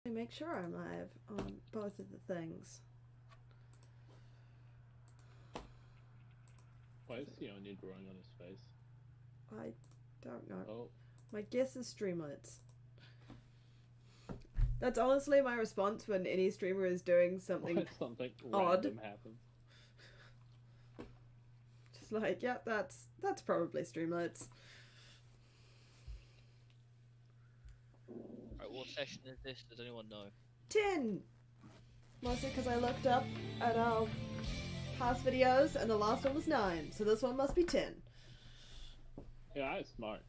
Make sure I'm live on both of the things. Why is the onion growing on his face? I don't know. Oh, My guess is Streamlets. That's honestly my response when any streamer is doing something when something odd. random happens. Just like, yeah, that's probably Streamlets. Alright, what session is this? Does anyone know? 10! Mostly because I looked up at our past videos and the last one was 9, so this one must be 10. Yeah, that's smart.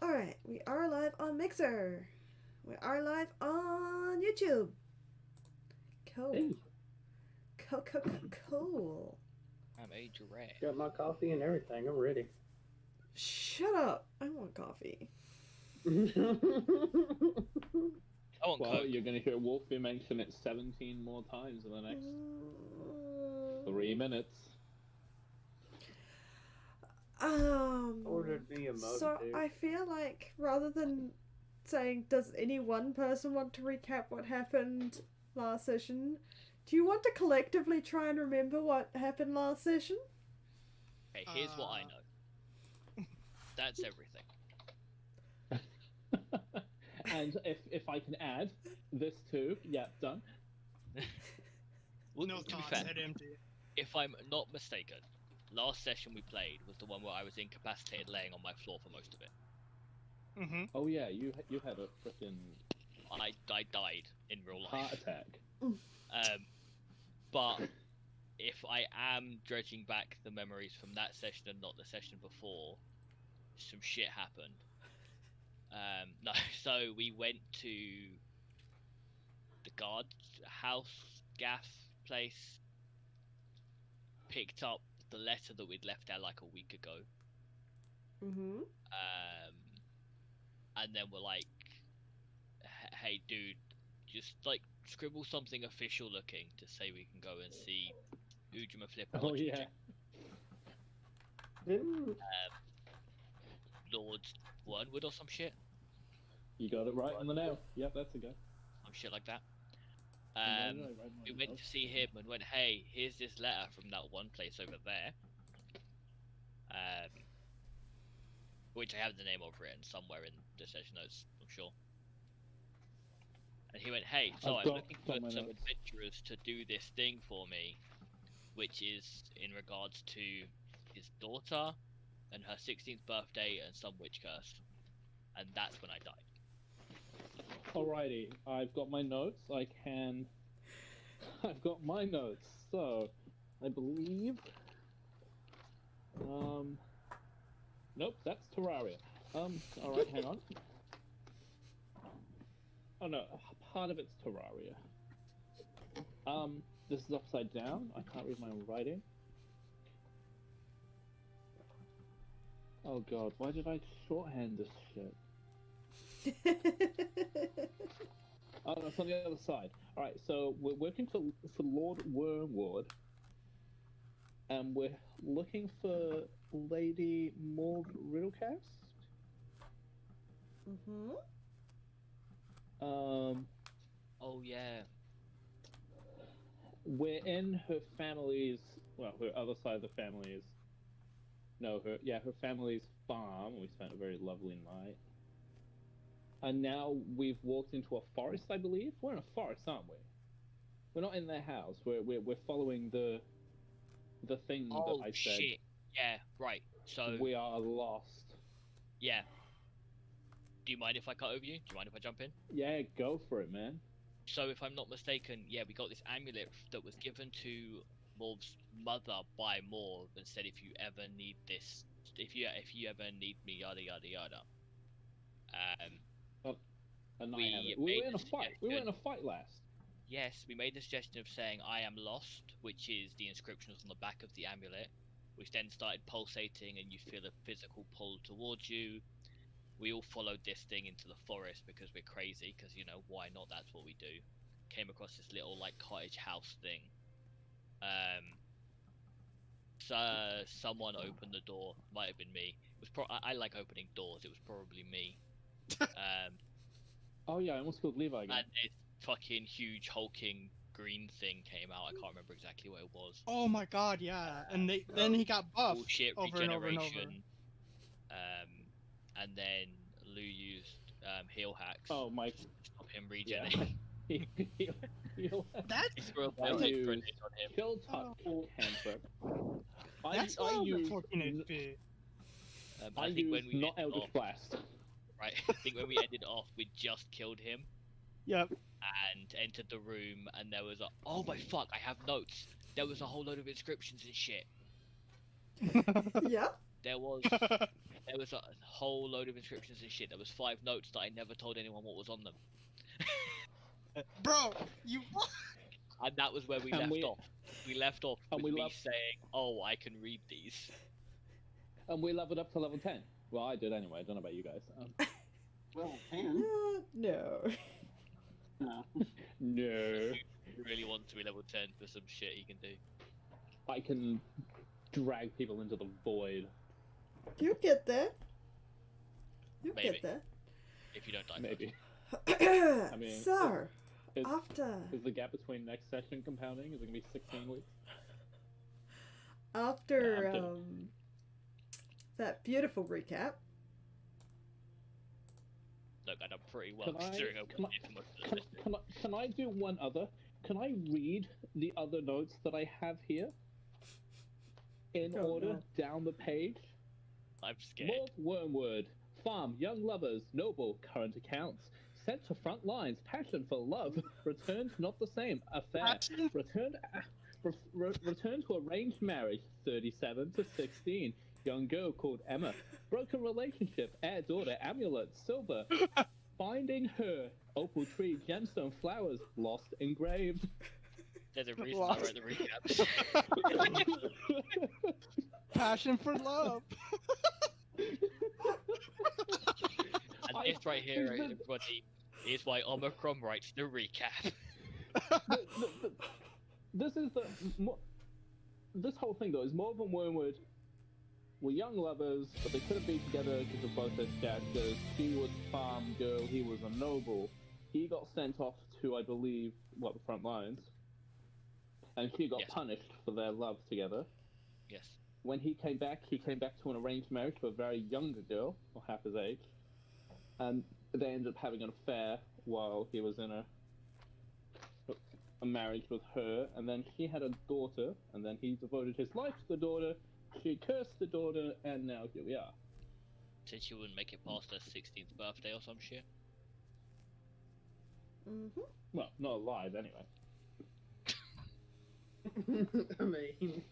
Alright, we are live on Mixer. We are live on YouTube. Cool. Hey. Cool. I'm a giraffe. Got my coffee and everything. I'm ready. Shut up. I want coffee. I want Well, Coke. you're going to hear Wolfie mention it 17 more times in the next 3 minutes. Ordered me a mug, So dude. I feel like rather than saying, does any one person want to recap what happened last session, do you want to collectively try and remember what happened last session? Okay, here's what I know. That's everything. And if I can add this too, yeah, done. Well, No to be thoughts, fair, head empty. if I'm not mistaken, last session we played was the one where I was incapacitated laying on my floor for most of it. Mm-hmm. Oh yeah, you had a freaking I died in real life. heart attack. But if I am dredging back the memories from that session and not the session before, some shit happened. No, so we went to the guard house gas place, picked up the letter that we'd left there like a week ago, Mm-hmm. and then we're like, hey dude, just like scribble something official looking to say we can go and see Ujima Flip. Oh yeah. Didn't Lord Wormwood or some shit. You got it right on the nail. Yep, that's a go. Some shit like that. Right, We went to see him and went, hey, here's this letter from that one place over there. Which I have the name of written somewhere in the session notes, I'm sure. And he went, hey, so I've I'm got looking for my some notes. adventurers to do this thing for me, which is in regards to his daughter and her 16th birthday and some witch curse. And that's when I died. Alrighty, I've got my notes. I've got my notes. So, I believe. Nope, that's Terraria. Alright, hang on. Oh no, part of it's Terraria. This is upside down. I can't read my own writing. Oh god, why did I shorthand this shit? Oh, no, it's on the other side. Alright, so we're working for Lord Wormwood. And we're looking for Lady Maud Riddlecast. Mm-hmm. Oh, yeah. We're in her family's, well, her other side of the family is, no, her family's farm. We spent a very lovely night. And now we've walked into a forest, I believe. We're in a forest, aren't we? We're not in their house. We're following the thing Oh, that I said. shit. Yeah, right. So, We are lost. yeah. Do you mind if I cut over you? Do you mind if I jump in? Yeah, go for it, man. So, if I'm not mistaken, yeah, we got this amulet that was given to Morv's mother by Morv and said, if you ever need this, if you ever need me, yada yada yada. And I We have it. We made were in a the fight. We were in a suggestion- fight last. Yes, we made the suggestion of saying I am lost, which is the inscription was on the back of the amulet, which then started pulsating and you feel a physical pull towards you. We all followed this thing into the forest because we're crazy, because, you know, why not? That's what we do. Came across this little, like, cottage house thing. So someone opened the door, might have been me, was I like opening doors. It was probably me. Oh yeah, I almost killed Levi again. And this fucking huge hulking green thing came out. I can't remember exactly what it was. Oh my god, yeah. And then he got buffed Bullshit over and over and over. regeneration. And then Lou used heal hacks. Oh my! To stop him regenerating. That's He threw a I vortex used grenade on him. Kill touch cantrip. that's I why I'm used 14 HP. I I think when used we not ended Eldritch off, Blast. right? I think when we ended off, we just killed him Yep. and entered the room, and there was a oh my fuck! I have notes. There was a whole load of inscriptions and shit. Yeah. There was a whole load of inscriptions and shit. There was 5 notes that I never told anyone what was on them, Bro, you. and that was where we And left we- off. We left off and with we me left- saying, "Oh, I can read these." And we leveled up to level 10. Well, I did anyway. I don't know about you guys. Well, 10? No. No. No. He really wants to be level 10 for some shit he can do. I can drag people into the void. You get there. You Maybe. get there. If you don't die. Maybe. mean, So, Is, after is the gap between next session compounding? Is it going to be 16 weeks? after Yeah, I'm good. that beautiful recap, Look, I done pretty well Can I- considering I can wasn't here for most of the session. Can I do one other? Can I read the other notes that I have here? In Oh, order, no. down the page? I'm scared. Morph Wormwood. Farm, young lovers, noble, current accounts. Sent to front lines, passion for love. Returned not the same, affair. Passion? Returned to arranged marriage, 37 to 16. Young girl called Emma. Broken relationship, heir daughter, amulet, silver. Finding her, opal tree, gemstone, flowers, lost engraved. There's a reason I wrote the recaps. Passion for love. And this right here, everybody, is why Omicron writes the recap. This is this whole thing though is Morph and Wormwood were young lovers, but they couldn't be together because of both their statures. She was a farm girl, he was a noble. He got sent off to, I believe, the front lines, and she got Yes. punished for their love together. Yes. When he came back to an arranged marriage to a very younger girl, or half his age, and they ended up having an affair while he was in a marriage with her, and then she had a daughter, and then he devoted his life to the daughter, she cursed the daughter, and now here we are. Since she wouldn't make it past her 16th birthday or some shit. mm-hmm. Well, not alive anyway. I mean,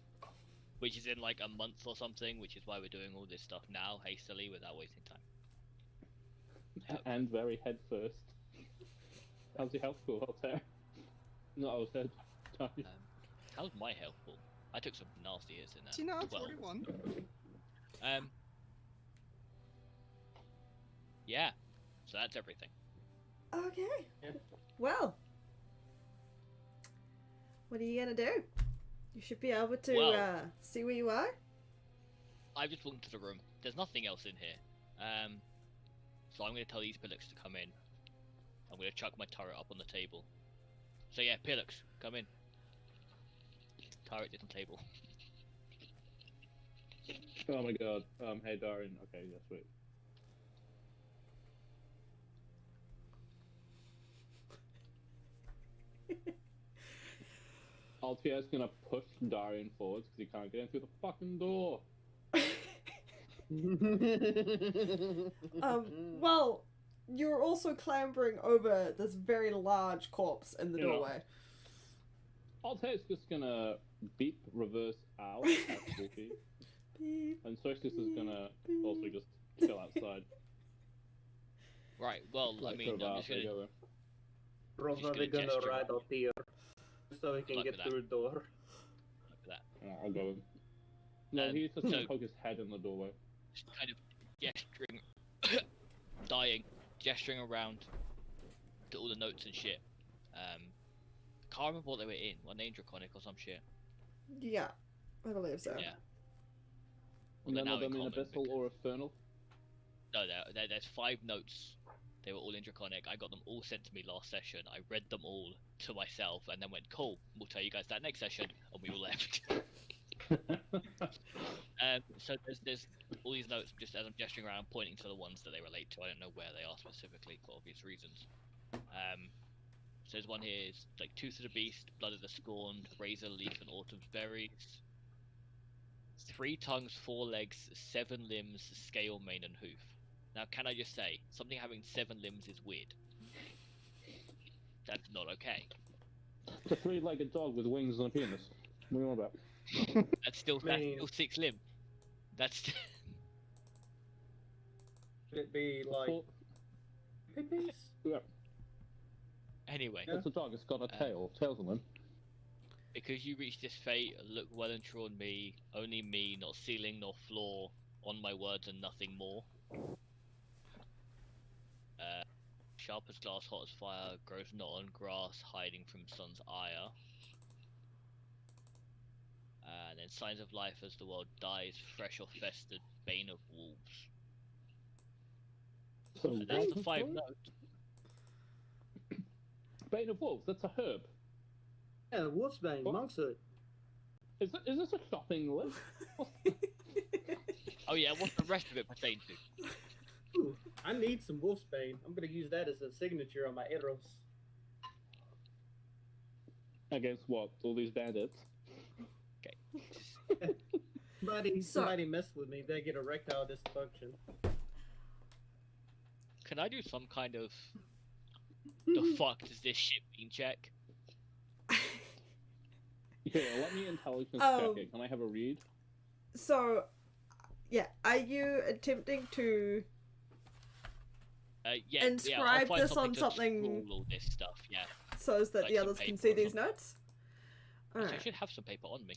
Which is in like a month or something, which is why we're doing all this stuff now, hastily, without wasting time. Yep. And very head first. How's your health score, Altair? No, I was head. How's my health full? I took some nasty hits in that. See, now I'm 12. 41. Yeah. So that's everything. Okay. Yeah. Well, what are you gonna do? You should be able to Well- see where you are. I've just walked into the room. There's nothing else in here. So I'm going to tell these pillocks to come in. I'm going to chuck my turret up on the table. So yeah, pillocks, come in. Turret is on table. Oh my god. Hey Darian. Okay, yeah, sweet. Altier's gonna push Darian forwards because he can't get in through the fucking door. Well, you're also clambering over this very large corpse in the You know. doorway. Altier's just gonna beep reverse out at full speed. Beep, And Solstice is gonna beep, also beep. just chill outside. Right, well, I Like mean, sort of I'm just halfway going to... over. probably gonna gonna gesture ride around. out here so he can Like get that. through the door. Look at that. Yeah, I'll go with him. No, he's just gonna so- poke his head in the doorway. Just kind of gesturing... gesturing around to all the notes and shit. Can't remember what they were in. One name Draconic or some shit. Yeah, I believe so. Yeah. Well, None they're of now them in common Abyssal or Infernal? No, there's 5 notes. They were all in Draconic. I got them all sent to me last session. I read them all to myself and then went, cool, we'll tell you guys that next session, and we all left. So there's all these notes, just as I'm gesturing around, pointing to the ones that they relate to. I don't know where they are specifically for obvious reasons. So there's one here, it's like Tooth of the Beast, Blood of the Scorned, Razor Leaf, and Autumn's Berries. 3 tongues, 4 legs, 7 limbs, scale, mane, and hoof. Now, can I just say, something having 7 limbs is weird. That's not okay. It's a 3-legged dog with wings and a penis. What do you want about? That's still 6 limbs. That's Should it be like pippies? Yeah, anyway. Yeah. it's a dog. It's got a tail. Tail's on him. Because you reach this fate, look well and true on me, only me, not ceiling nor floor, on my words and nothing more. Sharp as glass, hot as fire, grows not on grass, hiding from sun's ire. And then signs of life as the world dies, fresh or festered, bane of wolves. So And that's the what? 5 notes. Bane of Wolves. That's a herb. Yeah, Wolfsbane, What? Monkshood. Is this a shopping list? Oh yeah, what's the rest of it pertain to? Ooh, I need some Wolfsbane. I'm gonna use that as a signature on my arrows. Against what? All these bandits? Somebody mess with me, they get erectile dysfunction. Can I do some kind of the fuck does this shit mean check? Here, let me intelligence Oh. check it. Can I have a read? So, yeah, are you attempting to Yeah, I'll inscribe find this on to something- scroll all this stuff. Yeah, so as that Like the some others can paper see or these something. notes? Actually, I Alright. should have some paper on me.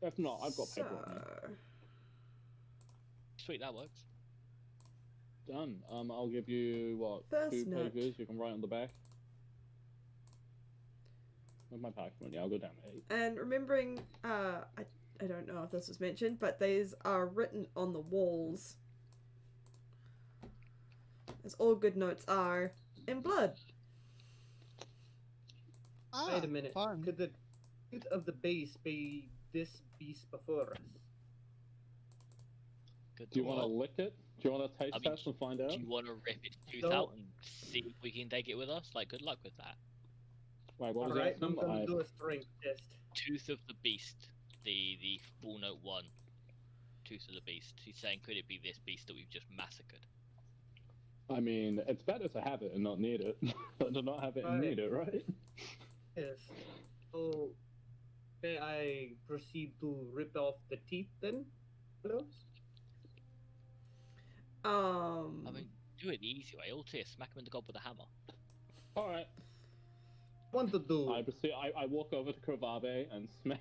If not, I've got paper on me. So, Sweet, that works. Done. I'll give you what? First 2 note. pages. You can write on the back. With my parchment, yeah, I'll go down to 8. and remembering, I don't know if this was mentioned, but these are written on the walls, as all good notes are, in blood. Wait a minute. Fun. Could the tooth of the beast be this beast before us? Good. Do you want to What? lick it? Do you want to taste I mean, test and find out? Do you want to rip its tooth No. out and see if we can take it with us? Like, good luck with that. Wait, what was Alright, the I'm outcome? gonna I- do a strength test. Tooth of the Beast, the full note 1. Tooth of the Beast. He's saying, could it be this beast that we've just massacred? I mean, it's better to have it and not need it than to not have it and Right. need it, right? Yes. So, may I proceed to rip off the teeth then? Those? I mean, do it the easy way. All clear, smack him in the gob with a hammer. Alright. Want to do? I proceed. I walk over to Kravabe and smack.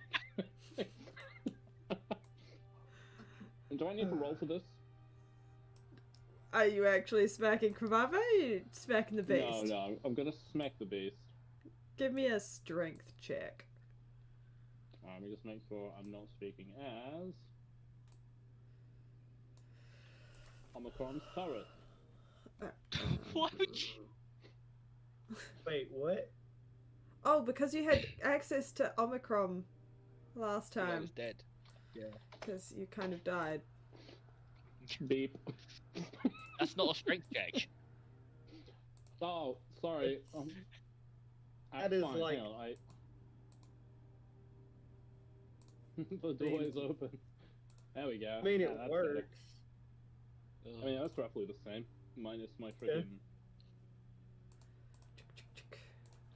Do I need to roll for this? Are you actually smacking Kravave or are you smacking the beast? No, I'm gonna smack the beast. Give me a strength check. Let me just make sure I'm not speaking as Omicron's turret. Why would you? Wait, what? Oh, because you had access to Omicron last I time, was dead. because you kind of died. Beep. That's not a strength check. Oh, sorry. That is fine, like- hang on, the door is open. There we go. I mean, Yeah, it that's works. better. I mean, that's roughly the same, minus my Yeah. freaking.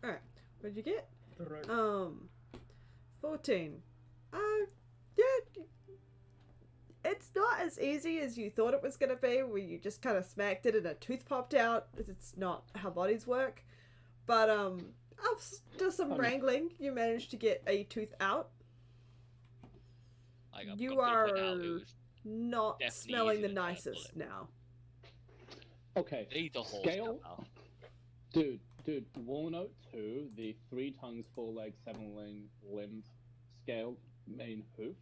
Alright, what'd you get? Correct. 14. Yeah, it's not as easy as you thought it was gonna be, where you just kind of smacked it and a tooth popped out. It's not how bodies work. But, after some I mean- wrangling, you managed to get a tooth out. I got You got to point out, are- it was Not Definitely smelling easier the than I nicest now. Okay, need a horse Scale? now. dude, Walnut 2, the 3 tongues, 4 legs, 7 limbed scaled main hoof.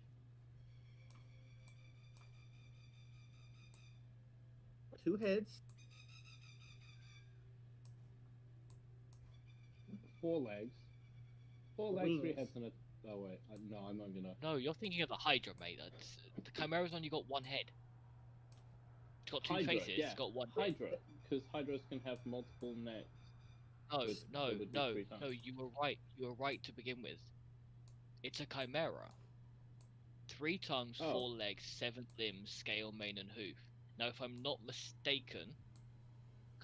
2 heads. 4 legs. 4 legs, 3 Wings. heads, and a. Oh wait, no, I'm not gonna. No, you're thinking of the Hydra, mate. The Chimera's only got 1 head. It's got 2 Hydra, faces. yeah. It's got 1 head. Hydra, because Hydras can have multiple necks. No, With- no, with the no, 3 times. no. You were right. You were right to begin with. It's a Chimera. 3 tongues, Oh. 4 legs, 7 limbs, scale, mane, and hoof. Now, if I'm not mistaken,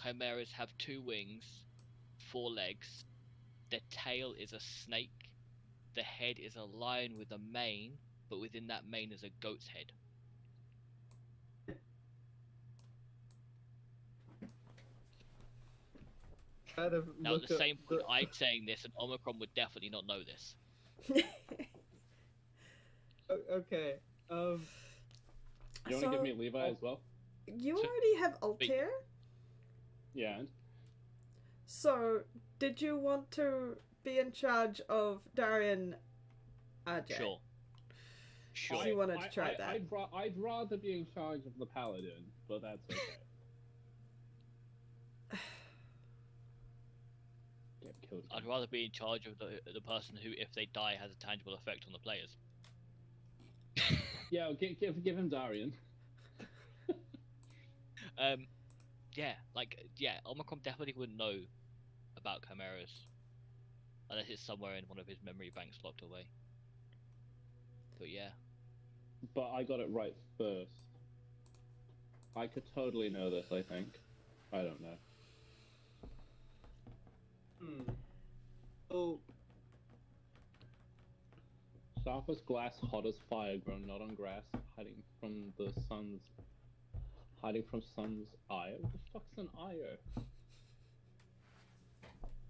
Chimeras have 2 wings, 4 legs. Their tail is a snake. The head is a lion with a mane, but within that mane is a goat's head. Kind of Now, look at the up same point, I'm saying this, and Omicron would definitely not know this. Okay. You want to So- give me Levi as well? You already have Altair, Yeah. And so did you want to be in charge of Darian RJ? Sure. Sure. So you wanted to try that. I'd rather be in charge of the paladin, but that's okay. Get killed. I'd rather be in charge of the person who, if they die, has a tangible effect on the players. Yeah, give him Darian. Yeah, Omicron definitely wouldn't know about Chimeras. Unless it's somewhere in one of his memory banks locked away. But yeah. But I got it right first. I could totally know this, I think. I don't know. So, Sharp as glass, hot as fire, grown not on grass, hiding from sun's eye. What the fuck's an ire?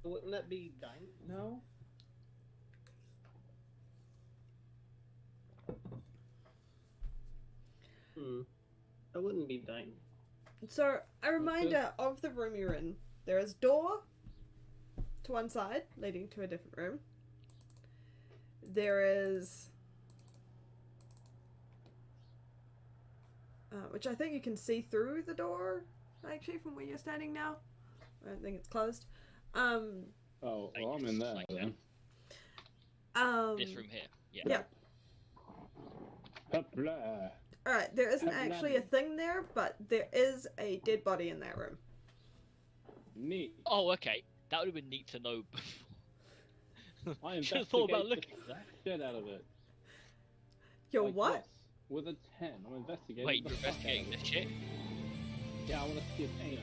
wouldn't that be dying? No. That wouldn't be dying. So a reminder of the room you're in. There is door to one side leading to a different room. There is, which I think you can see through the door, actually, from where you're standing now. I don't think it's closed. Oh, well, I'm in there Like then. This room here. Yeah. Yeah. Hopla. Alright, there isn't Have actually a none. thing there, but there is a dead body in that room. Neat. Oh, okay. That would have been neat to know before. I Should have thought about investigate looking the at that. shit out of it. You're Like what? this, with a 10. I'm investigating. Wait, the you're fuck out investigating of this it. shit? Yeah, I want to see his anus.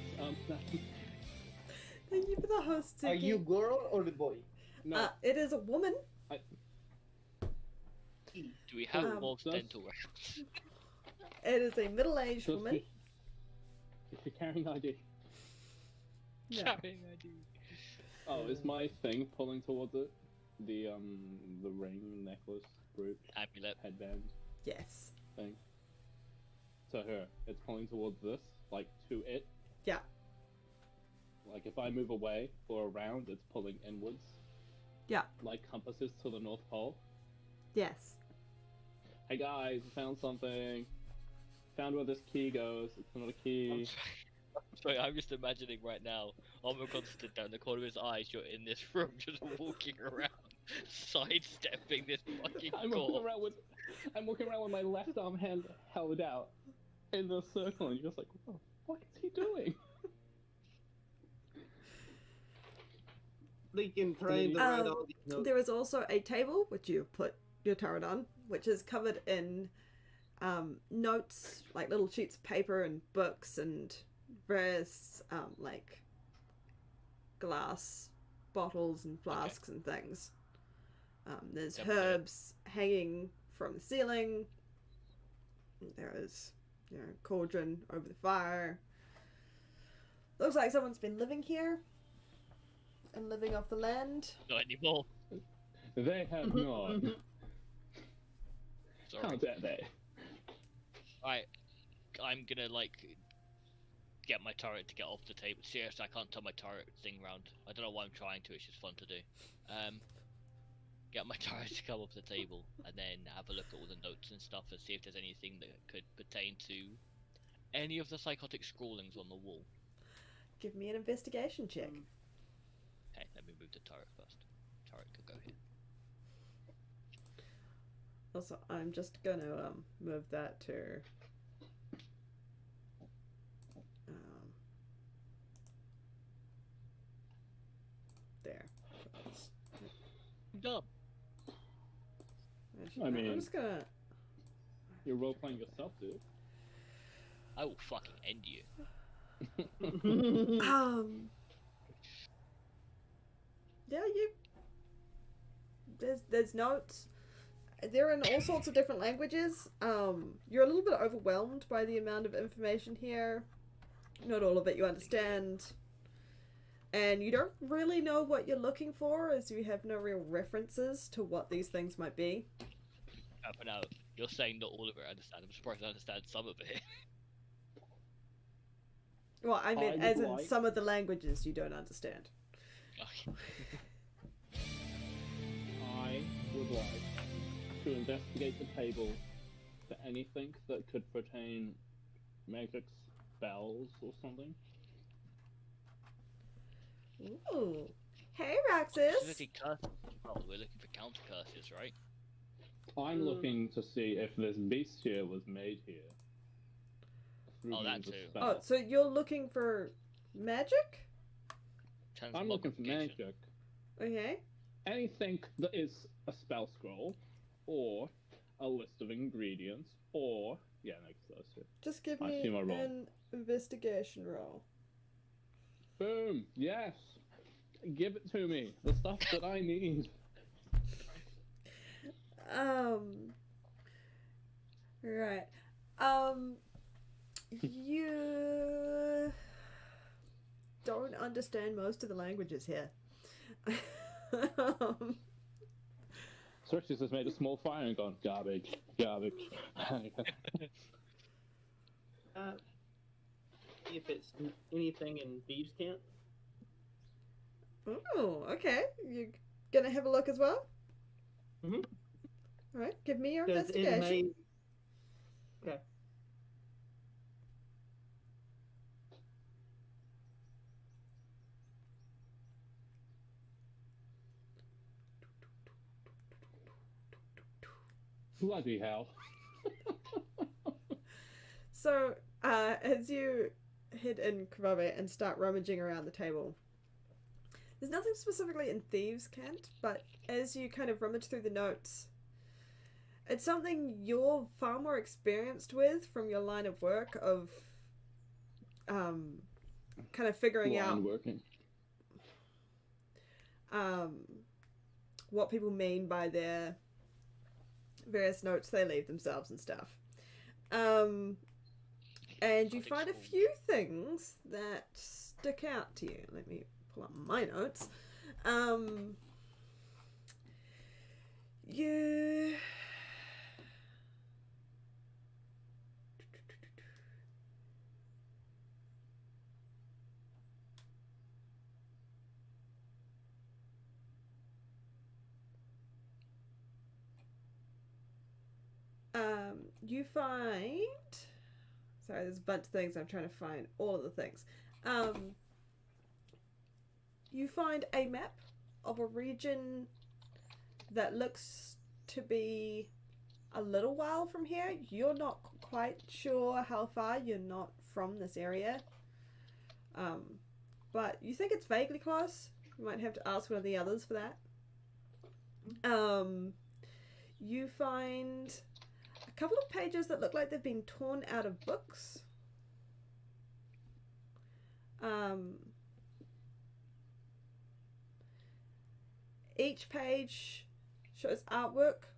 Thank you for the host, Are Suki. you girl or the boy? No. It is a woman. Do we have more does- dental records? It is a middle-aged Just woman. if you're carrying ID. Yeah. Carrying ID. Oh, is my thing pulling towards it? The ring, necklace, brooch, Amulet. headband Yes. thing. To her, it's pulling towards this, like to it. Yeah. Like if I move away or around, it's pulling inwards. Yeah. Like compasses to the North Pole. Yes. Hey guys, I found something. Found where this key goes. It's not a key. Sorry, I'm just imagining right now. Omicron stood down the corner of his eyes. You're in this room, just walking around, sidestepping this fucking I'm door. walking around with my left arm hand held out in the circle, and you're just like, what the fuck is he doing? They can try to write all these notes. There is also a table which you put your turret on, which is covered in notes, like little sheets of paper and books and various like glass bottles and flasks and things. There's Yep. herbs hanging from the ceiling. There is, cauldron over the fire. Looks like someone's been living here and living off the land. Not anymore. They have not. Sorry. How dare they? Right, I'm gonna get my turret to get off the table. Seriously, I can't turn my turret thing round. I don't know why I'm trying to. It's just fun to do. Get my turret to come off the table, and then have a look at all the notes and stuff, and see if there's anything that could pertain to any of the psychotic scrawlings on the wall? Give me an investigation check. Okay, let me move the turret first. Turret could go here. Also, I'm just gonna move that to there. Dumb. I mean- I'm just gonna. You're role playing yourself, dude. I will fucking end you. Yeah, there's notes. They're in all sorts of different languages. You're a little bit overwhelmed by the amount of information here. Not all of it you understand. And you don't really know what you're looking for, as you have no real references to what these things might be. But now, you're saying not all of it I understand. I'm surprised I understand some of it. Well, I meant would as in like- some of the languages you don't understand. Okay. I would like to investigate the table for anything that could pertain magic spells or something. Ooh. Hey, Roxas! Specifically curses. Oh, we're looking for counter curses, right? I'm looking to see if this beast here was made here. through Oh, that means of too. spell. Oh, so you're looking for magic? Terms I'm of looking for multiplication. magic. Okay. Anything that is a spell scroll, or a list of ingredients, or yeah, next to those two. Just give I me see my roll. an investigation roll. Boom! Yes, give it to me. The stuff that I need. Right. You don't understand most of the languages here. Xerxes has made a small fire and gone, garbage, garbage. See if it's anything in Thieves' Camp. Oh, okay. You gonna have a look as well? Mhm. All right. Give me your Because it investigation. may. Okay. Bloody hell. So, as you head in Karabe and start rummaging around the table, there's nothing specifically in Thieves' Cant, but as you kind of rummage through the notes, it's something you're far more experienced with from your line of work of kind of figuring out Line working. what people mean by their various notes they leave themselves and stuff. And you I think find a so. few things that stick out to you. Let me pull up my notes. You. You find. Sorry, there's a bunch of things. I'm trying to find all of the things. You find a map of a region that looks to be a little while from here. You're not quite sure how far. You're not from this area. But you think it's vaguely close. You might have to ask one of the others for that. You find a couple of pages that look like they've been torn out of books. Each page shows artwork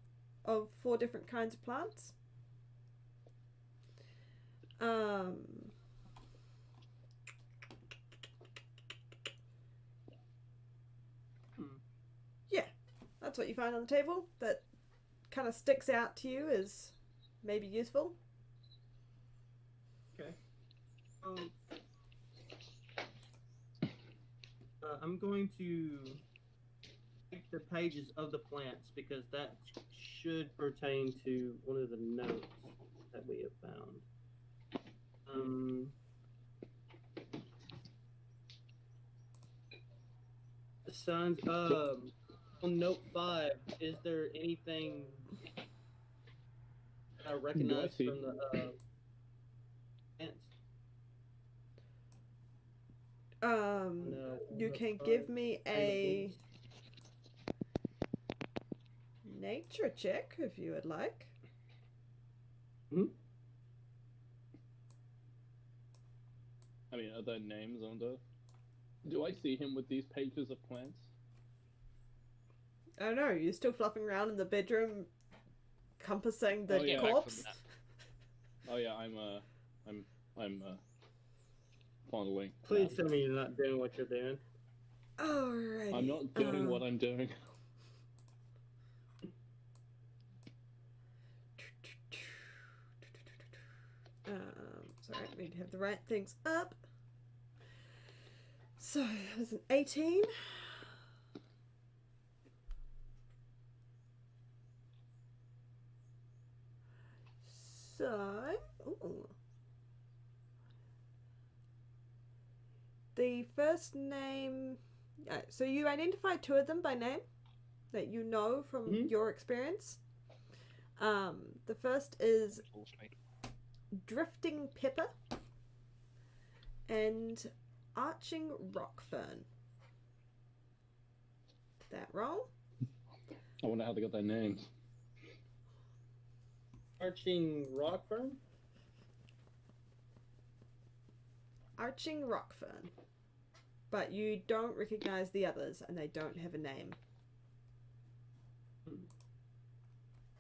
of 4 different kinds of plants. Yeah, that's what you find on the table that kind of sticks out to you as maybe useful. Okay. I'm going to take the pages of the plants because that should pertain to one of the notes that we have found. Sounds on note 5, is there anything I recognize see? from the ants? No. You note can 5, give me a items. nature check if you would like. I mean, are there names on the? Do I see him with these pages of plants? I don't know, you're still fluffing around in the bedroom compassing the Oh, yeah. corpse. Back Oh yeah, I'm fondling. Please that. tell me you're not doing what you're doing. Alrighty. I'm not doing what I'm doing. Sorry, I need to have the right things up. So, that was an 18. So, ooh. The first name. So you identify two of them by name that you know from your experience. The first is Drifting Pepper and Arching Rock Fern. Did that roll? I wonder how they got their names. Arching rock fern? Arching Rock Fern. But you don't recognize the others and they don't have a name.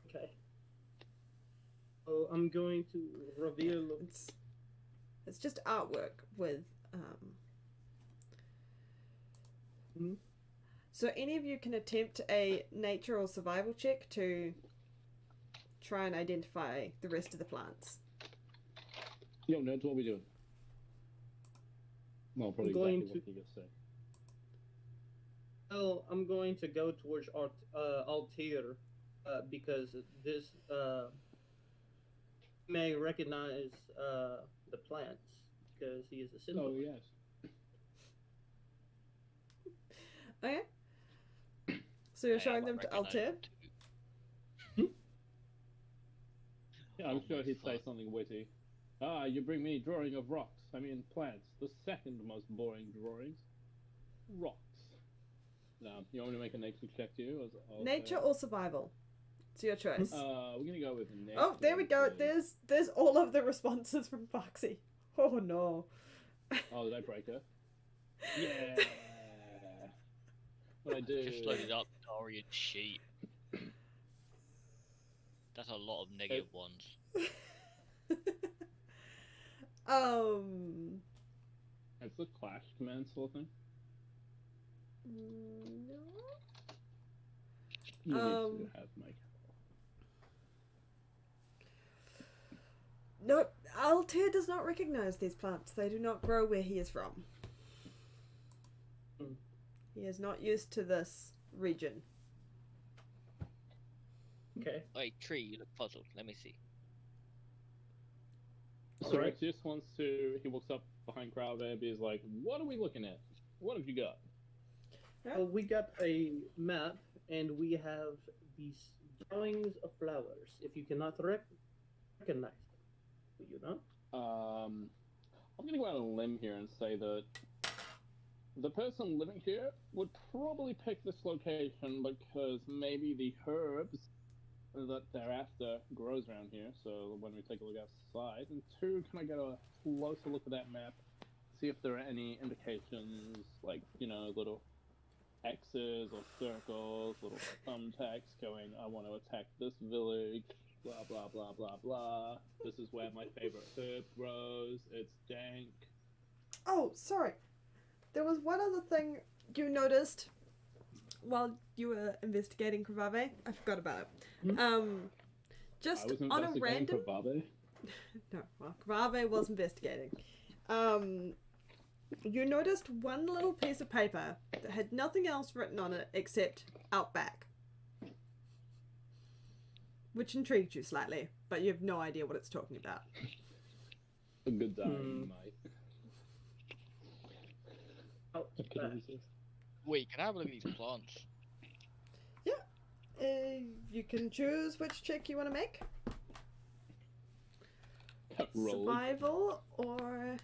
Okay. So I'm going to reveal. It's just artwork with So any of you can attempt a nature or survival check to try and identify the rest of the plants. Yo, nerds, what we doing? Well, probably I'm going exactly what you just said. Well, I'm going to go towards Altair because this may recognize the plants because he is a symbol. Oh yes. Okay. So you're Yeah, showing I them to recognise Altair? them too. Yeah, I'm sure he'd say something witty. Ah, you bring me drawing of rocks. I mean plants. The second most boring drawings. Rocks. Now, you want me to make a nature check too? Nature or survival? It's your choice. We're gonna go with nature. Oh, there we go. because- There's all of the responses from Foxy. Oh no. Oh, did I break her? Yeah. What I do? Just loaded up Dorian sheet. That's a lot of negative ones. It's the Clash command sort of thing. No. You need Um, to have my. Nope. Altair does not recognize these plants. They do not grow where he is from. He is not used to this region. Okay. Wait, tree, you look puzzled. Let me see. So Alright. Rexius wants to. He walks up behind Crowd and he's like, "What are we looking at? What have you got?" Well, we got a map and we have these drawings of flowers. If you cannot recognize them, do you know? I'm gonna go out on a limb here and say that the person living here would probably pick this location because maybe the herbs that they're after grows around here. So when we take a look outside, and two, can I get a closer look at that map, see if there are any indications, like little X's or circles, little thumbtacks going, I want to attack this village, blah blah blah blah blah. This is where my favorite herb grows. It's dank. Oh, sorry. There was one other thing you noticed while you were investigating Kravave. I forgot about it. I Just was on a investigating random. for Babe. No, well, Kravave was investigating. You noticed one little piece of paper that had nothing else written on it except Outback. Which intrigued you slightly, but you have no idea what it's talking about. A good die, Hmm. you might. Out I couldn't back. resist. Wait, can I have a look at these plants? You can choose which check you want to make. Kept rolling. Survival or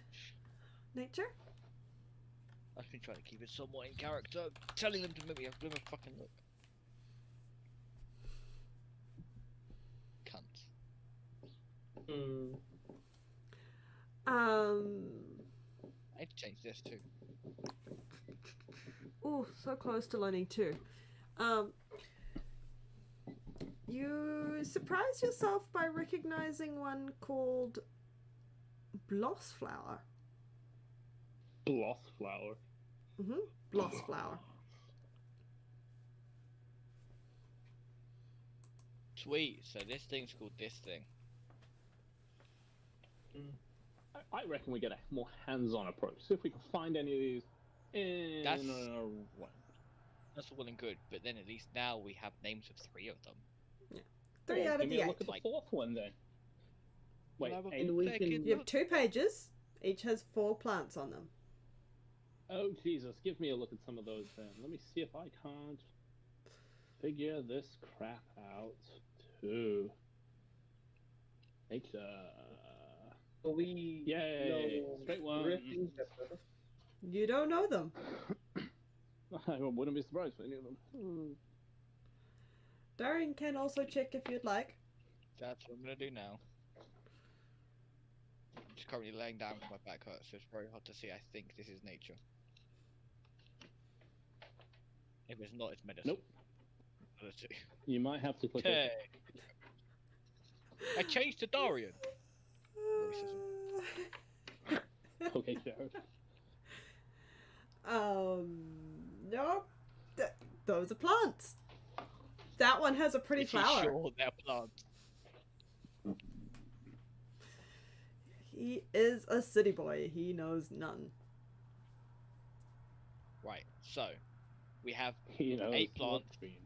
nature. I've been trying to keep it somewhat in character, telling them to make me have a fucking look. Cunt. Hmm. I need to change this too. Oh, so close to learning too. You surprise yourself by recognizing one called Bloss Flower. Bloss flower. Bloss Flower. Sweet, so this thing's called this thing. I reckon we get a more hands-on approach. See if we can find any of these in That's- a That's all well and good, but then at least now we have names of 3 of them. 3 out of Give the me a 8. look at the Like- fourth one then. Wait, Have a 8? And we fucking can- You have look. 2 pages. Each has 4 plants on them. Oh Jesus, give me a look at some of those then. Let me see if I can't figure this crap out too. Nature. So we Yay! know Straight one. drifting pepper. You don't know them. I wouldn't be surprised if any of them. Darian can also check if you'd like. That's what I'm gonna do now. I'm just currently laying down because my back hurts, so it's very hard to see. I think this is nature. If it's not, it's medicine. Nope. Other two. You might have to click Okay. it. I changed to Darian. Okay, Jared. No. Those are plants. That one has a pretty If you're flower. sure they're plants. He is a city boy. He knows none. Right, so we have You know, 8 it's plants. Wolfsbane.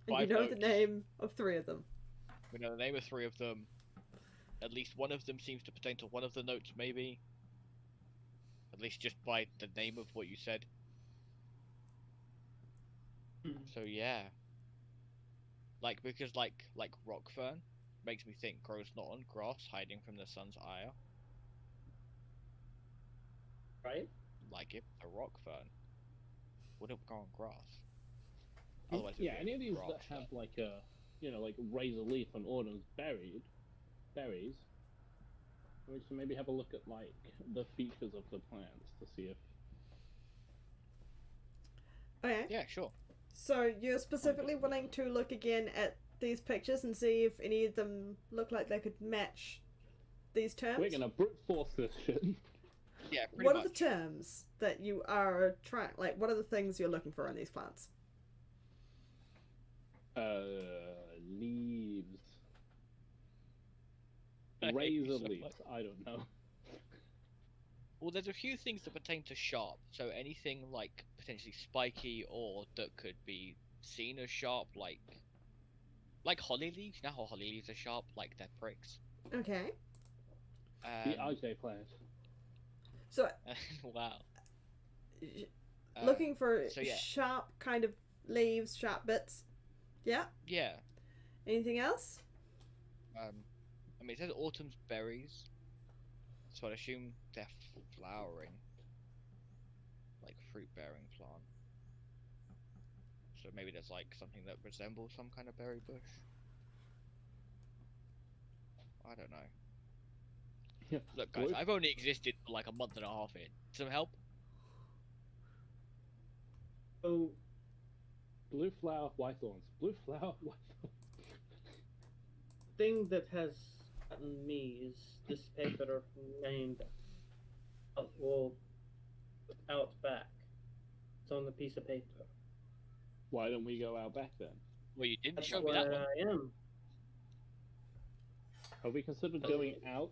And you 5 know the notes. name of 3 of them. We know the name of 3 of them. At least one of them seems to pertain to one of the notes, maybe. At least just by the name of what you said. So yeah. Because rock fern makes me think grows not on grass, hiding from the sun's ire. Right? Like if a rock fern wouldn't grow on grass. Otherwise, it would Yeah, be any a of these grass that have fern. like a, like razor leaf and autumn's berries, we should maybe have a look at like the features of the plants to see if. Okay. Yeah, sure. So you're specifically willing to look again at these pictures and see if any of them look like they could match these terms? We're gonna brute force this shit. Yeah, pretty What much. are the terms that you are trying? Like, what are the things you're looking for in these plants? Leaves. I hate you Razor so leaves. much. I don't know. Well, there's a few things that pertain to sharp. So anything like potentially spiky or that could be seen as sharp, like holly leaves. You know how holly leaves are sharp, like they're pricks. Okay. The IJ plant. So, Wow. looking for so yeah. sharp kind of leaves, sharp bits. Yeah. Yeah. Anything else? I mean, it says autumn's berries, so I'd assume they're flowering, like fruit-bearing plant. So maybe there's like something that resembles some kind of berry bush. I don't know. Yeah. Look, guys, Blue- I've only existed for like a month and a half here. Some help? So Blue flower, white thorns. Blue flower, white thorns. thing that has gotten me is this paper named out back. It's on the piece of paper. Why don't we go out back then? Well, you didn't That's show me where that one. I am. Have we considered going out,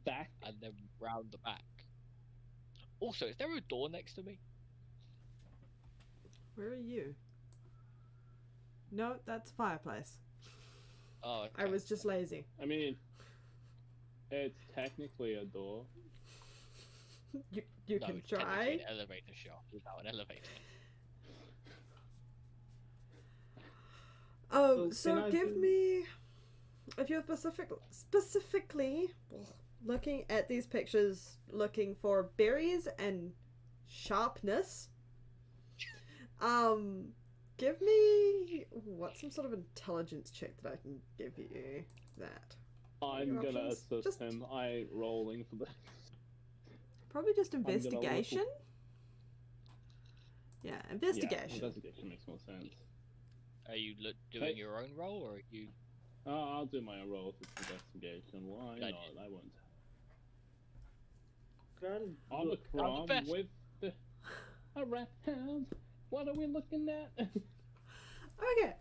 back? And then round the back. Also, is there a door next to me? Where are you? No, that's fireplace. Oh, I okay. was just lazy. I mean, It's technically a door. You No, can it's technically try. an elevator shaft without an elevator. So can I give do- me, if you're specifically looking at these pictures, looking for berries and sharpness, give me what's some sort of intelligence check that I can give you that. I'm Your gonna options? assist Just- him. I rolling for the. Probably just gonna look- investigation. Yeah, investigation. Yeah, investigation makes more sense. Are you doing Hey. your own role, or are you? I'll do my own roll if it's investigation. Why Good not? idea. I won't. Can I'm a look, crumb best. with a rat hound. What are we looking at? Okay,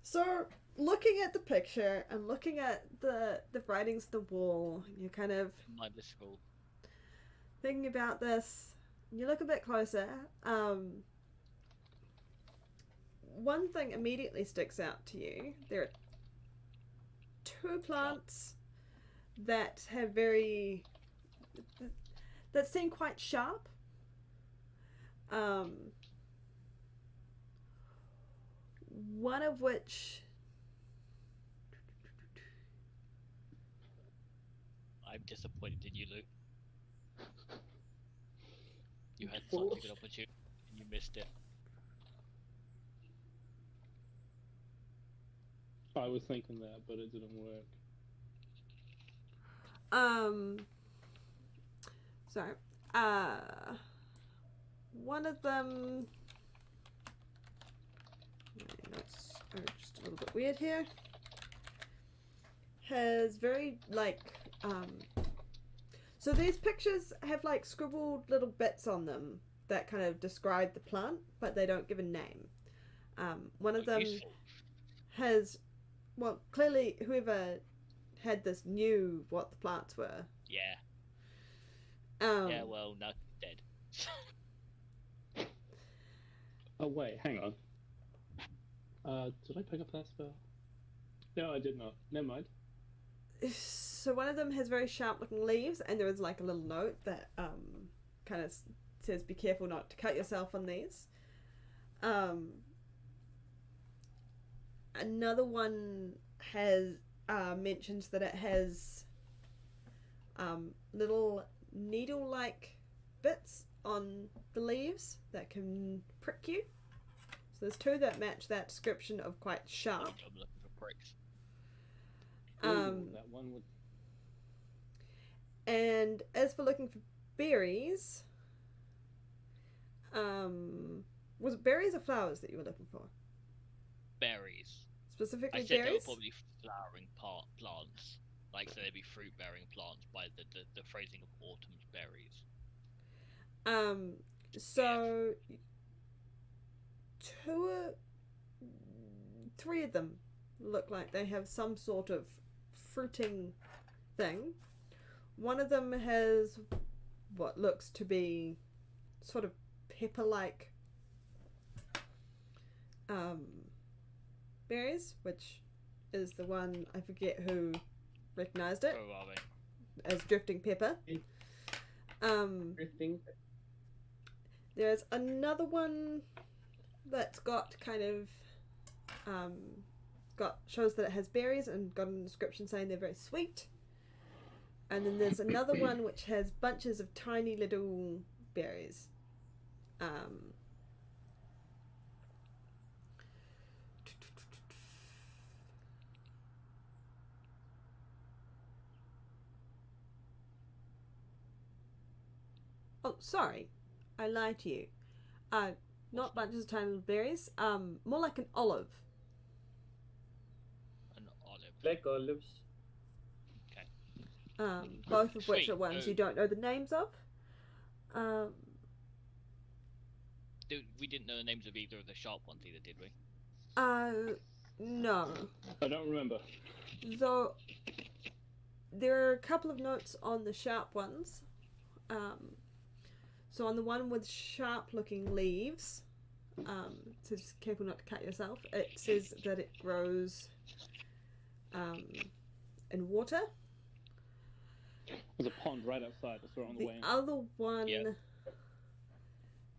so looking at the picture and looking at the writings on the wall, you're kind of Mindless school. thinking about this. You look a bit closer. One thing immediately sticks out to you. There are two plants that have that seem quite sharp. One of which I'm disappointed in you, Luke. You had Force. such a good opportunity and you missed it. I was thinking that, but it didn't work. sorry. One of them. My notes are just a little bit weird here. Has very so these pictures have like scribbled little bits on them that kind of describe the plant, but they don't give a name. One of them Useful. has, well, clearly whoever had this knew what the plants were. Yeah. Yeah. Well, no, dead. Oh wait, hang on. Did I pick up that spell? No, I did not. Never mind. So one of them has very sharp looking leaves, and there is like a little note that kind of says be careful not to cut yourself on these. Another one has mentions that it has little needle like bits on the leaves that can prick you. So there's two that match that description of quite sharp. I'm looking for pricks. Ooh, that one would. And as for looking for berries, was it berries or flowers that you were looking for? Berries. Specifically I said they were berries? probably flowering plants. Like, so they'd be fruit-bearing plants by the phrasing of autumn's berries. So three of them look like they have some sort of fruiting thing. One of them has what looks to be sort of pepper-like berries, which is the one, I forget who recognized it Where are they? as drifting pepper. drifting. There's another one that's got kind of shows that it has berries and got a description saying they're very sweet. And then there's another one which has bunches of tiny little berries. Oh, sorry. I lied to you. Not bunches of tiny little berries. More like an olive. An olive. Black olives. Both of which Sweet. are ones you don't know the names of. We didn't know the names of either of the sharp ones either, did we? No. I don't remember. So there are a couple of notes on the sharp ones. So on the one with sharp looking leaves, it says careful not to cut yourself. It says that it grows in water. There's a pond right outside. I saw it on the The way in. other one Yep.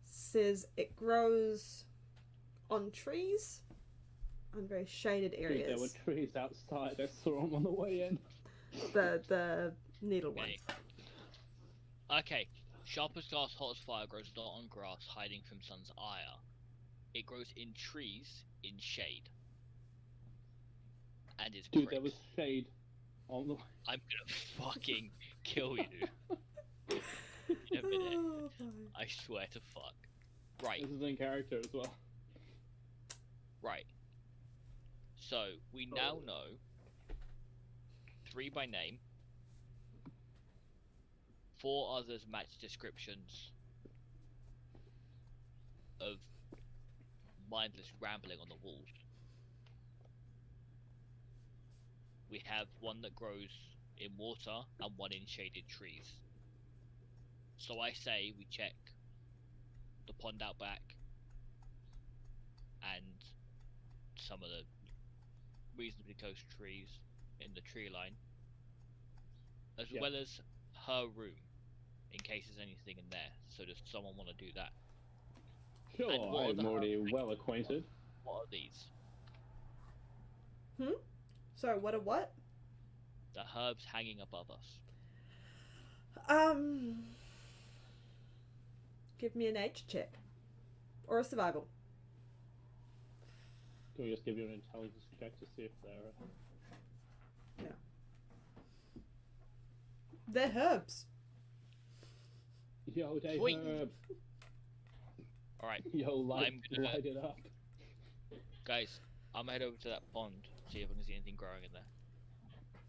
says it grows on trees, on very shaded Dude, there were areas. trees outside. I saw them on the way in. The needle one. Okay. Okay. Sharp as glass, hot as fire, grows not on grass, hiding from sun's ire. It grows in trees, in shade. And is Dude, pricked. there was shade on the way. I'm gonna fucking kill you in a minute. Oh, my. I swear to fuck. Right, This is in character as well. right. So, we now know 3 by name. 4 others match descriptions of mindless rambling on the walls. We have one that grows in water and one in shaded trees. So I say we check the pond out back and some of the reasonably close trees in the tree line, as Yeah. well as her room, in case there's anything in there. So does someone want to do that? Sure, And what are I'm the already herbs? well acquainted. What are these? Sorry, what a what? The herbs hanging above us. Give me an H check. Or a survival. Can we just give you an intelligence check to see if they're... They're herbs. Yo, they Sweet. herb. Alright, Yo, light, I'm gonna- light it up. guys, I'm gonna head over to that pond, see if I can see anything growing in there.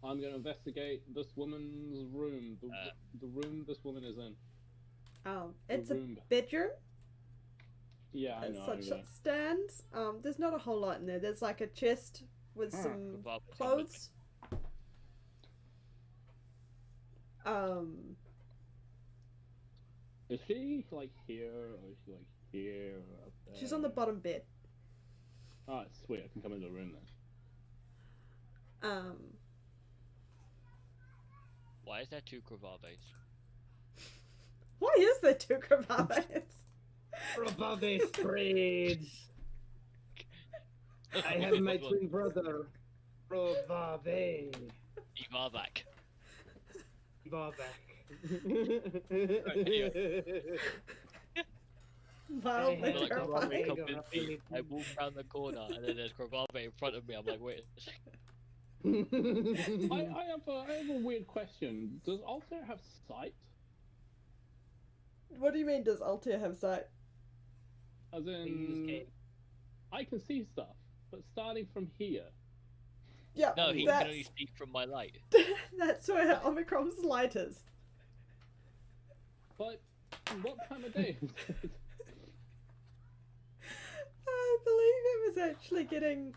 I'm gonna investigate this woman's room. The room this woman is in. It's the a room. bedroom, Yeah, I as know. such yeah. it stands. There's not a whole lot in there. There's like a chest with some Bob, clothes. Is she like here, or is she like here, or up there? She's on the bottom bed. Oh, sweet. I can come into the room then. Why is there 2 Kravaves? Why is there 2 Kravaves? Above the spreads. I have my twin brother, Robave. Ivarvak. Mildly I Like, terrifying. Hey, come go with up me. in I walk around the corner and then there's Kravave in front of me. I'm like, wait a second. I have a weird question. Does Altair have sight? What do you mean, does Altair have sight? As in, I can see stuff, but starting from here. Yeah, No, he that's, can only see from my light. that's where Omicron's light is. But what time of day is it? I believe it was actually getting...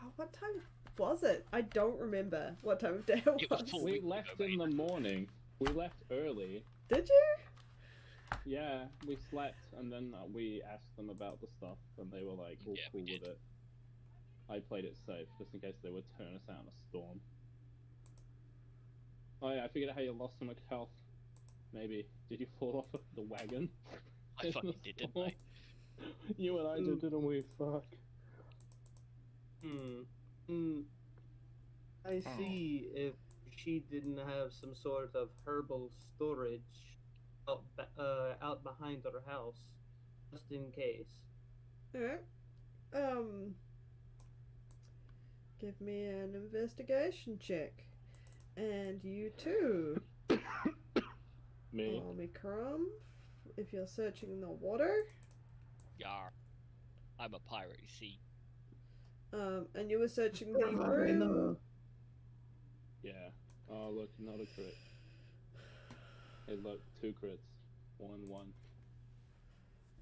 Oh, what time was it? I don't remember what time of day it It was was. full. We weeks left ago, in the morning. We left early. Did you? Yeah, we slept, and then we asked them about the stuff, and they were like, all Yeah, we cool with did. it. I played it safe, just in case they would turn us out in a storm. Oh yeah, I figured out how you lost so much health. Maybe. Did you fall off of the wagon? I fucking did, didn't I? You and I did, didn't we? Fuck. I see if she didn't have some sort of herbal storage out behind her house, just in case. Alright. Give me an investigation check. And you too, Me? Omicron, if you're searching the water. Yar. I'm a pirate, you see. And you were searching the room. Yeah. Oh look, not a crit. Hey look, 2 crits.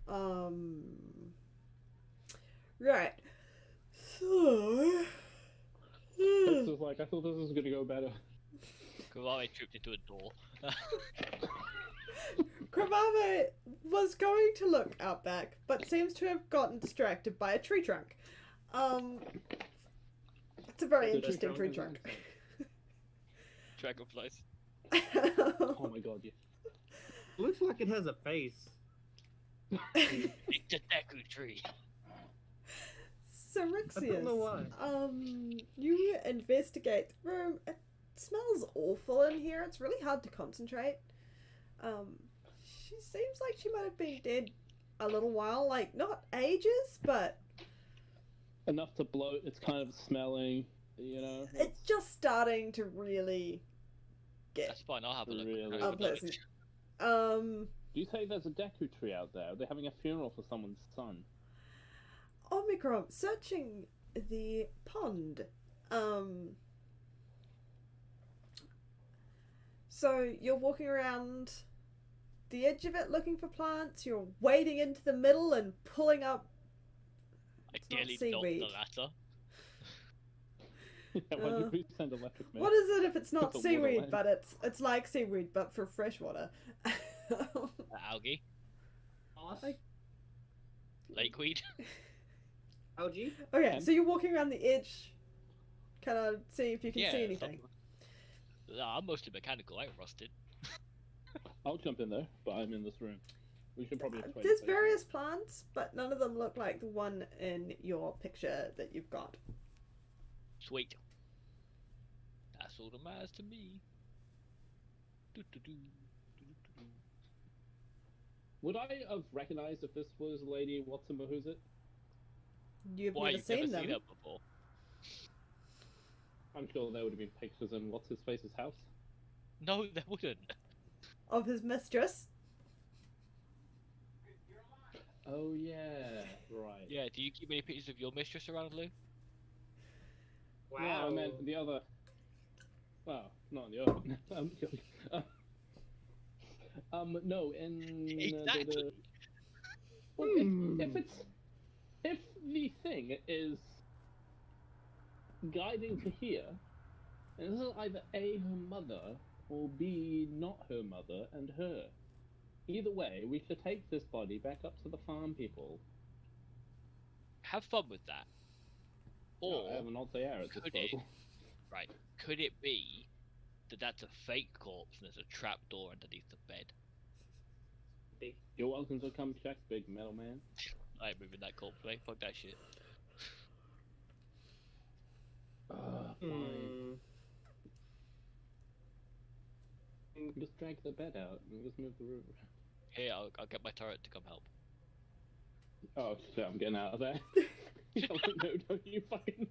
1-1. Right. So... This is like, I thought this was gonna go better. Kravave tripped into a door. Kravave was going to look out back, but seems to have gotten distracted by a tree trunk. It's a very The interesting tree is trunk. Dragonflies. Oh my god, yeah. Looks like it has a face. It's a Deku tree. So I don't know why. You investigate the room. It smells awful in here. It's really hard to concentrate. She seems like she might have been dead a little while, like not ages, but Enough to bloat, it's kind of smelling, you know. it's just starting to really get That's fine. I'll have a look. Really? Have a look. unpleasant. Do you say there's a Deku tree out there? Are they having a funeral for someone's son? Omicron searching the pond. So you're walking around the edge of it looking for plants. You're wading into the middle and pulling up. Ideally, not not seaweed. the latter. Yeah, why did we send electric man? What is it if it's not The water seaweed, line. but it's like seaweed but for freshwater? Algae, Moss? lakeweed. Algae? Okay, And- so you're walking around the edge, kind of see if you can Yeah, see anything. Nah, I'm mostly mechanical. I ain't rusted. I'll jump in there, but I'm in this room. We should probably trade There's places. various plants, but none of them look like the one in your picture that you've got. Sweet. That's all that matters to me. Do-do-do, do-do-do. Would I have recognized if this was Lady Watsumahusit? You've Why, never you've never seen them. seen that before? I'm sure there would have been pictures in what's his face's house. No, there wouldn't. Of his mistress. Oh yeah, right. Yeah, do you keep any pictures of your mistress around, Lou? No, I meant the other. Well, not the other. No, in Exactly. Well, if the thing is guiding to here, and this is either A, her mother, or B, not her mother and her. Either way, we should take this body back up to the farm people. Have fun with that. Or I have an altair at could disposal. right, could it be that that's a fake corpse and there's a trapdoor underneath the bed? You're welcome to come check, big metal man. I ain't moving that corpse away. Fuck that shit. Fine. Just drag the bed out and just move the roof. Here, I'll get my turret to come help. Oh shit, I'm getting out of there. No, don't you fucking...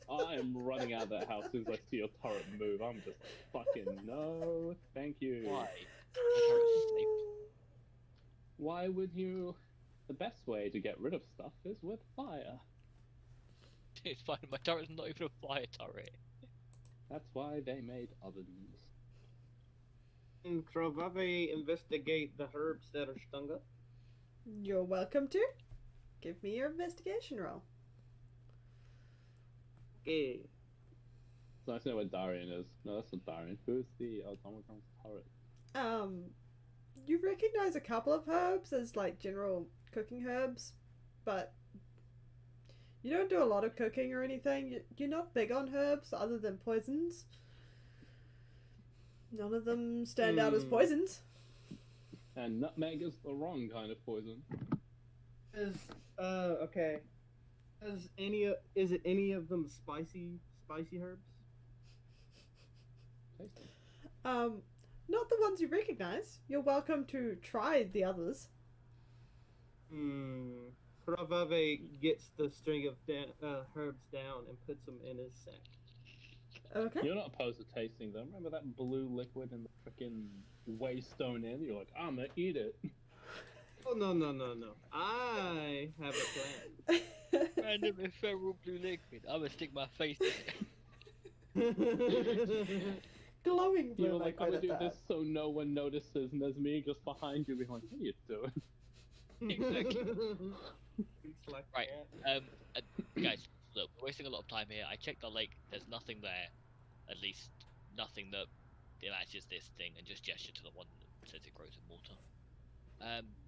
I am running out of that house as soon as I see your turret move. I'm just fucking, no, thank you. Why? My turret's safe. Why would you... The best way to get rid of stuff is with fire. It's fine. My turret's not even a fire turret. That's why they made ovens. Can Krovave investigate the herbs that are stung up? You're welcome to. Give me your investigation roll. Okay. It's nice to know where Darian is. No, that's not Darian. Who's the automaton's turret? You recognize a couple of herbs as like general cooking herbs, but you don't do a lot of cooking or anything. You're not big on herbs other than poisons. None of them stand out as poisons. And nutmeg is the wrong kind of poison. Okay. Is it any of them spicy herbs? Tasty. Not the ones you recognize. You're welcome to try the others. Krovave gets the string of herbs down and puts them in his sack. Okay. You're not opposed to tasting them. Remember that blue liquid in the frickin' Waystone Inn? You're like, I'm gonna eat it. Oh no. I have a plan. Random ephemeral blue liquid. I'm gonna stick my face in it. Glowing blue You're like, I'm liquid gonna at do that. this so no one notices, and there's me just behind you being like, what are you doing? Exactly. It's like Right. that. Guys, look, we're wasting a lot of time here. I checked the lake. There's nothing there. At least nothing that matches this thing, and just gesture to the one that says it grows in water.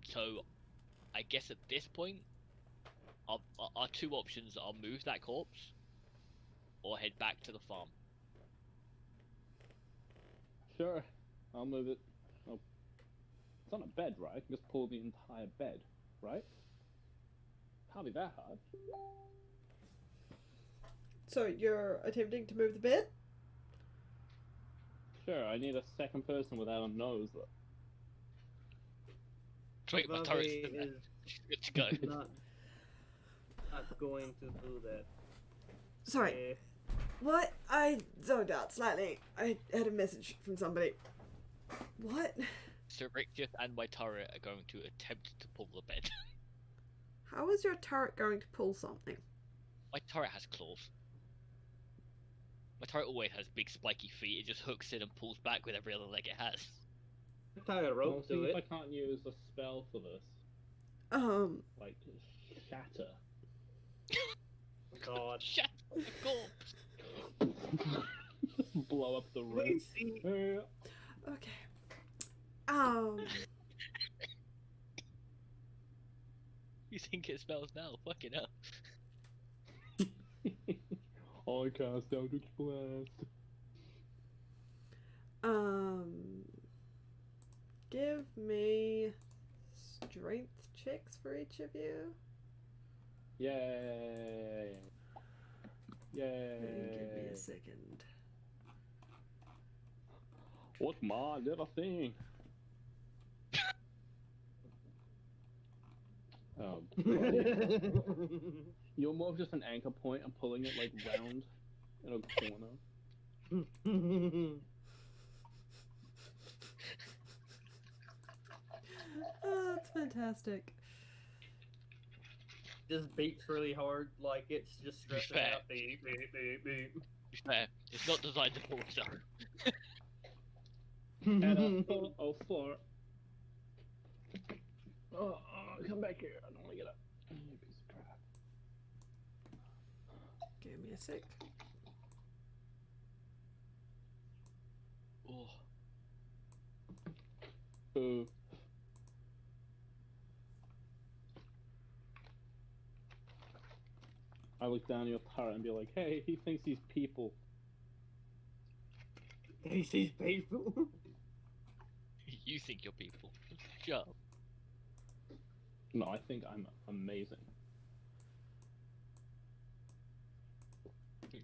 So I guess at this point, our two options are move that corpse or head back to the farm. Sure, I'll move it. Oh, it's on a bed, right? I can just pull the entire bed, right? Can't be that hard. So you're attempting to move the bed? Sure, I need a second person without a nose, though. Wait, my turret's Vabe in there. is Good to go. not going to do that. Sorry. Eh, What? I zoned out slightly. I had a message from somebody. What? So Richter and my turret are going to attempt to pull the bed. How is your turret going to pull something? My turret has claws. My turret always has big spiky feet. It just hooks in and pulls back with every other leg it has. tie a I'll rope see to if I it. can't use a spell for this, like shatter. God. Shut the corpse! Just blow up the room. Wait, see, Okay. You think it smells now? Fucking hell. I cast Eldritch Blast. Give me strength checks for each of you. Yay! Yay! Give me a second. What's my little thing? You're more of just an anchor point and pulling it like round in a corner. Oh, that's fantastic. just beats really hard, like it's just stressing Fair. out. Beep, beep, beep, beep. To be fair, it's not designed to pull stuff. And oh, floor. Oh, come back here. I don't want to get up. You piece of crap. Give me a sec. Oh, Boo. I look down your turret and be like, hey, he thinks he's people. He sees people. you think you're people. Shut up. No, I think I'm amazing.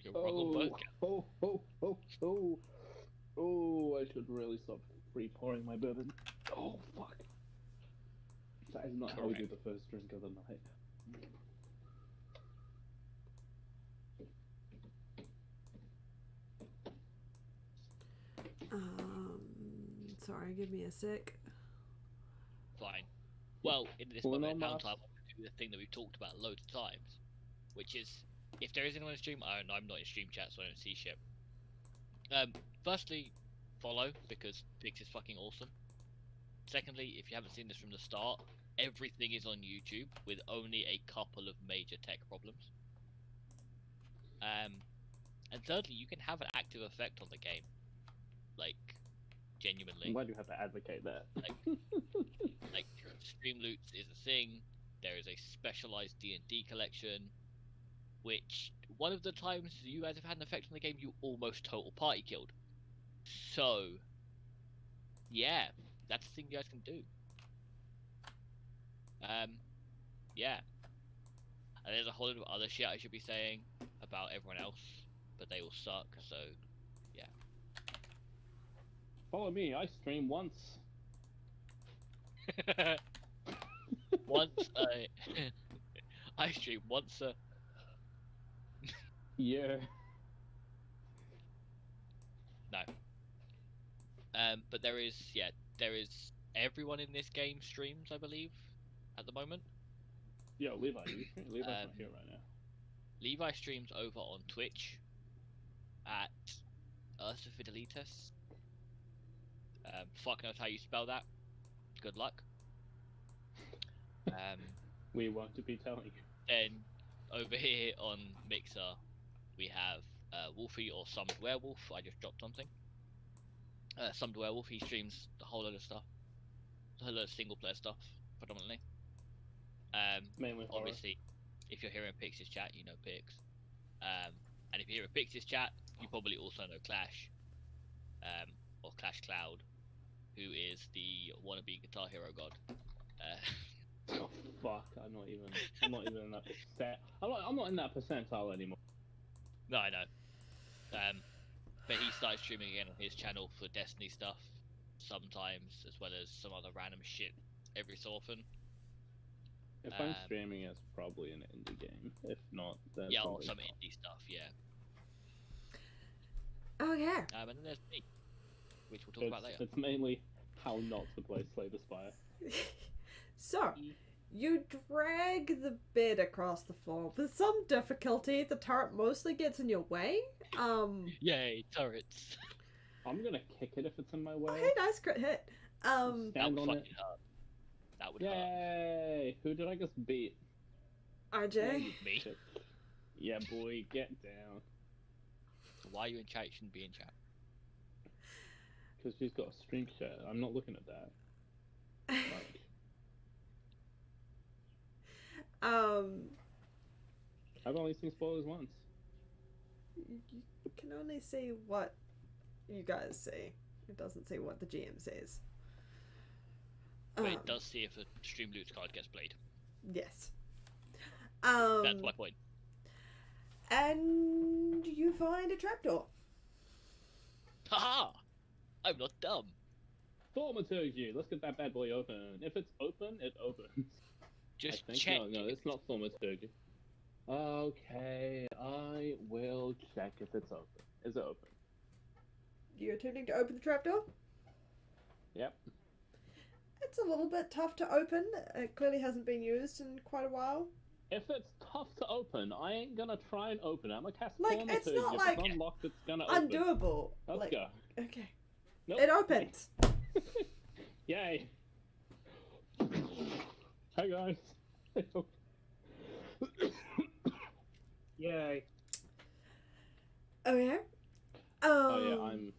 You're wrong on both counts. Oh, I should really stop free pouring my bourbon. Oh, fuck. That is not how we do the first drink of the night. Sorry, give me a sec. Fine. Well, in this Well, moment no in mas- downtime, I'm going to do the thing that we've talked about loads of times, which is if there is anyone in stream, I'm not in stream chat, so I don't see shit. Firstly, follow because Pix is fucking awesome. Secondly, if you haven't seen this from the start, everything is on YouTube with only a couple of major tech problems. And thirdly, you can have an active effect on the game, like genuinely. I'm glad you have to advocate that. Like stream loots is a thing. There is a specialized D&D collection, which one of the times you guys have had an effect on the game, you almost total party killed. So, yeah, that's the thing you guys can do. Yeah. And there's a whole lot of other shit I should be saying about everyone else, but they all suck. So, Follow me, I stream once. once I stream once a Yeah. but there is everyone in this game streams, I believe, at the moment. Yo, Levi, you stream? Levi's not Um, here right now. Levi streams over on Twitch at Ursa Fidelitas. Fuck knows how you spell that. Good luck. We want to be telling you. Then over here on Mixer, we have Wolfie or Summed Werewolf. I just dropped something. Summed Werewolf. He streams a whole lot of stuff, a whole lot of single player stuff, predominantly. Mainly horror. Obviously, if you're hearing Pix's chat, you know Pix. And if you hear Pix's chat, you probably also know Clash. or Clash Cloud, who is the wannabe Guitar Hero god. Oh fuck! I'm not even in that percent. I'm not in that percentile anymore. No, I know. But he started streaming again on his channel for Destiny stuff sometimes, as well as some other random shit every so often. If I'm streaming, it's probably an indie game. If not, then Yeah, probably some not. indie stuff, yeah. Okay. And then there's me, which we'll talk about later. It's mainly how not to play Slay the Spire. So, you drag the bed across the floor with some difficulty. The turret mostly gets in your way. Yay, turrets! I'm gonna kick it if it's in my way. Oh, hey, nice crit hit. That Stand would on fucking it. hurt. That would hurt. Yay! Who did I just beat? RJ. Me. Shit. Yeah, boy, get down. Why are you in chat? You shouldn't be in chat. Because she's got a stream share. I'm not looking at that. I've only seen spoilers once. You can only see what you guys see. It doesn't say what the GM says. But it does see if a stream loot card gets played. Yes. That's my point. And you find a trapdoor. Haha! I'm not dumb. Thaumaturgy. Let's get that bad boy open. If it's open, it opens. Just I think. check. No, it's not thaumaturgy. Okay, I will check if it's open. Is it open? You're attempting to open the trapdoor? Yep. It's a little bit tough to open. It clearly hasn't been used in quite a while. If it's tough to open, I ain't gonna try and open it. I'm gonna cast Like, thaumaturgy. it's not if like it's unlocked, it's gonna open. Undoable. Let's Like, go. okay. Nope. It opens. Yay. Hi guys. Yay. Okay. Oh yeah, I'm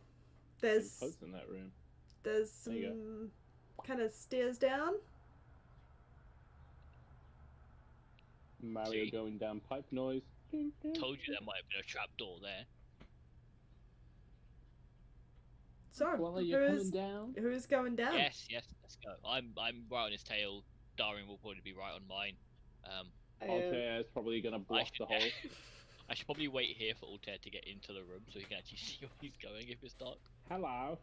There's post in that room. there's There you some kind of stairs down. Mario See? going down pipe noise. Told you there might have been a trapdoor there. So Well, are you coming who's down? going down? Yes, let's go. I'm right on his tail. Darian will probably be right on mine. Altair is probably gonna block the hole. I should probably wait here for Altair to get into the room so he can actually see where he's going if it's dark. Hello.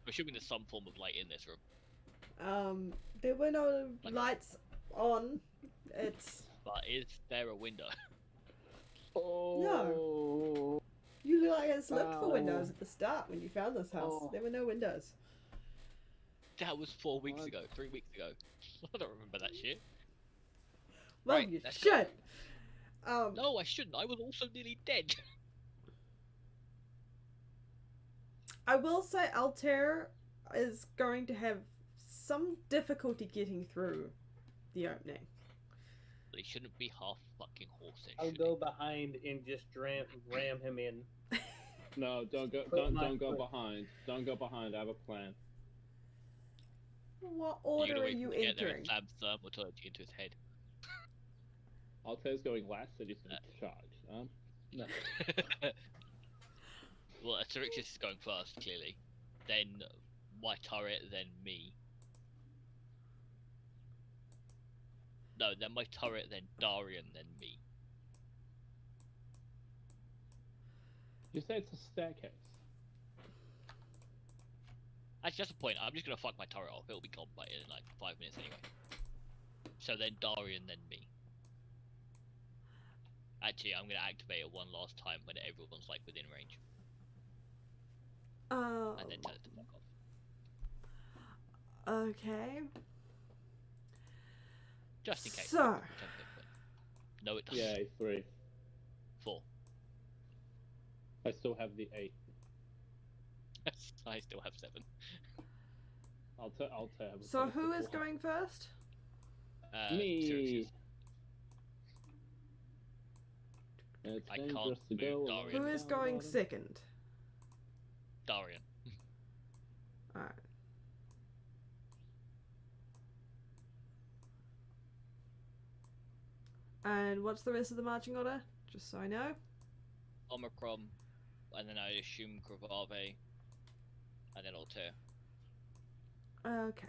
Assuming there's some form of light in this room. There were no lights on. It's But is there a window? Oh. you look like it's looked for Oh. windows at the start when you found this house. Oh. There were no windows. That was 4 weeks What? ago, 3 weeks ago. I don't remember that shit. Well, Right, you let's go. should. No, I shouldn't. I was also nearly dead. I will say Altair is going to have some difficulty getting through the opening. But he shouldn't be half fucking horse. I'll go behind and just ram him in. No, don't go. Put my Don't go foot. behind. Don't go behind. I have a plan. What order are you Get there and entering? slam thermotology into his head. Altair's going last, so just charge. No. Well, Asterixis is going first, clearly. Then my turret, then me. No, then my turret, then Darian, then me. You say it's a staircase. Actually, that's the point. I'm just gonna fuck my turret off. It'll be gone by in like 5 minutes anyway. So then Darian, then me. Actually, I'm gonna activate it one last time when everyone's like within range, and then tell it to fuck off. Okay. Just in case. So- No, it doesn't. Yay, 3. 4. I still have the 8. I still have 7. Altair have a So 7 who is before. going first? Me. Asterixis. It's I can't dangerous to move go Darian. Who along is down going bottom. second? Darian. Alright. And what's the rest of the marching order? Just so I know. Omicron, and then I assume Gravave, and then Altair. Okay.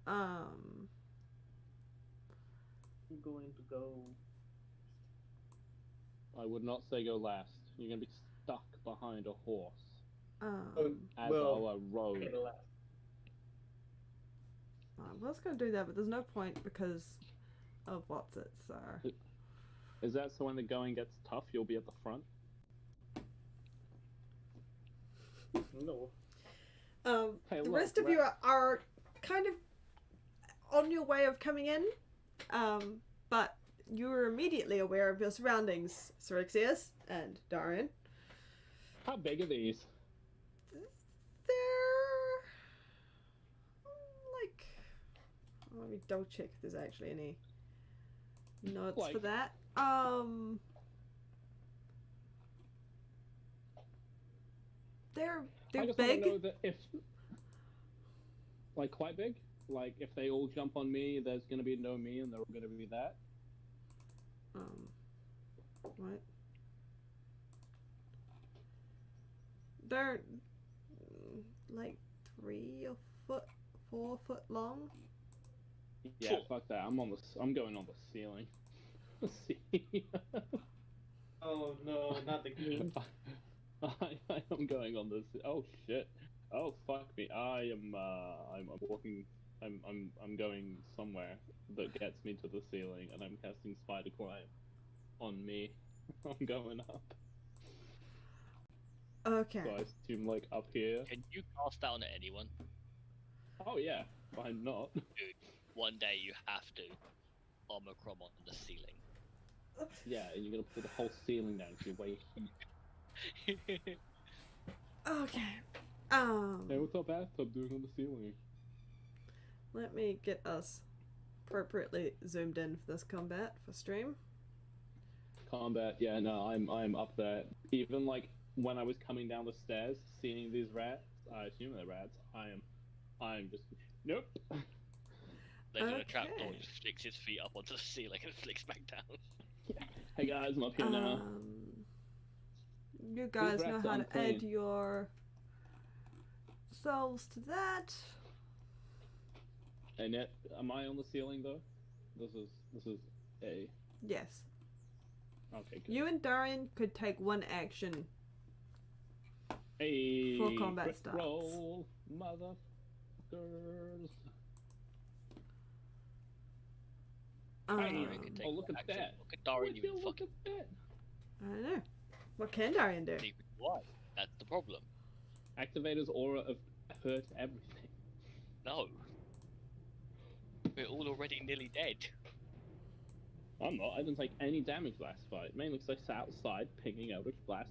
I'm going to go. I would not say go last. You're gonna be stuck behind a horse as well, our road. okay, last. I was going to do that, but there's no point because of what's it, so... Is that so when the going gets tough, you'll be at the front? No. Hey, The look, rest of you are kind of on your way of coming in, but you're immediately aware of your surroundings, Syrixius and Darian. How big are these? They're like, let me double check if there's actually any notes for Like- that. They're I just big. want to know that if, like, quite big. Like, if they all jump on me, there's gonna be no me, and they're all gonna be that. What? They're like 4 foot long. Yeah, fuck that. I'm going on the ceiling. Oh no, not the game. I am going on this. Oh shit. Oh fuck me. I'm walking. I'm going somewhere that gets me to the ceiling, and I'm casting spider climb on me. I'm going up. Okay. So I assume like up here. Can you cast that on anyone? Oh yeah. Why not? One day you have to. Omicron on the ceiling. Yeah, and you're gonna pull the whole ceiling down if you wait. Okay. Hey, what's our bathtub doing on the ceiling? Let me get us appropriately zoomed in for this combat for stream. Combat, yeah, no, I'm up there. Even like when I was coming down the stairs, seeing these rats, I assume they're rats. I'm just nope. There's a trap door, Okay. just flicks his feet up onto the ceiling and flicks back down. Hey guys, I'm up here now. You guys know rats how to unclean. add your souls to that. And yet, am I on the ceiling though? This is A. Yes. Okay, good. You and Darian could take one action. Hey, Full combat crit starts. roll, motherfuckers. Hey, Darian can take oh, look one at action. that. Look at Darian, Would you even you look fucking at that? I don't know. What can Darian do? see why. That's the problem. Activator's aura of hurt everything. No. We're all already nearly dead. I'm not. I didn't take any damage last fight, mainly because I sat outside pinging Eldritch Blast.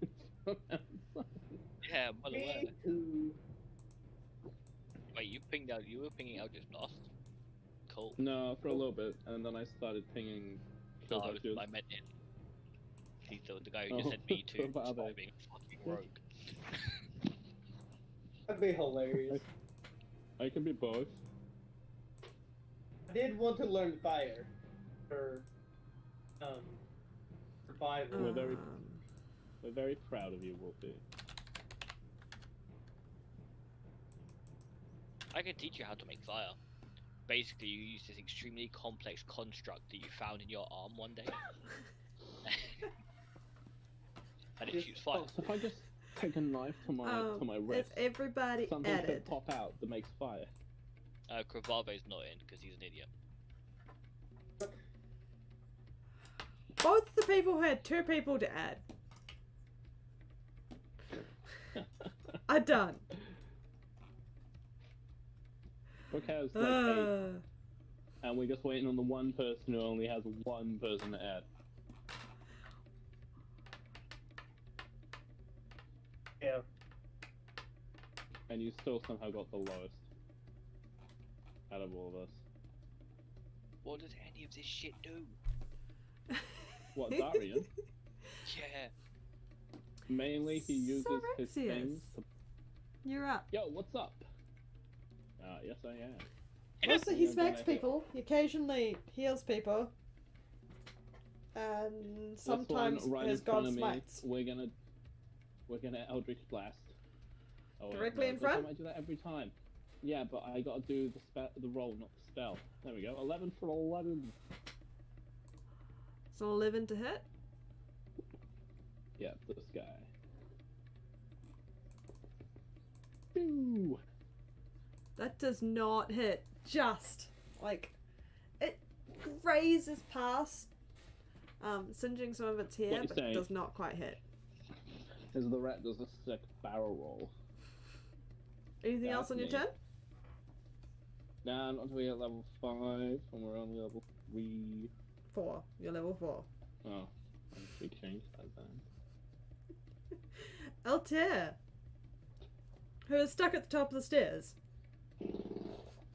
Yeah, I'm well aware. Me too. Wait, you were pinging out just Blast? Cool. No, for a little bit, and then I started pinging No, kill touches. I meant it. He's the guy who just Oh, said me too, what about despite being a fucking rogue. That'd be hilarious. I can be both. I did want to learn fire for survival. We're very- We're very proud of you, Wolfie. I can teach you how to make fire. Basically, you use this extremely complex construct that you found in your arm one day. And it shoots fire. Oh, so if I just take a knife to my Is wrist, everybody something added? could pop out that makes fire. Kravave's not in because he's an idiot. Both the people had 2 people to add. Are done. Book has like 8, and we're just waiting on the one person who only has one person to add. Yeah. And you still somehow got the lowest out of all of us. What does any of this shit do? What, Darian? Yeah. Mainly he uses his Syrixius. things to... You're up. Yo, what's up? Yes I am. Mostly he Yeah, smacks don't I- people. He occasionally heals people. And This one sometimes right his in front god of me, smites. we're gonna Eldritch Blast. Oh, wait, Directly no, in this time front? I do that every time. Yeah, but I gotta do the roll, not the spell. There we go. 11 for 11. So 11 to hit. Yeah, this guy. Boo! That does not hit. Just like it grazes past, singeing some of its hair, What you but saying? does not quite hit. As the rat does a sick barrel roll. Anything else That's on your me. turn? Nah, not until we hit level 5, and we're only level 3. 4. You're level 4. Oh, we changed that then. Altair, who is stuck at the top of the stairs.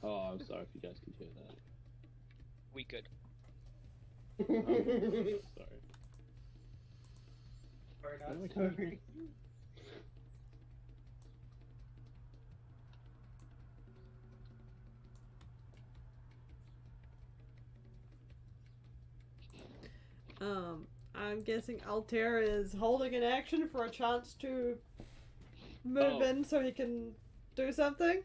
Oh, I'm sorry if you guys could hear that. We could. Sorry. Sorry, What am I not talking sorry. I'm guessing Altair is holding an action for a chance to move Oh. in so he can do something.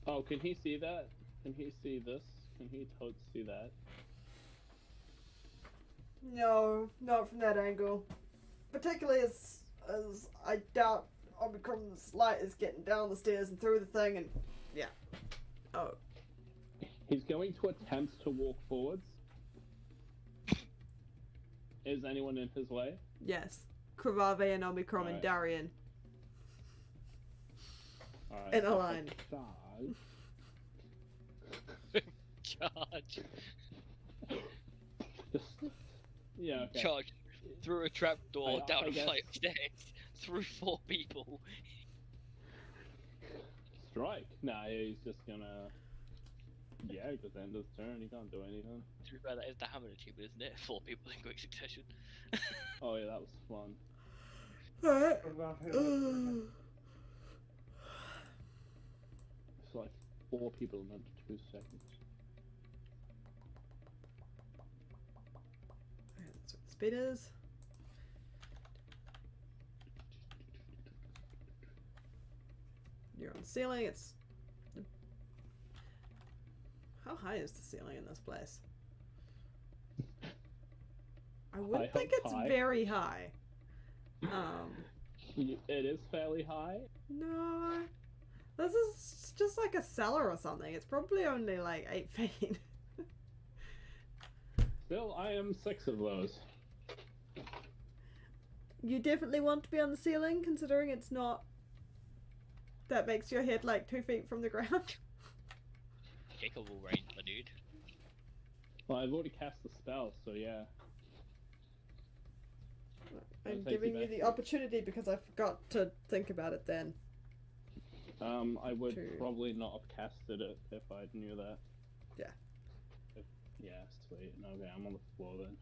Oh, can he see that? Can he see this? Can he totes see that? No, not from that angle. Particularly as I doubt Omicron's light is getting down the stairs and through the thing and yeah. Oh. He's going to attempt to walk forwards. Is anyone in his way? Yes. Kravave and Omicron and Alright. Darian. Alright, In a so line. charge. Charge. Just, yeah, okay. Charge through a trapdoor, I down a guess- flight of stairs, through 4 people. Strike. Nah, he's just gonna. Yeah, because end of turn, he can't do anything. To be fair, that is the Hammer achievement, isn't it? 4 people in quick succession. Oh yeah, that was fun. Alright. It's like 4 people in under 2 seconds. That's what the speed is. You're on the ceiling, it's... How high is the ceiling in this place? I wouldn't I think hope it's high. very high. It is fairly high. No. This is just like a cellar or something. It's probably only like 8 feet. Still, I am 6 of those. You definitely want to be on the ceiling, considering it's not... That makes your head like 2 feet from the ground. Capable range, my dude. Well, I've already cast the spell, so yeah. I'm I'll take giving you you back. the opportunity because I forgot to think about it then. I would Two. probably not have casted it if I knew that. Yeah. Yeah, sweet. Okay, I'm on the floor then.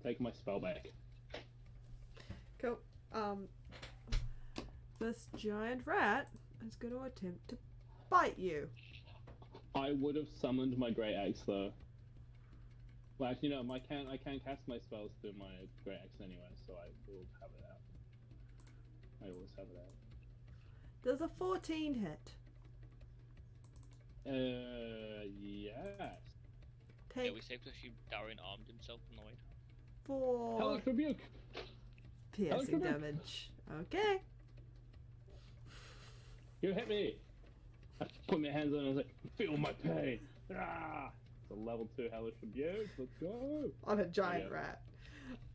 Take my spell back. Cool. This giant rat is going to attempt to bite you. I would have summoned my Great Axe though. Well, actually, no, I can't cast my spells through my Great Axe anyway, so I will have it out. I always have it out. Does a 14 hit? Yes. Yeah, Take we safe to assume Darren armed himself on the way. 4 Hellish Rebuke! piercing Hellish damage. Okay. You hit me! I put my hands on it and I was like, feel my pain! Ah! It's a level 2 Hellish Rebuke, let's go! On a giant Yeah. rat.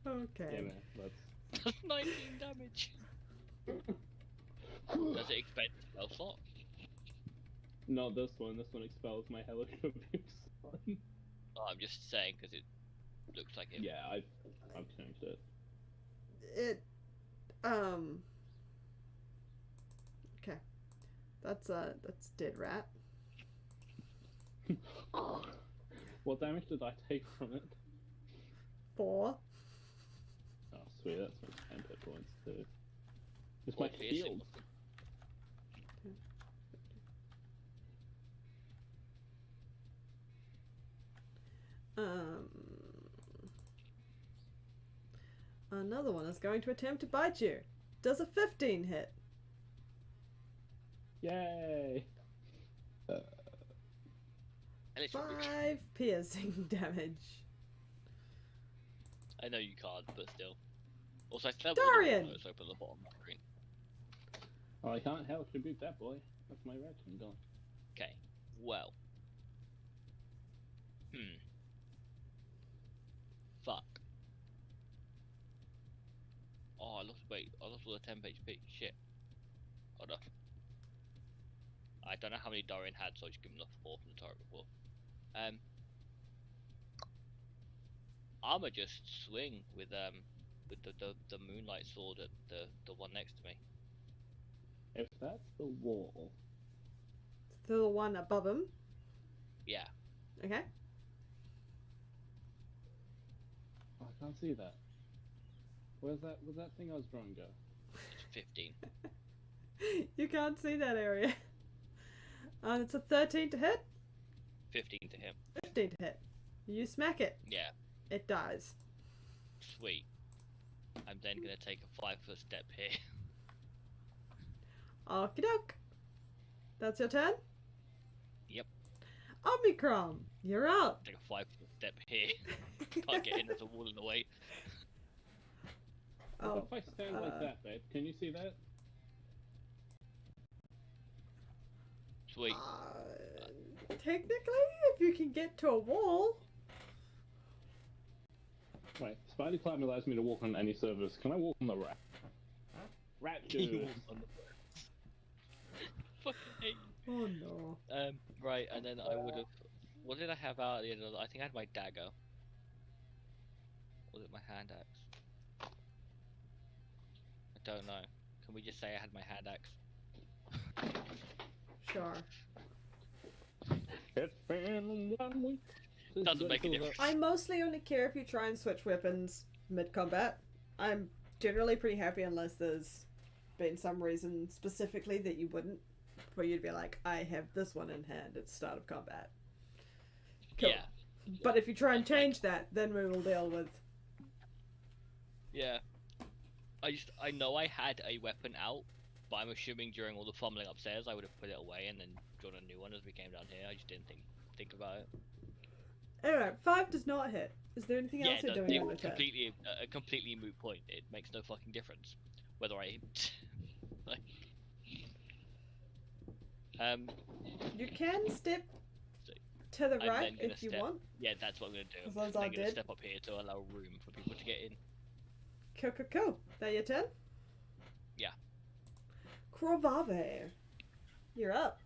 Yeah, Okay. man, let's... That's 19 damage. Does it expend spell slot? Not this one expels my Hellish Rebuke son. Oh, I'm just saying because it looks like it. Yeah, I've changed it. It okay. That's dead rat. What damage did I take from it? 4. Oh, sweet, that's my 10 hit points too. It's Or my piercing. shield. Another one is going to attempt to bite you. Does a 15 hit? Yay! Electric boost. 5 piercing damage. I know you can't, but still. Also, I still have Dorian! all the open at the bottom of the screen. Oh, I can't help tribute that boy. That's my reaction gone. Okay, well. Fuck. Oh, I lost all the temp HP. Shit. Hold up. I don't know how many Dorian had, so I just give him the 4 from the turret before. I'ma just swing with the moonlight sword at the one next to me. If that's the wall, The one above him. Yeah. Okay. oh, I can't see that. Where's that thing I was drawing go? It's 15. You can't see that area. It's a 13 to hit, 15 to him. 15 to hit. You smack it. Yeah. It dies. Sweet. I'm then gonna take a 5-foot step here. Okie doke. That's your turn? Yep. Omicron, you're out. Take a 5-foot step here. Can't get in, there's a wall in the way. Oh, If I stand like that, babe, can you see that? Sweet. technically, if you can get to a wall. Right, Spider Climb allows me to walk on any surface. Can I walk on the rat? Rat You dude. walk on the fucking hate you. Oh no. Right, and then I would have. What did I have out at the end of the? I think I had my dagger. Or was it my hand axe? I don't know. Can we just say I had my hand axe? Sure. It's been 1 week. since Doesn't you make a got difference. I mostly only care if you try and switch weapons mid-combat. I'm generally pretty happy unless there's been some reason specifically that you wouldn't, where you'd be like, I have this one in hand at the start of combat. Cool. Yeah. But if you try and change that, then we will deal with... Yeah. I know I had a weapon out, but I'm assuming during all the fumbling upstairs I would have put it away and then drawn a new one as we came down here. I just didn't think about it. Anyway, 5 does not hit. Is there anything else you're doing on the turn? A completely moot point. It makes no fucking difference whether I like. You can step So, to the I'm right then gonna if you step- want. Yeah, that's what I'm gonna do. As long as I'm I gonna did. step up here to allow room for people to get in. Cool, cool, cool. That your turn? Yeah. Krovave. You're up.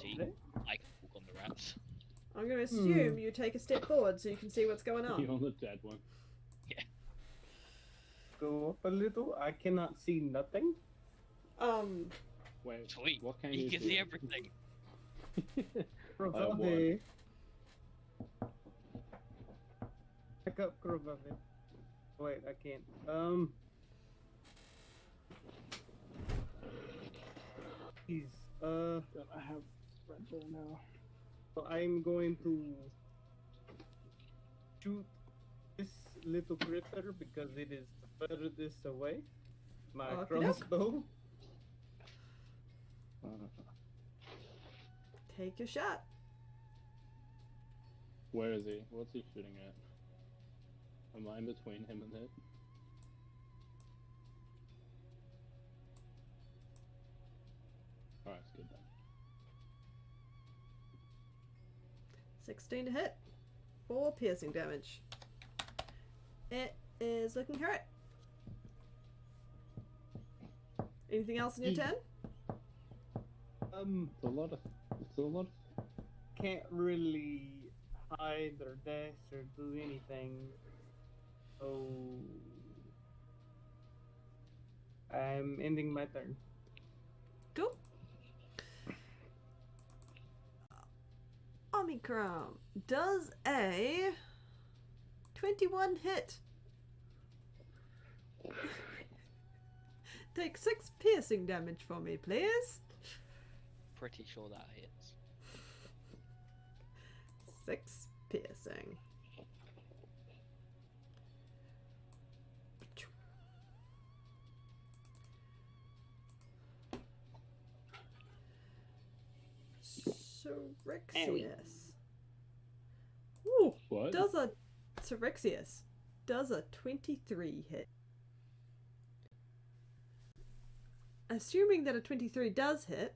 See? I can walk on the rats. I'm going to assume you take a step forward so you can see what's going You're on. on the dead one. Go up a little. I cannot see nothing. Wait, Sweet. what can You you can see everything. Krovave. Pick up Krovave. Wait, I can't. He's I have red bull now. so I'm going to shoot this little critter because it is the furthest away. My Okey-doke. crossbow. Take your shot. Where is he? What's he shooting at? Am I in between him and it? Alright, it's good then. 16 to hit. 4 piercing damage. It is looking hurt. Anything else in your turn? It's a lot of. Can't really hide or dash or do anything. So I'm ending my turn. Cool. Omicron does a 21 hit. Take 6 piercing damage for me, please. Pretty sure that hits. 6 piercing. Tyrexius. Ooh, What? does a Tyrexius does a 23 hit. Assuming that a 23 does hit,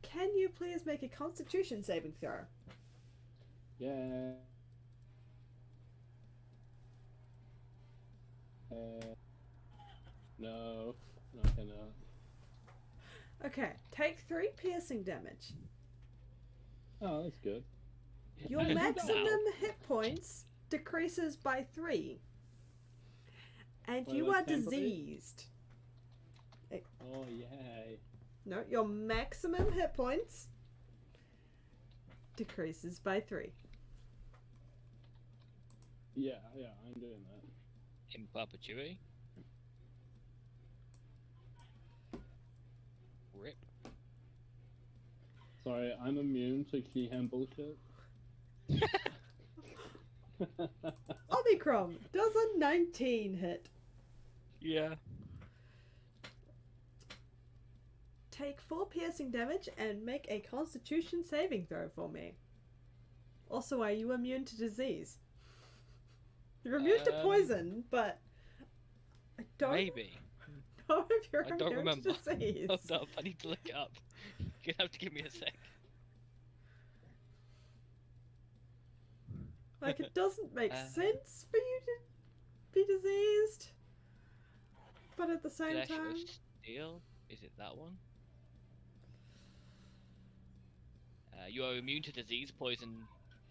can you please make a Constitution saving throw? Yeah. No, I cannot. Okay, take 3 piercing damage. Oh, that's good. Your maximum hit points decreases by 3. And Wait, you what's are 10 for me? diseased. Oh, yay. No, your maximum hit points decreases by 3. Yeah, I'm doing that. In perpetuity. Rip. Sorry, I'm immune to keyhand bullshit. Omicron does a 19 hit. Yeah. Take 4 piercing damage and make a Constitution saving throw for me. Also, are you immune to disease? You're immune to poison, but I don't Maybe. know if you're I don't immune remember. to disease. Hold up, I need to look it up. You're gonna have to give me a sec. Like, it doesn't make Uh, sense for you to be diseased, but at the same Flesh time, of Steel? Is it that one? You are immune to disease, poison,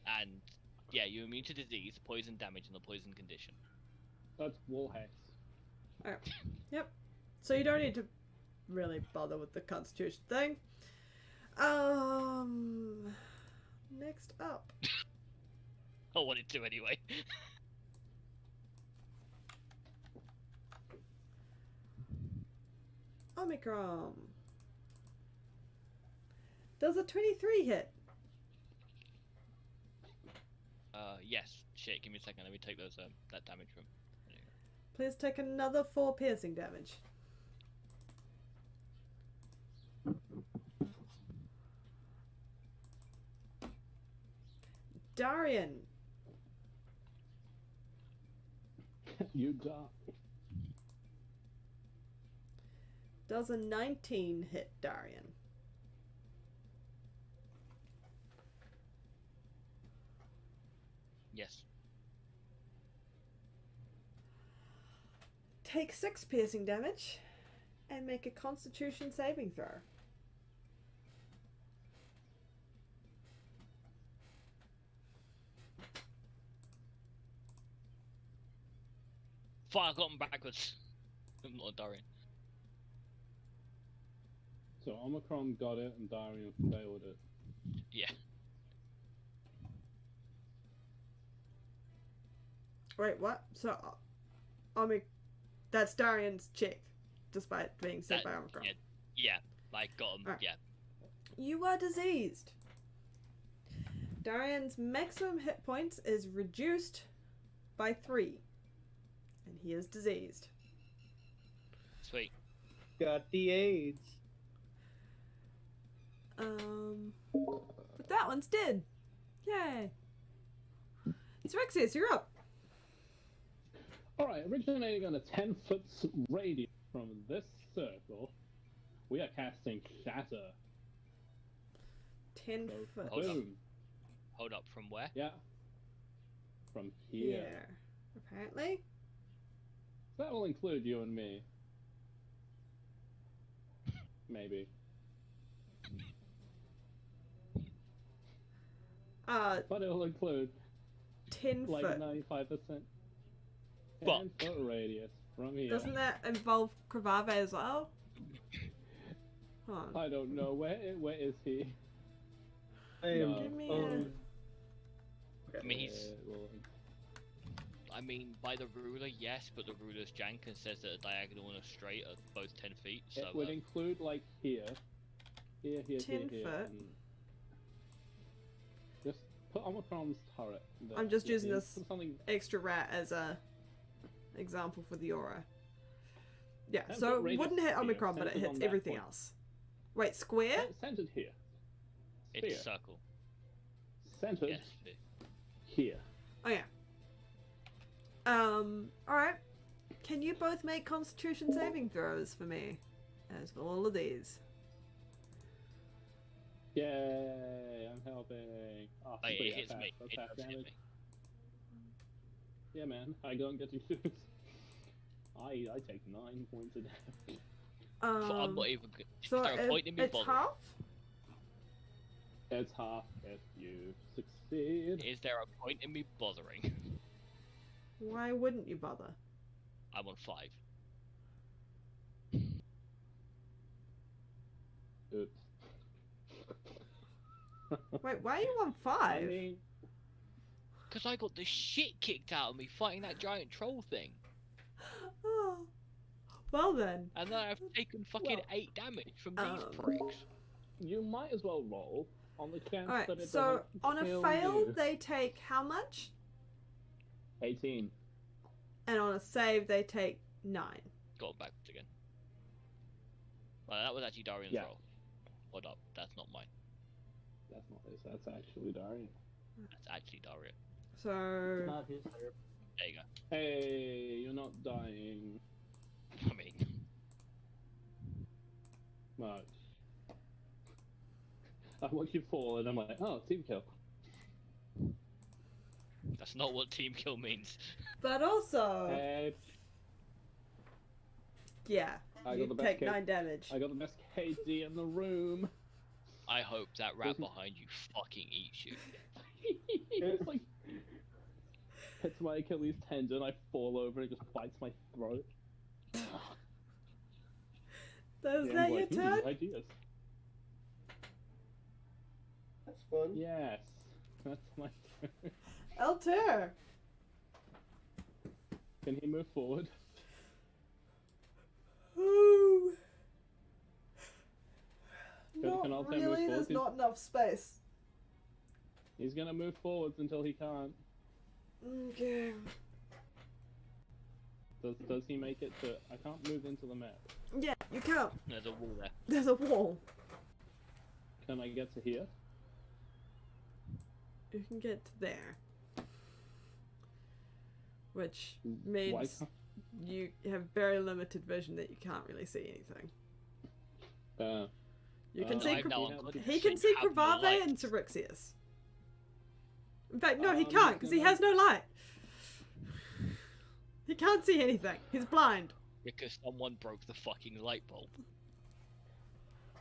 and yeah, you're immune to disease, poison damage, and the poison condition. That's Wallhex. yep. So you don't need to really bother with the Constitution thing. Next up. I wanted to anyway. Omicron. Does a 23 hit? Yes. Shit, give me a second. Let me take those that damage from. Please take another 4 piercing damage. Darian. You die. Does a 19 hit Darian? Yes. Take 6 piercing damage and make a Constitution saving throw. Fuck, I got him backwards. I'm not Darian. So Omicron got it and Darian failed it. Yeah. Wait, what? So, that's Darian's chick, despite being sent by Omicron. Yeah. Like, got him. Alright. Yeah. You are diseased. Darian's maximum hit points is reduced by 3. And he is diseased. Sweet. Got the AIDS. But that one's dead. Yay. Tyrexius, you're up. Alright, originating on a 10-foot radius from this circle, we are casting Shatter. 10 So, foot. Hold up. boom. Hold up, from where? Yeah. From here. Here. Apparently. That will include you and me. Maybe. But it will include 10 like foot. 95%. Fuck. 10-foot radius from here. Doesn't that involve Kravave as well? Hold on. I don't know. Where is he? I am. No. Give me I mean, he's. well, I mean, by the ruler, yes, but the ruler's jank and says that a diagonal and a straight are both 10 feet. So it would include like here, 10 here, foot. and just put Omicron's turret. There. I'm just using Yeah, this put something. extra rat as a example for the aura. Yeah, Yeah, so but it radius wouldn't hit here, Omicron, but it centered hits on that everything point. else. Wait, square? Centered here. It's Here. circle. Centered Yes. here. Oh yeah. Alright. Can you both make constitution saving throws for me? As for all of these. Yay! I'm helping. Oh, Oh, yeah, sweet, it hits I me. passed. It I passed does hit damage. me. Yeah, man. I don't get to choose. I take 9 points of damage. I'm not even. Is So there a point in me it's bothering? half? It's half if you succeed. Is there a point in me bothering? Why wouldn't you bother? I'm on 5. Oops. Wait, why are you on I 5? mean, Because I got the shit kicked out of me fighting that giant troll thing. Oh. Well then. And then I've taken fucking Well, 8 damage from these um, pricks. you might as well roll on the chance Alright, that it so on doesn't a kill fail you. they take how much? 18. And on a save they take 9. Got him backwards again. Well, that was actually Darian's Yeah. roll. Hold up, that's not mine. That's not this. That's actually Darian. That's actually Darian. So Not his herb. There you go. Hey, you're not dying I mean, much. I watch you fall, and I'm like, oh, team kill. that's not what team kill means. but also Hey, yeah, I got you the best take K- 9 damage. I got the best KD in the room. I hope that rat Doesn't- behind you fucking eats you. It's like hits my Achilles tendon. I fall over, and it just bites my throat. Is Yeah, that I'm your like, turn? Ideas. That's fun. Yes, that's my turn. Altair. Can he move forward? Ooh. Can Not Altair move really, forward? there's not enough space. He's gonna move forwards until he can't. Okay. Does he make it to? I can't move into the map. Yeah, you can't. There's a wall there. There's a wall. Can I get to here? You can get to there. Which Why means can't? you have very limited vision that you can't really see anything. You can Uh, see I Cre- know, He I'm good. he So can you see have no Crevave light. and Syrixius. In fact, no, he I'm can't because he gonna- has no light. He can't see anything. He's blind. Because someone broke the fucking light bulb.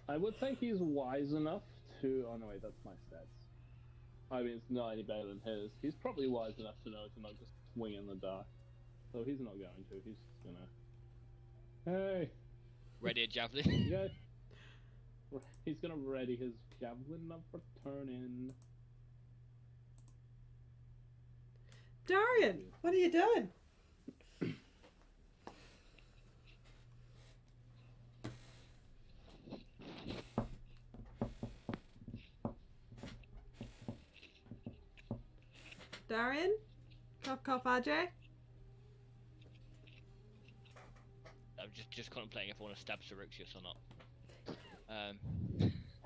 I would think he's wise enough to. Oh no, wait, that's my stats. I mean, it's not any better than his. He's probably wise enough to know to not just swing in the dark. So he's not going to. He's just gonna. Hey, Ready a javelin? yeah. He's gonna ready his javelin up for turning. Darian, what are you doing? Darian? Cough cough RJ? I'm just contemplating if I want to stab Syrixius or not.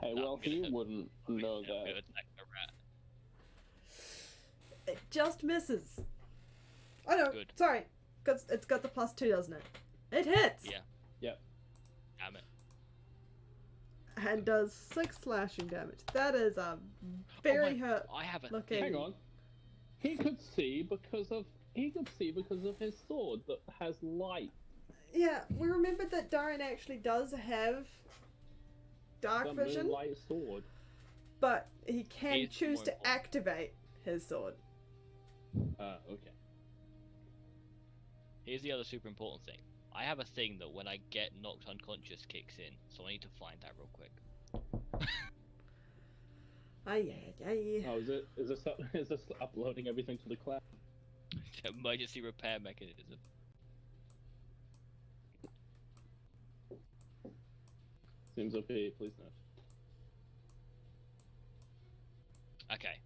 Hey, No, well, I'm gonna- he wouldn't I'm know gonna that. attack the rat. It just misses. Oh no, Good. sorry. It's got the +2, doesn't it? It hits! Yeah. Yep. Damn it. And does 6 slashing damage. That is very hurt. I have a Looking. Hang on. He could see because of his sword that has light. Yeah, we remembered that Darian actually does have dark The vision, moonlight sword. but he can He's choose more to important. activate his sword. Okay. Here's the other super important thing. I have a thing that when I get knocked unconscious kicks in, so I need to find that real quick. Aye. Oh, is this uploading everything to the cloud? Emergency repair mechanism. Seems okay, please note. Okay.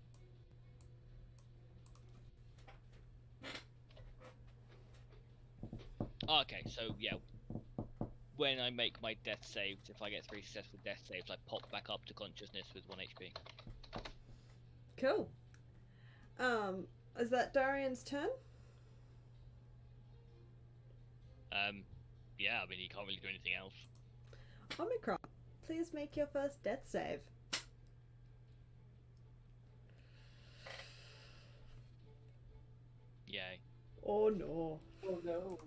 Okay, so yeah. when I make my death saves, if I get 3 successful death saves, I pop back up to consciousness with 1 HP. Cool. Is that Darian's turn? Yeah, I mean, he can't really do anything else. Omicron, please make your first death save. Yay. Oh no. Oh no.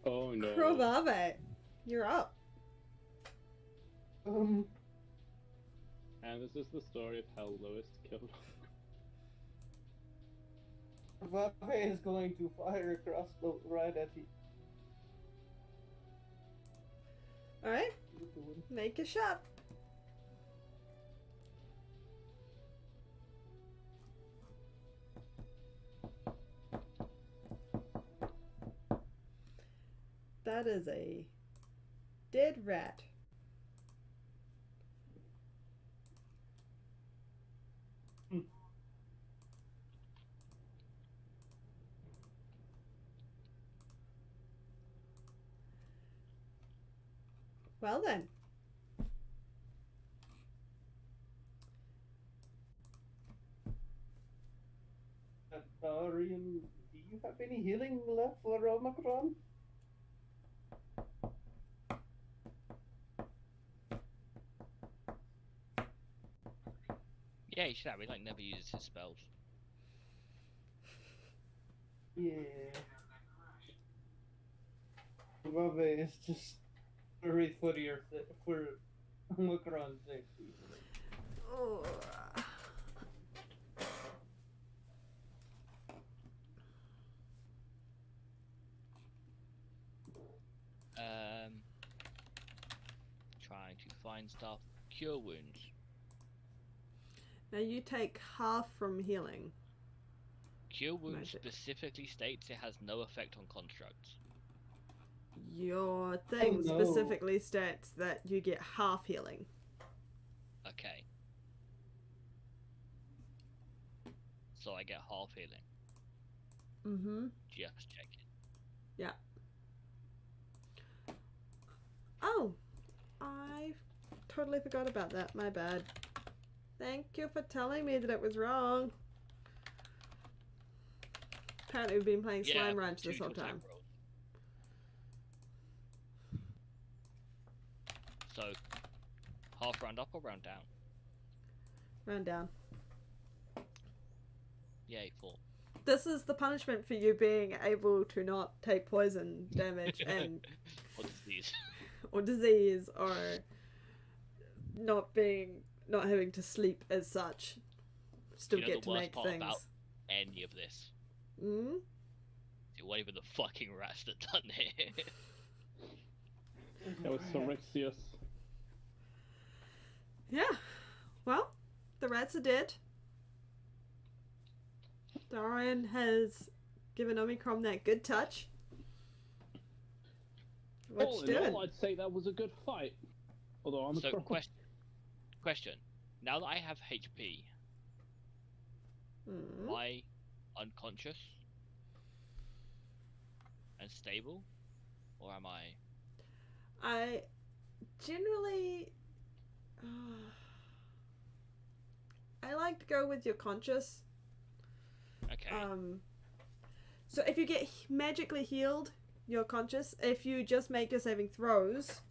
Oh no. Krovave, you're up. And this is the story of how Lewis killed. Vave is going to fire a crossbow right at you. Alright, make a shot. That is a dead rat. Well then. Darian, do you have any healing left for Omicron? Yeah, he should have. He like never uses his spells. Yeah. Vave is just worried for Omicron's safety. Oh. Trying to find stuff. Cure wounds. Now you take half from healing. Cure wounds Magic. specifically states it has no effect on constructs. Your thing Oh, no. specifically states that you get half healing. Okay. So I get half healing. Mm-hmm. Just checking. Oh, I totally forgot about that. My bad. Thank you for telling me that it was wrong. Apparently we've been playing Slime Ranch this two whole attack time. rolls. So, half round up or round down? Round down. Yay, 4. This is the punishment for you being able to not take poison damage and Or disease. or disease or not having to sleep as such. Still You know get the to worst make part things. about any of this? Mm? It wasn't even the fucking rats that done it. That was Sorixius. Yeah. Well, the rats are dead. Darian has given Omicron that good touch. What All you in doing? all, I'd say that was a good fight. Although I'm So, a question. Now that I have HP, Mm. am I unconscious and stable? Or am I... I generally I like to go with your conscious. Okay. So if you get magically healed, you're conscious. If you just make your saving throws,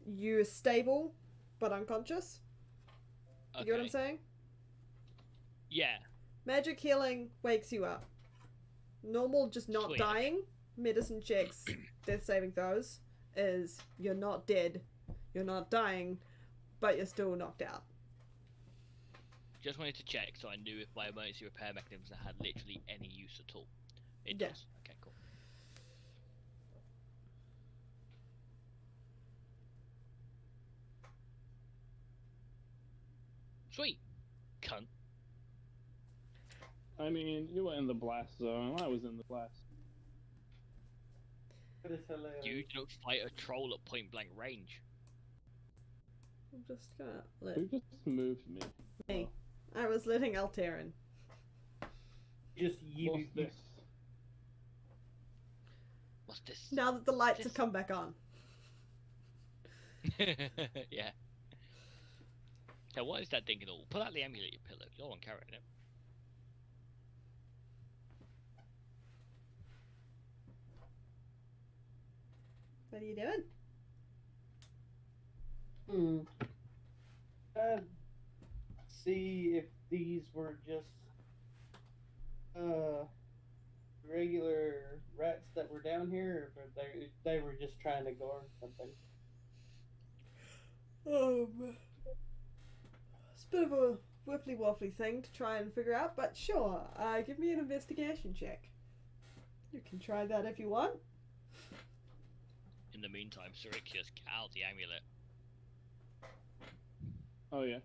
you're stable but unconscious. You get what I'm saying? Yeah. Magic healing wakes you up. Normal, just not Sweet. dying. Medicine checks, death saving throws is you're not dead, you're not dying, but you're still knocked out. Just wanted to check so I knew if my emergency repair mechanism had literally any use at all. It Yeah. does. Okay, cool. Sweet. Cunt. I mean, you were in the blast zone. I was in the blast. That is hilarious. You don't fight a troll at point blank range. I'm just gonna let Who just moved me? me. I was letting Alteran. Just What's you. this? What's this? Now that the lights have come back on. Yeah. So what is that thinking? Pull out the amulet, you pillow. You're on carrying it. What are you doing? See if these were just regular rats that were down here, or if they were just trying to guard something. It's a bit of a wibbly wobbly thing to try and figure out, but sure, give me an investigation check. You can try that if you want. In the meantime, Sirikius, get out the amulet. Oh yeah.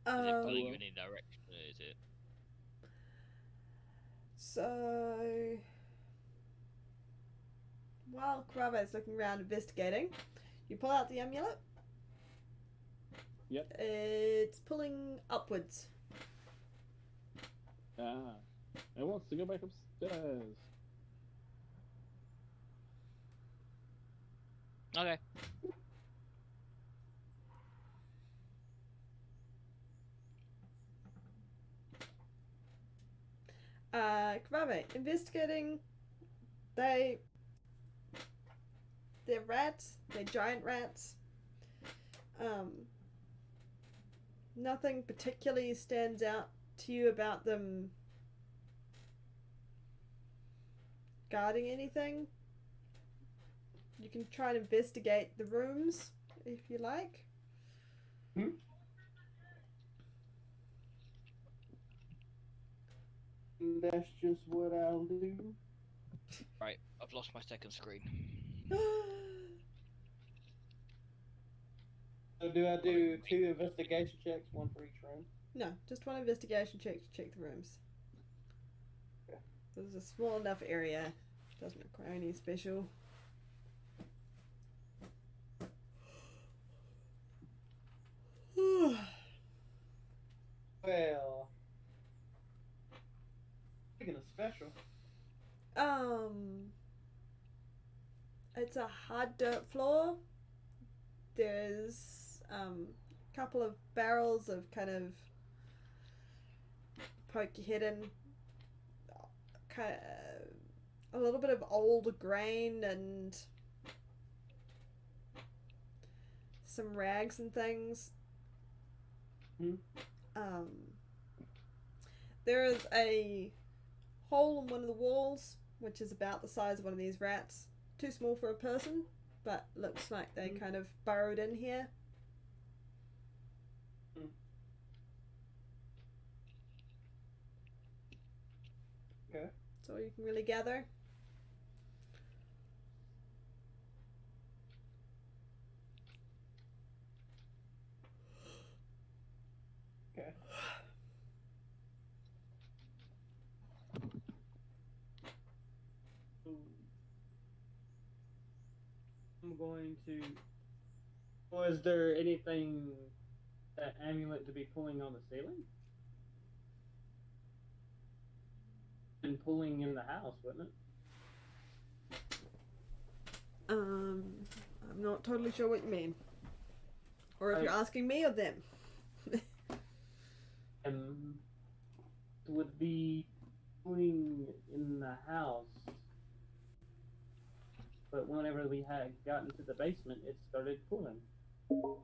Is it pulling you well. in any direction? Is it? So, while Krava's looking around investigating, you pull out the amulet. Yep. It's pulling upwards. Ah. It wants to go back upstairs. Okay. Krava, investigating. They're rats. They're giant rats. Nothing particularly stands out to you about them guarding anything. You can try and investigate the rooms if you like. That's just what I'll do. Right, I've lost my second screen. So do I do 2 investigation checks, 1 for each room? No, just one investigation check to check the rooms. Okay. There's a small enough area. Doesn't require any special. Well, speaking of special, It's a hard dirt floor. There's a couple of barrels of kind of poke your head in. Kind of, a little bit of old grain and some rags and things. There is a hole in one of the walls, which is about the size of one of these rats. Too small for a person, but looks like they kind of burrowed in here. Okay. That's all you can really gather. Okay. I'm going to. Was there anything that amulet to be pulling on the ceiling? And pulling in the house, wouldn't it? I'm not totally sure what you mean. Or if you're asking me or them. Would be pulling in the house. But whenever we had gotten to the basement, it started pulling. Well,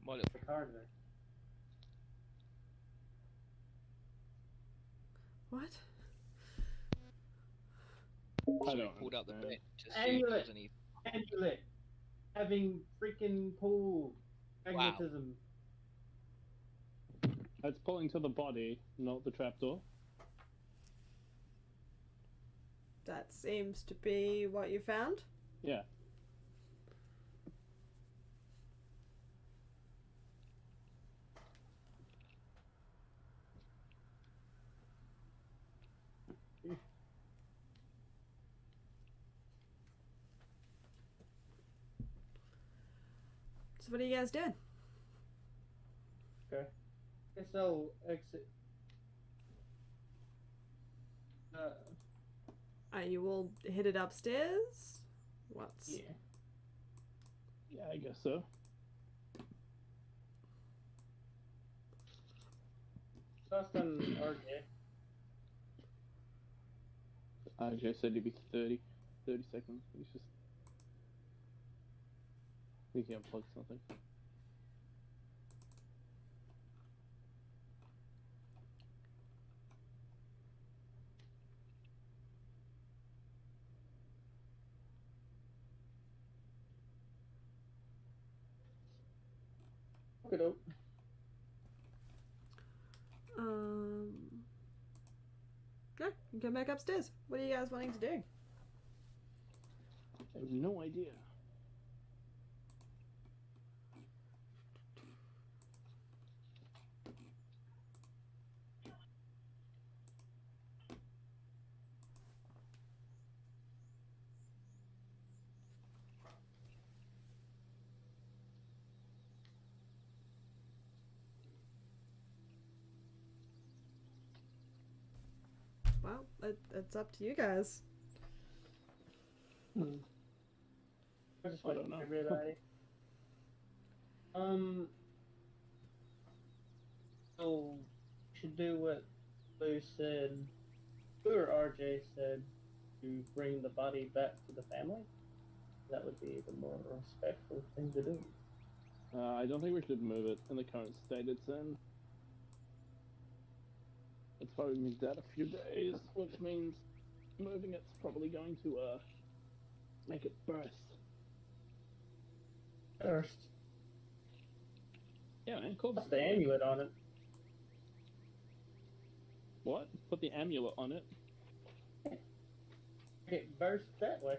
The card there. What? I don't pulled out the understand. bit to see if there was any. Amulet! Having freaking pull magnetism. It's pulling to the body, not the trapdoor. That seems to be what you found. Yeah. So what are you guys doing? Okay. Guess I'll exit. Are you all headed upstairs? What's... Yeah. Yeah, I guess so. Dustin, RJ. RJ said it'd be 30 seconds. He's just thinking unplug something. Okay, dope. Okay, you go back upstairs. What are you guys wanting to do? I have no idea. Well, it's up to you guys. I just I wait don't know. for everybody. So we should do what Lou said, Lou or RJ said, to bring the body back to the family. That would be the more respectful thing to do. I don't think we should move it in the current state it's in. It's probably been dead a few days, which means moving it's probably going to make it burst. First, Yeah, man, cool. put the amulet on it. What? Put the amulet on it. It bursts that way.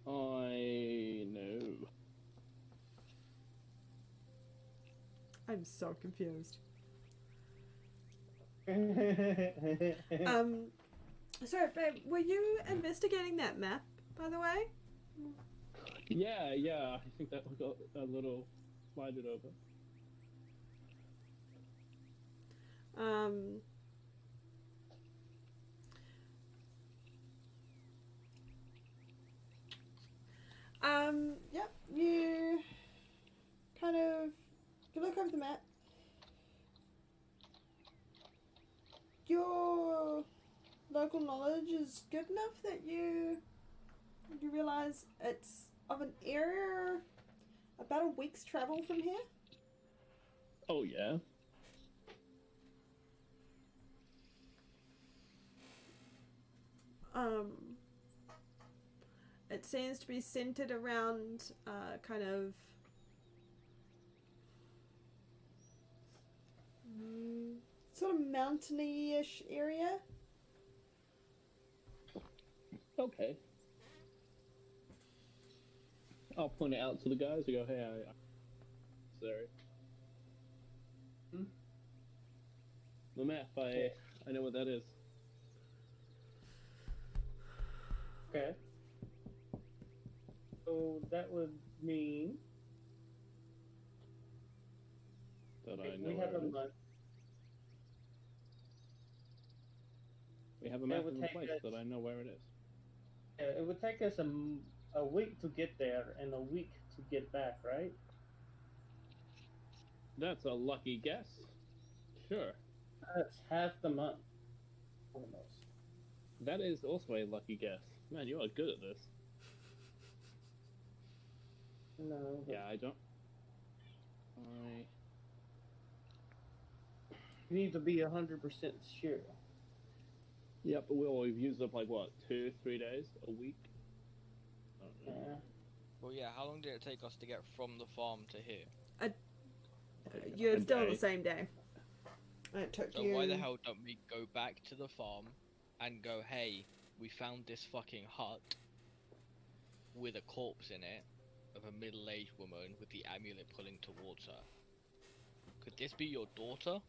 I know. I'm so confused. Yeah, Sorry, babe, were you investigating that map, by the way? Yeah, I think that got a little slided over. Yep, you kind of, you look over the map. Your local knowledge is good enough that you realize it's of an area about a week's travel from here. Oh yeah. It seems to be centered around kind of sort of mountainy-ish area. Okay. I'll point it out to the guys and go, hey, sorry. Hmm? The map, I know what that is. okay. So that would mean That I if know we where have it a is. month. We have a It map would in take place us- that I know where it is. It would take us a week to get there and a week to get back, right? That's a lucky guess. Sure. That's half the month. Almost. That is also a lucky guess. Man, you are good at this. No. But Yeah, I don't. you need to be 100% sure. Yep, but we've used up like what, 2-3 days? A week? I don't know. Yeah. Well, yeah. How long did it take us to get from the farm to here? You're A still on day. the same day. And it took So you. why the hell don't we go back to the farm and go, hey, we found this fucking hut with a corpse in it of a middle-aged woman with the amulet pulling towards her. Could this be your daughter?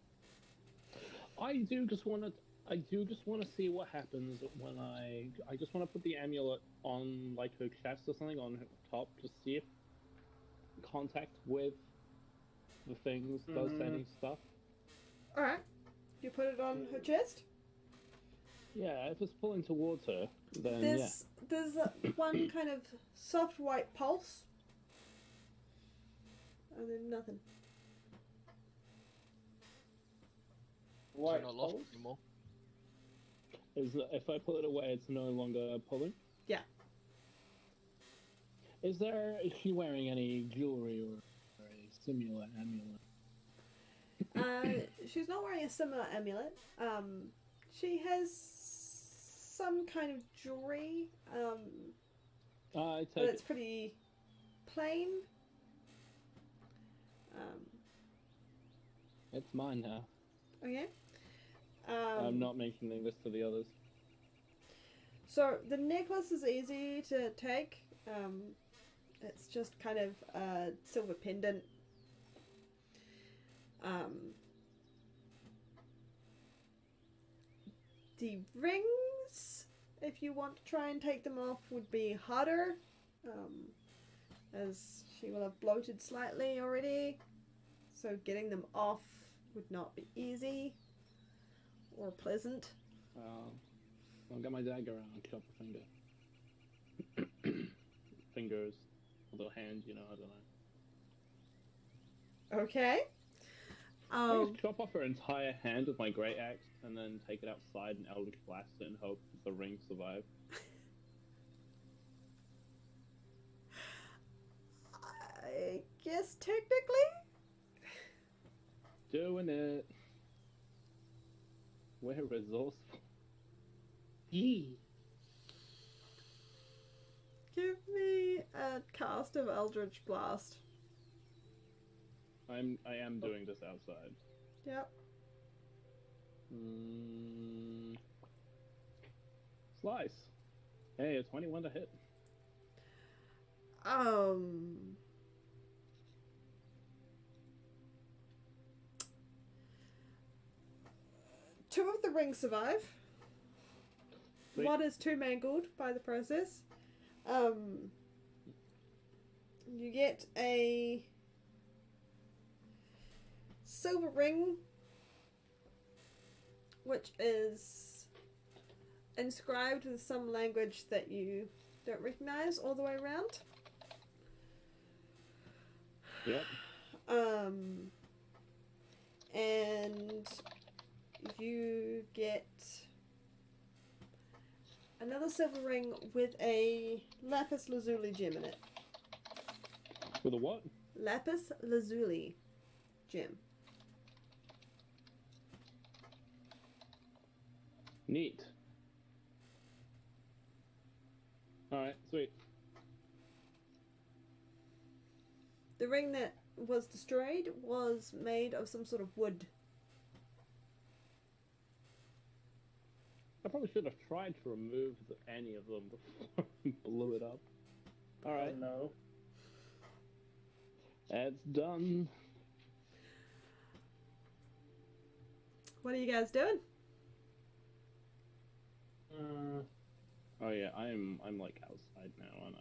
I do just want to see what happens when I just want to put the amulet on like her chest or something, on her top, to see if contact with the things does Mhm. any stuff. Alright. You put it on her chest? Yeah, if it's pulling towards her, then There's one kind of soft white pulse, and then nothing. So White not lost pulse? anymore. yeah. If I pull it away, it's no longer pulling. Yeah. Is she wearing any jewelry or a similar amulet? She's not wearing a similar amulet. She has some kind of jewelry, I but take it's pretty plain. it's mine now. Okay. I'm not mentioning this to the others. So the necklace is easy to take. It's just kind of a silver pendant. The rings, if you want to try and take them off, would be harder, as she will have bloated slightly already. So getting them off would not be easy or pleasant. I'll get my dagger out and chop a finger. Fingers, a little hand, I don't know. Okay. I just chop off her entire hand with my great axe and then take it outside and Eldritch blast it and hope that the rings survive. I guess technically. Doing it. We're resourceful. Yee. Give me a cast of Eldritch Blast. I am doing this outside. Yep. Slice. Hey, a 21 to hit. Two of the rings survive. Sweet. One is too mangled by the process. You get a silver ring, which is inscribed with some language that you don't recognize all the way around. Yep. And you get another silver ring with a lapis lazuli gem in it. With a what? Lapis lazuli gem. Neat. Alright, sweet. The ring that was destroyed was made of some sort of wood. I probably should have tried to remove any of them before we blew it up. Alright, Oh, no. that's done. What are you guys doing? Oh yeah, I'm like outside now, aren't I?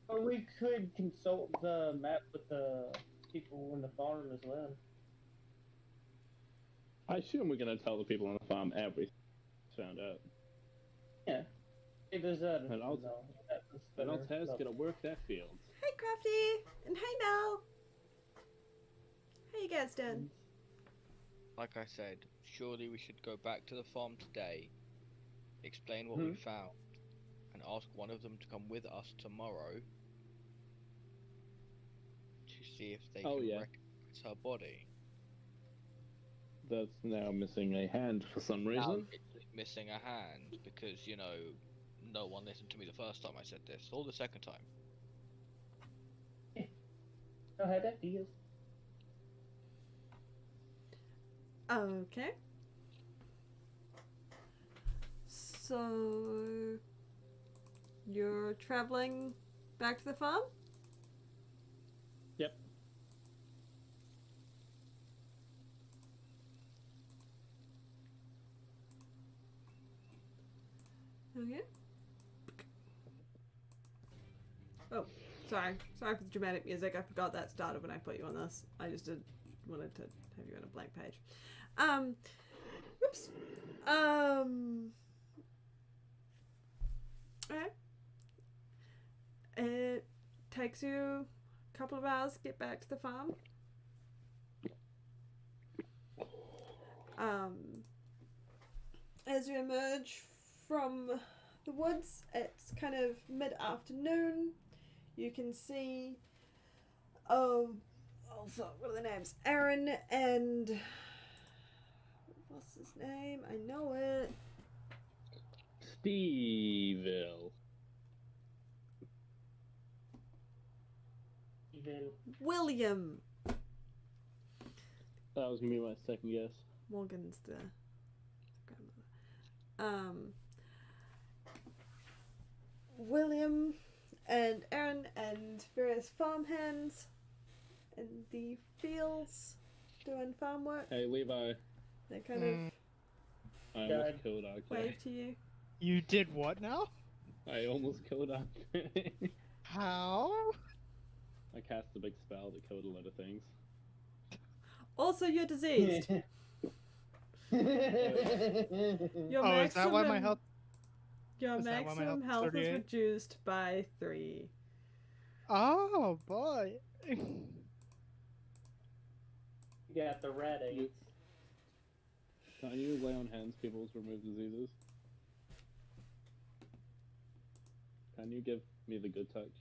Or we could consult the map with the people in the farm as well. I assume we're gonna tell the people on the farm everything we found out. Yeah. It does that. And I'll- Then Altair's gonna work their fields. Hey Crafty! And hey Mel! How you guys doing? Like I said, surely we should go back to the farm today, explain what we found, and ask one of them to come with us tomorrow to see if they Oh, can yeah. recognize her body. That's now missing a hand for some Now reason. it's missing a hand because, no one listened to me the first time I said this, or the second time. Know how that feels. Okay. So you're traveling back to the farm? Yep. Okay. Oh, sorry. Sorry for the dramatic music. I forgot that started when I put you on this. I just wanted to have you on a blank page. We're Oops. Alright. It takes you a couple of hours to get back to the farm. As you emerge from the woods, it's kind of mid-afternoon. You can see, what are the names? Aaron and what's his name? I know it. Steveville. Even William. That was gonna be my second guess. Morgan's the grandmother. William and Aaron and various farmhands in the fields doing farm work. Hey, Levi. They kind of I God. almost killed RK. wave to you. You did what now? I almost killed RK. How? I cast a big spell that killed a lot of things. Also, you're diseased. Your Oh, is that why my health? Your is that why my maximum health is health is 38? reduced by 3. Oh boy. You got the rat AIDS. Can you lay on hands people to remove diseases? Can you give me the good touch?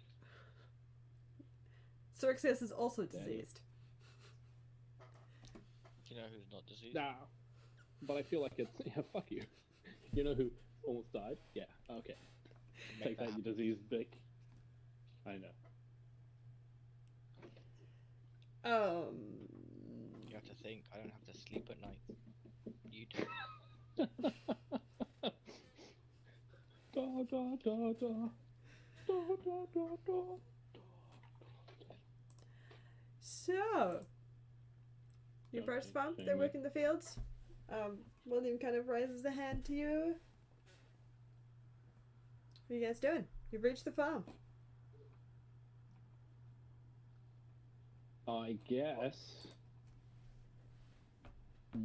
Xerxes is also Daddy. diseased. You know who's not diseased? Nah. But I feel like it's yeah, fuck you. You know who almost died? Yeah, okay. Make Take that that, you happen. diseased dick. I know. You have to think. I don't have to sleep at night. You do. Da, da, da, da. Da, da, da, da. So, you Don't approach the farm, shame they me. work in the fields. William kind of raises a hand to you. What are you guys doing? You've reached the farm. I guess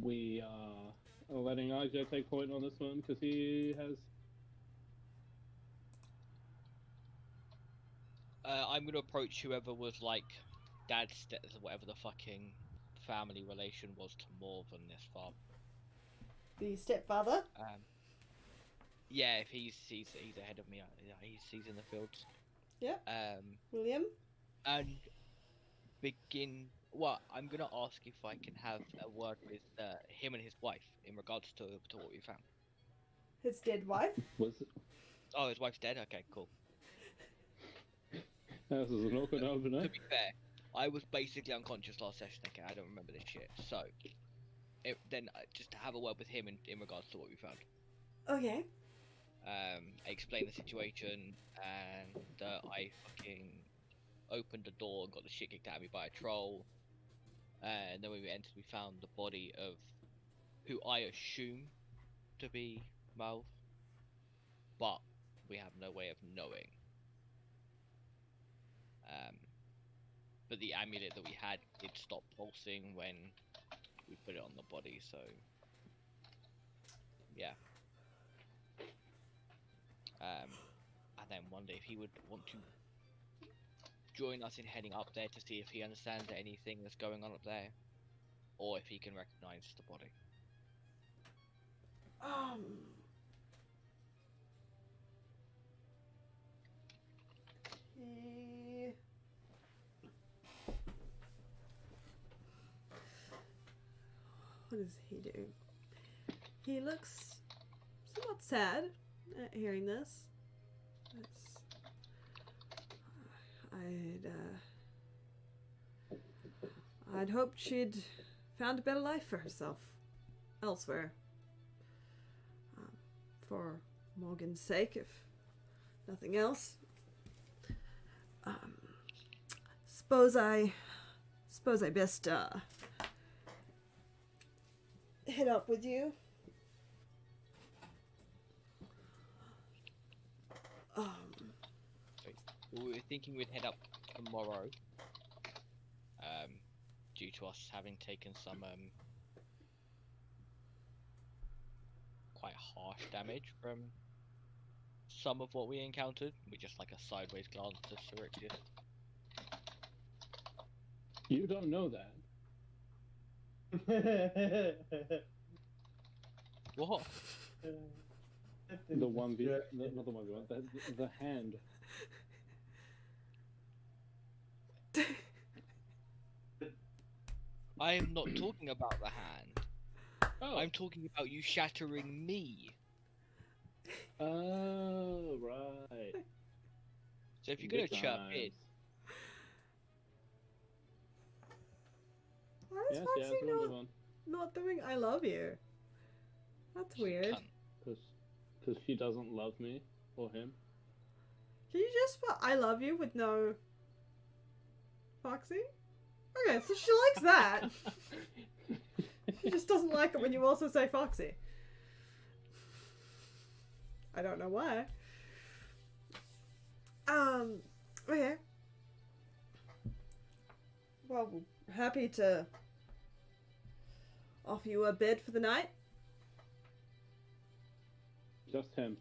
we are letting RJ take point on this one because he has. I'm gonna approach whoever was like dad's whatever the fucking family relation was to Morven this farm. The stepfather. Yeah, if he's ahead of me. He's in the fields. Yep. William. And begin. Well, I'm gonna ask if I can have a word with him and his wife in regards to what we found. His dead wife. Was Oh, his wife's dead. Okay, cool. this is an awkward opener. To be fair, I was basically unconscious last session. Okay, I don't remember this shit. So, just to have a word with him in regards to what we found. Okay. Explain the situation, and I fucking opened the door and got the shit kicked out of me by a troll. And then when we entered, we found the body of who I assume to be Malv, but we have no way of knowing. But the amulet that we had did stop pulsing when we put it on the body, so yeah. And then wonder if he would want to join us in heading up there to see if he understands anything that's going on up there, or if he can recognize the body. He... What does he do? He looks somewhat sad at hearing this. I'd hoped she'd found a better life for herself elsewhere. For Morgan's sake, if nothing else. Suppose I best head up with you. We were thinking we'd head up tomorrow, due to us having taken some harsh damage from some of what we encountered. We just like a sideways glance to Syrixius. You don't know that. What? The 1v, not the 1v1, the hand. I am not talking about the hand. Oh, I'm talking about you shattering me. oh, right. So if you're gonna Good chirp in, times. Why is Yes, Foxy we'll move on. not doing I love you? That's weird. cunt. Because she doesn't love me or him. Can you just put I love you with no Foxy? Okay, so she likes that. She just doesn't like it when you also say Foxy. I don't know why. Okay. Well, happy to offer you a bed for the night. Just him.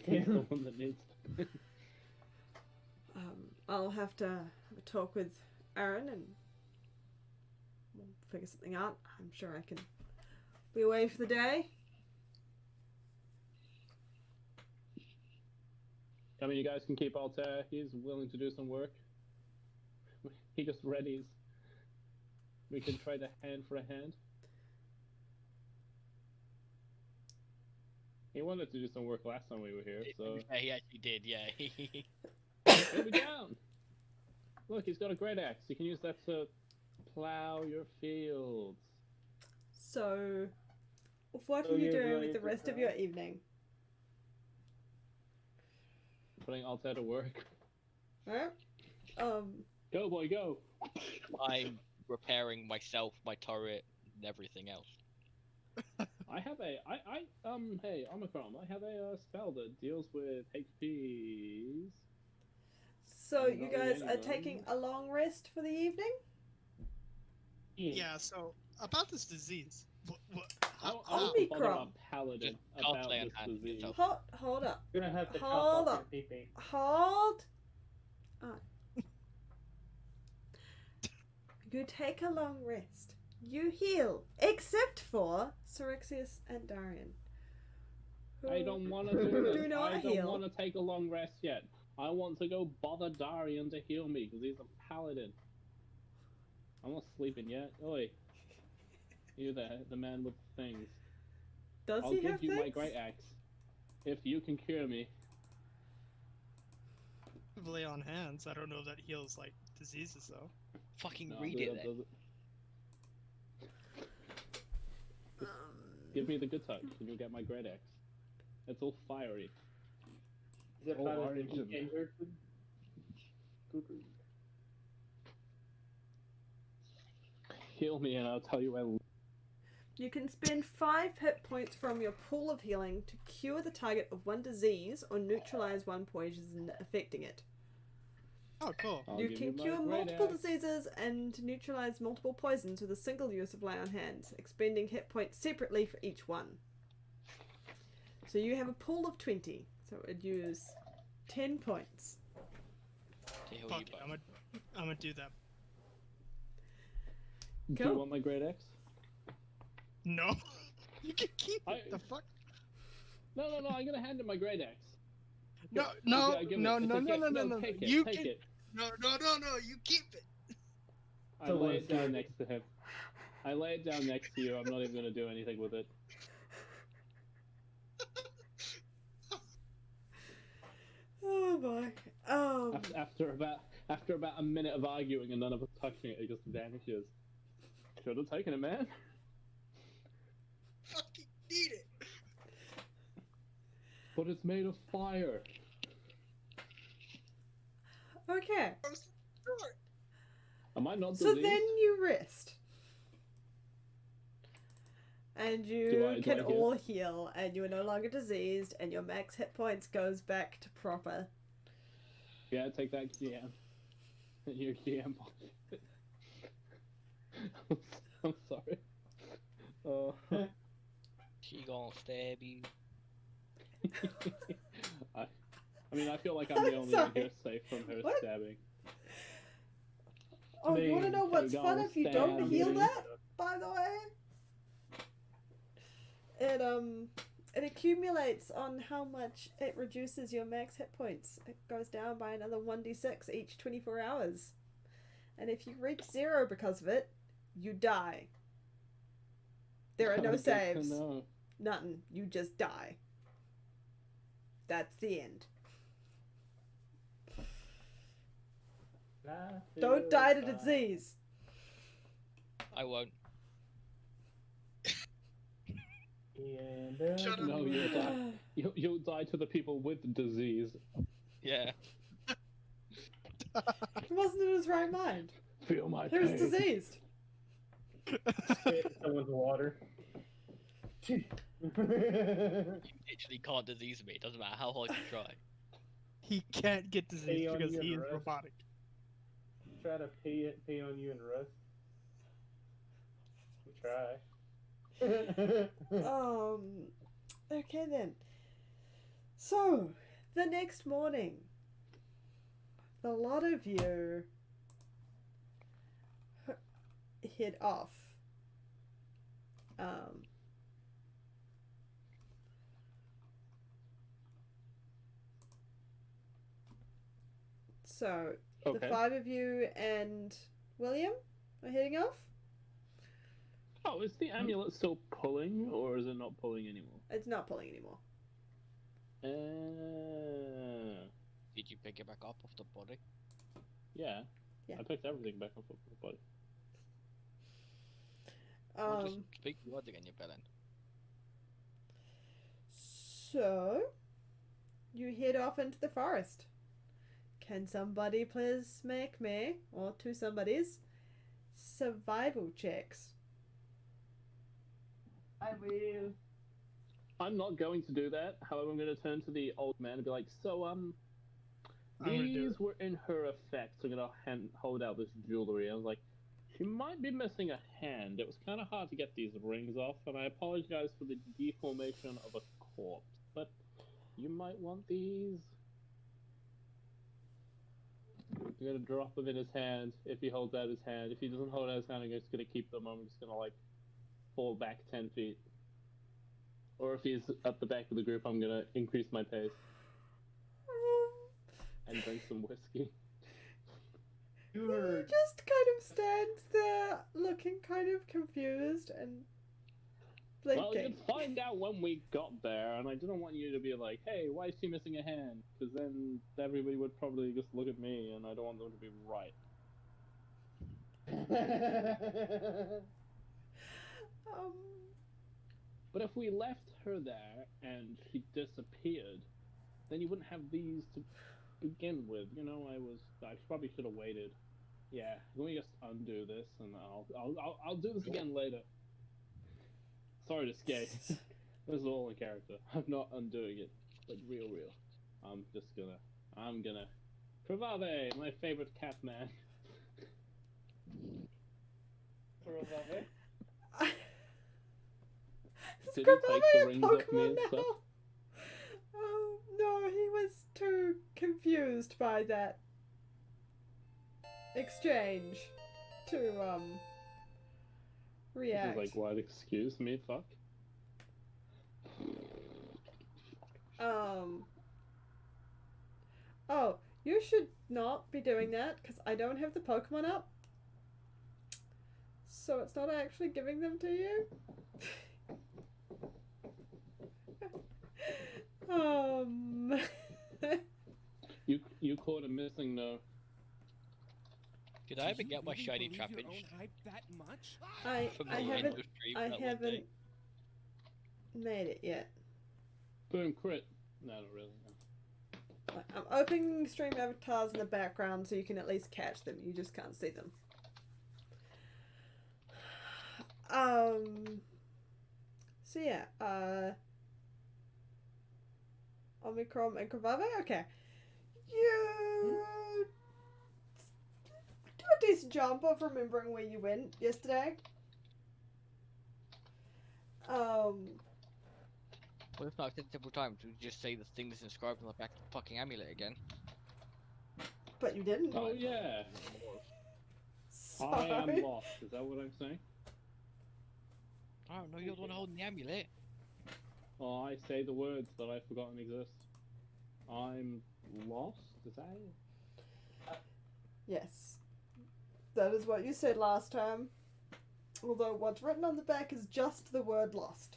He's the one that needs to. I'll have to have a talk with Aaron and we'll figure something out. I'm sure I can be away for the day. I mean, you guys can keep Altair. He's willing to do some work. He just readies. We can trade a hand for a hand. He wanted to do some work last time we were here, so Yeah, he actually did. Yeah. he'll be down. Look, he's got a great axe. You can use that to plow your fields. So, what So are you you're doing ready with the to rest of try? your evening? Putting Altair to work. Alright? Go, boy, go. I'm repairing myself, my turret, and everything else. I have hey, Omicron, I have a spell that deals with HPs. so I'm you not guys ready, are though. taking a long rest for the evening? Yeah, so about this disease. I don't Omicron. bother a paladin Just about play on this hand disease. yourself. Hold up. You're gonna have to chop Hold off up. your pee-pee. Hold on. You take a long rest. You heal. Except for Syrixius and Darian. I don't want to do this. Do not I don't heal. want to take a long rest yet. I want to go bother Darian to heal me because he's a paladin. I'm not sleeping yet. Oi. You there, the man with things. Does I'll he give have you things? my great axe. If you can cure me. Lay on hands. I don't know if that heals like diseases though. Fucking No, read that it then. doesn't- Give me the good touch and you'll get my great axe. It's all fiery. Is it Oh, part of orange the and- injured? Heal me and I'll tell you when. You can spend 5 hit points from your pool of healing to cure the target of one disease or neutralize one poison affecting it. Oh, cool. I'll You give can my cure great multiple axe. diseases and neutralize multiple poisons with a single use of lay on hands, expending hit points separately for each one. So you have a pool of 20, so it would use 10 points. To heal Fuck you it, both. I'm gonna do that. Do Go. you want my great axe? No, you can keep it. I- The fuck? No, I'm gonna hand him my great axe. No, Yeah, no, give it. no, It's no, a no, gift. no, no, no. Take it. You take can. it. No. You keep it. I So lay what's it down that? next to him. I lay it down next to you. I'm not even gonna do anything with it. Oh boy. After about a minute of arguing and none of us touching it, it just vanishes. Should have taken it, man. Fucking need it. But it's made of fire. Okay, I'm so short. Am I not so diseased? then you rest. And Do you I can heal? all heal, and you are no longer diseased, and your max hit points goes back to proper. Yeah, take that GM. Your GM. I'm sorry. She gonna stab you. I mean, I feel like I'm the I'm only one sorry. here safe from her What? stabbing. Oh, you want to know what's Hey, fun go if you don't stab heal me. that? By the way, it accumulates on how much it reduces your max hit points. It goes down by another 1d6 each 24 hours, and if you reach 0 because of it, you die. There are no Good to saves. know. Nothing. You just die. That's the end. Don't die to disease. I won't. Shut up. No, you'll die. You'll die to the people with the disease. Yeah. He wasn't in his right mind. Feel my He was pain. diseased. Spit in someone's water. You literally can't disease me. It doesn't matter how hard you try. He can't get disease Pee on because you he is and rust. robotic. Try to pee on you and rust. Try. Okay then. So, the next morning, a lot of you head off. So, the Okay. 5 of you and William are heading off. Oh, is the amulet still pulling, or is it not pulling anymore? It's not pulling anymore. Did you pick it back up off the body? Yeah. Yeah. I picked everything back up of the body. Well, just speak the words again, you villain. So, you head off into the forest. Can somebody please make me, or 2 somebodies, survival checks? I will. I'm not going to do that. However, I'm going to turn to the old man and be like, so, I'm gonna do these it. were in her effect. So I'm going to hold out this jewelry. I was like, she might be missing a hand. It was kind of hard to get these rings off, and I apologize for the deformation of a corpse. But you might want these. I'm going to drop them in his hand if he holds out his hand. If he doesn't hold out his hand, I'm just going to keep them. I'm just going to, like, fall back 10 feet. Or if he's at the back of the group, I'm going to increase my pace and drink some whiskey. He just kind of stands there looking kind of confused and Well, blinking. you'd find out when we got there, and I didn't want you to be like, hey, why is she missing a hand? Because then everybody would probably just look at me, and I don't want them to be right. But if we left her there and she disappeared, then you wouldn't have these to begin with. You know, I probably should have waited. Yeah, let me just undo this, and I'll do this again later. Sorry to scare you. This is all in character. I'm not undoing it, but real. I'm gonna. Pravave, my favorite cat man. Did he take the rings off me Pokemon and stuff? now? Oh no, he was too confused by that exchange to react. He's like, what? Excuse me, fuck. Oh, you should not be doing that because I don't have the Pokemon up. So it's not actually giving them to you. You caught a missing no. Did I ever get my shiny Trapinch I from the haven't end of stream I that one haven't day? made it yet. Boom, crit. No, not really. No. I'm opening stream avatars in the background so you can at least catch them. You just can't see them. So yeah, Omicron and Kravave. Okay, you do a decent job of remembering where you went yesterday. Well, if not, I've said it several times. We just say the thing that's inscribed on the back of the fucking amulet again. But you didn't. Oh yeah, Sorry. I am lost. Is that what I'm saying? I don't know, you're the one holding the amulet. Oh, I say the words that I've forgotten exist. I'm lost. Is that it? Yes. That is what you said last time. Although what's written on the back is just the word lost.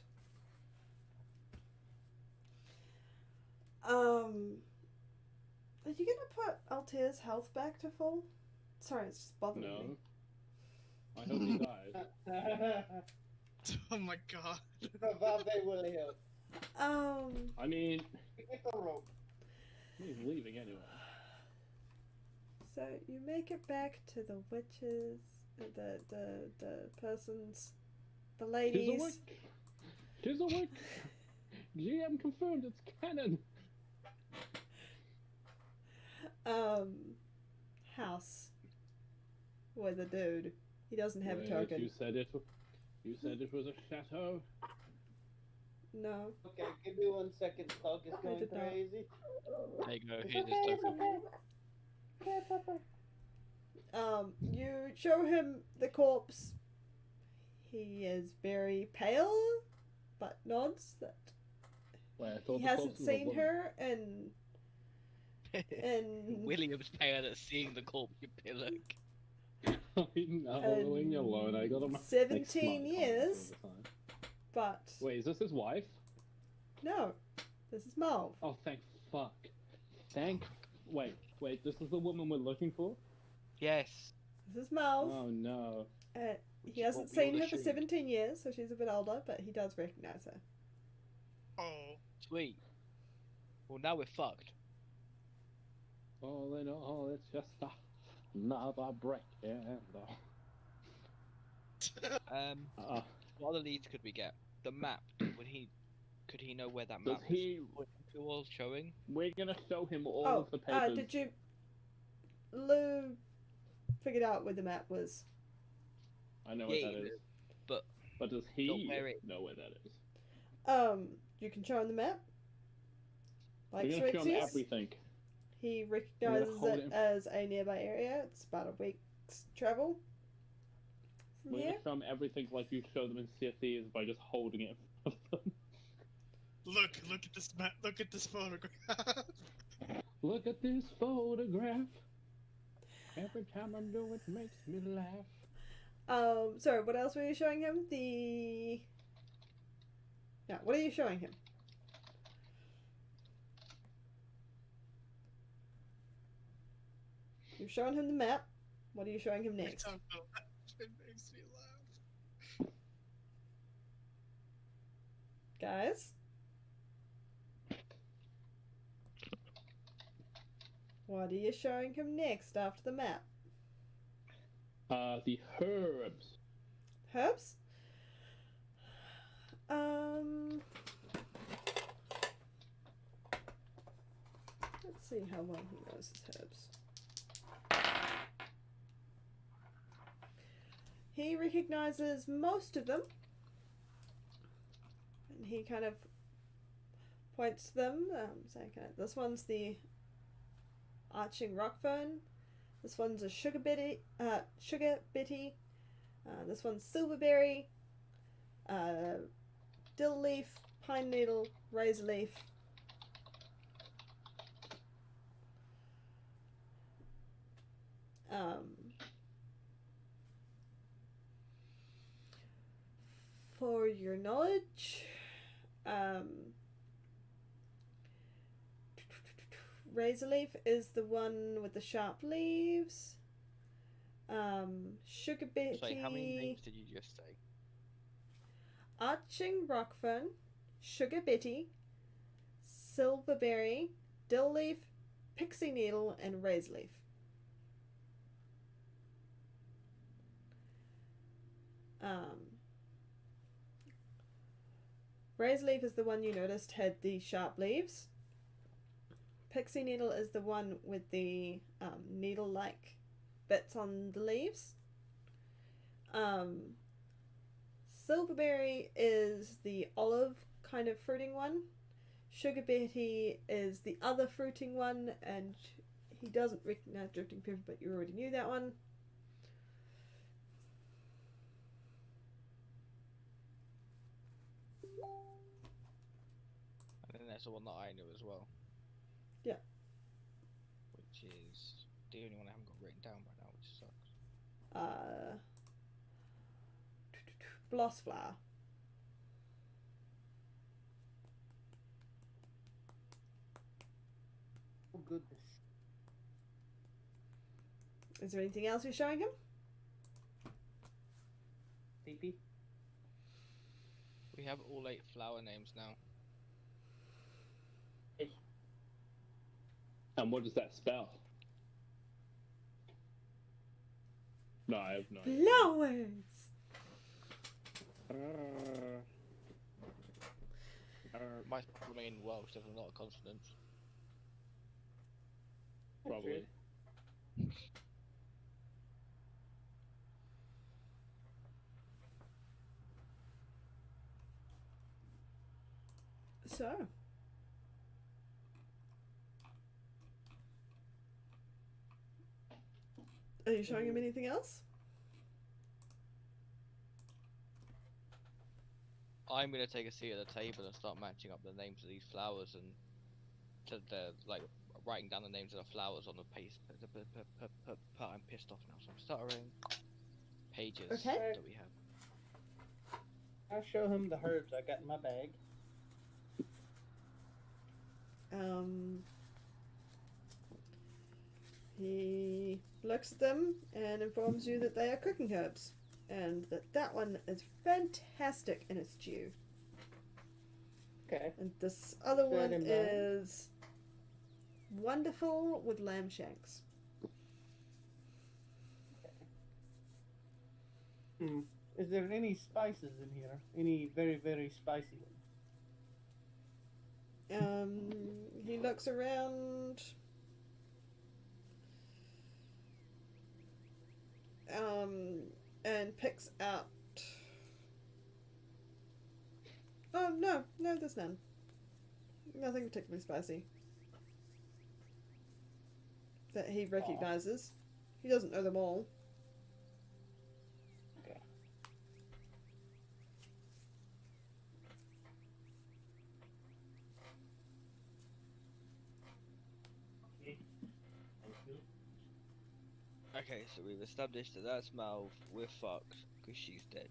Are you gonna put Altair's health back to full? Sorry, it's just bothering No. me. I hope he dies. Oh my god. Valve will help. I mean, Get the rope. he's leaving anyway. So you make it back to the witches, the persons, the Tis a ladies. wick. Tis a wick. GM confirmed it's canon. House with a dude. He doesn't have Wait, a token. You said it. You said it was a chateau. No. Okay, give me 1 second. Talk is I going did not. crazy. There you go, It's here's okay, this it's token. okay. Okay, Papa. You show him the corpse. He is very pale, but nods that Wait, I thought he the hasn't corpse was a seen woman. her in William's pale at seeing the corpse, you pillock. I'm leaving you alone. I got him. 17 years. But Wait, is this his wife? no, this is Malv. Oh, thank fuck. Wait. This is the woman we're looking for? Yes. This is Malv. Oh no. He hasn't what we all seen her for assumed. 17 years, so she's a bit older, but he does recognize her. Oh. Sweet. Well, now we're fucked. All in all, it's just another break in What other leads could we get? The map. Could he know where that Does map he? was showing? We're gonna show him all Oh, of the papers. did you... Lou figured out where the map was. I know what Yeah, that is. but does not he where it- know where that is? You can show him the map. Like We're gonna show him Swixies. everything. He recognizes hold it him. as a nearby area. It's about a week's travel from We're here. gonna show him everything like you show them in Sea of Thieves by just holding it in front of them. Look at this map. Look at this photograph. Look at this photograph. Every time I do it makes me laugh. Sorry, what else were you showing him? Yeah, what are you showing him? You're showing him the map. What are you showing him next? It makes me laugh. Guys? What are you showing him next after the map? The herbs. Herbs? Let's see how well he knows his herbs. He recognizes most of them. And he kind of points to them, saying, this one's the arching rock fern. This one's a sugar bitty. This one's silverberry, dill leaf, pine needle, razor leaf. For your knowledge, razor leaf is the one with the sharp leaves. Sugar bitty. Sorry, how many names did you just say? Arching rockfern, sugar bitty, silverberry, dill leaf, pixie needle, and razor leaf. Razor leaf is the one you noticed had the sharp leaves. Pixie needle is the one with the needle-like bits on the leaves. Silverberry is the olive kind of fruiting one. Sugar Betty is the other fruiting one, and he doesn't recognize Drifting Pepper, but you already knew that one. And then there's the one that I knew as well. Yeah. Which is the only one I haven't got written down right now, which sucks. Blossflower. Oh goodness. Is there anything else you're showing him? PP. We have all 8 flower names now. And what does that spell? No, I have no idea. Flowers! Might remain Welsh, definitely not a consonant. Probably. So. Are you showing him anything else? I'm gonna take a seat at the table and start matching up the names of these flowers and to the like writing down the names of the flowers on the page. I'm pissed off now, so I'm stuttering. Pages Okay. that we have. I'll show him the herbs I got in my bag. He looks at them and informs you that they are cooking herbs, and that one is fantastic in its stew. Okay. And this other Set one him down. is wonderful with lamb shanks. Is there any spices in here? Any very, very spicy ones? He looks around. And picks out. Oh, no, there's none. Nothing particularly spicy that he recognizes. He doesn't know them all. Okay. Okay, so we've established that that's Malv. We're fucked because she's dead.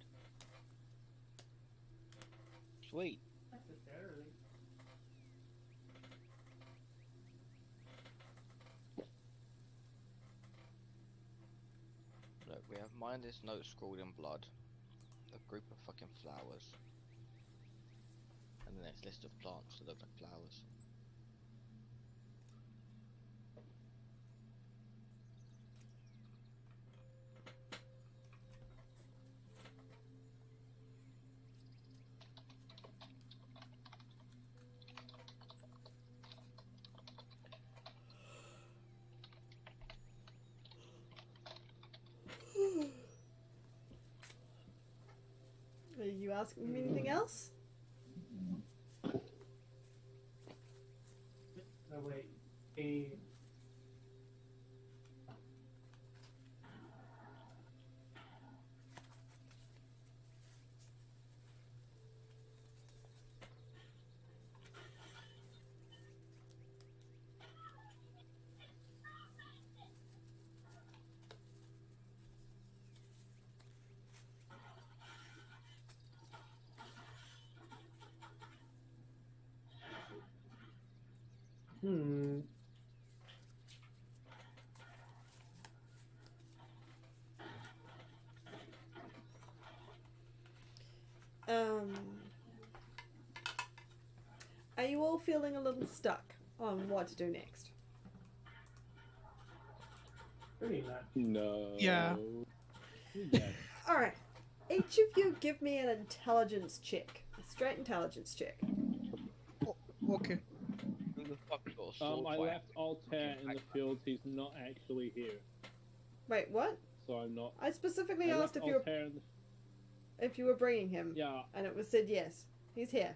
Sweet. Necessarily. Look, we have mindless notes scrawled in blood, a group of fucking flowers, and the next list of plants that look like flowers. Are you asking him anything else? No, wait. He... Are you all feeling a little stuck on what to do next? Pretty much. No. Yeah. Yes. Alright. Each of you give me an intelligence check. A straight intelligence check. Okay. Who the fuck got a sword I fight? left Altair in the field. He's not actually here, Wait, what? so I'm not. I specifically I asked left if you were Altair in the... bringing him, Yeah. and it was said yes. He's here.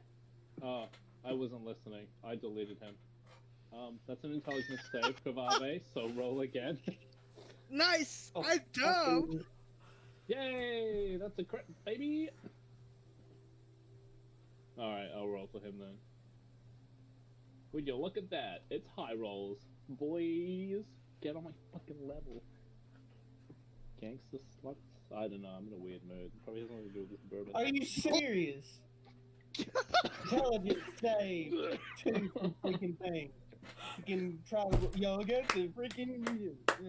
Oh, I wasn't listening. I deleted him. That's an intelligence save, Kavave, so roll again. Nice! Oh, I'm dumb! fucking- Yay! That's a crit, baby! Alright, I'll roll for him then. Would you look at that? It's high rolls. Boys, get on my fucking level. Gangster sluts? I don't know, I'm in a weird mood. Probably has nothing to do with this bourbon. Are you serious? Intelligence save 2 for freaking thing. Freaking try to yo get the freaking yeah.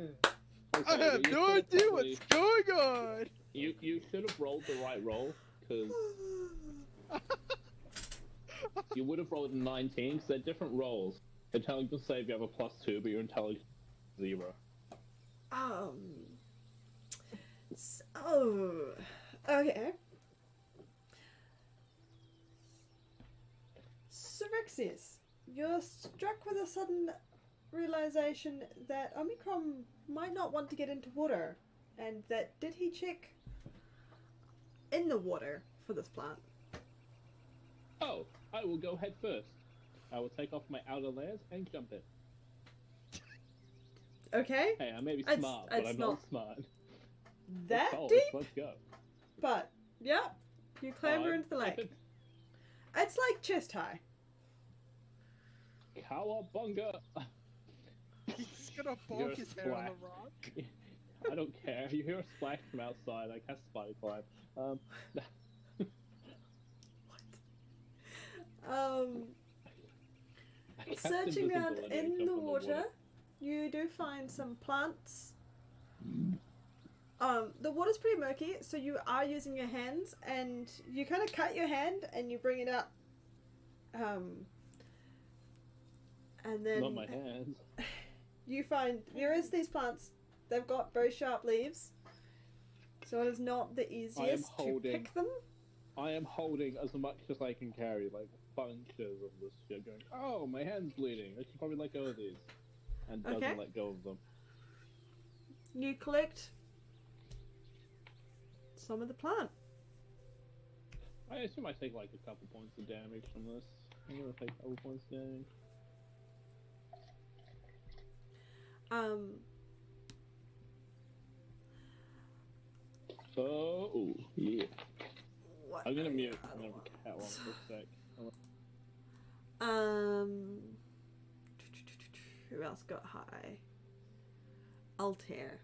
I Okay, have but you no should've idea probably- what's going on! You should have rolled the right roll, because you would have rolled a 19, because they're different rolls. Intelligence save, you have a +2, but your intelligence is 0. So, okay. Syrinxis, you're struck with a sudden realization that Omicron might not want to get into water, and that did he check in the water for this plant? Oh, I will go head first. I will take off my outer layers and jump in. Okay, Hey, I may be It's- smart, but it's I'm not not smart. that Cold, deep, let's go. but yeah, you clamber into the lake. It's like chest high. Cowabunga! He's gonna You're bonk his head on the splat. rock. I don't care. You hear a splash from outside. I cast Spider Climb. I cast Searching around invisibility and in jump the on water, you do find some plants. The water's pretty murky, so you are using your hands, and you kind of cut your hand and you bring it up. And then Not my hands. you find there is these plants. They've got very sharp leaves, so it is not the easiest to holding- pick them. I am holding as much as I can carry, like bunches of this shit, going, oh, my hand's bleeding. I should probably let go of these. And doesn't Okay. let go of them. You collect some of the plant. I assume I take like a couple points of damage from this. I'm gonna take a couple points of damage. So, yeah. What? I'm gonna mute. I'm gonna have a cat one for a sec. Who else got high? Altair.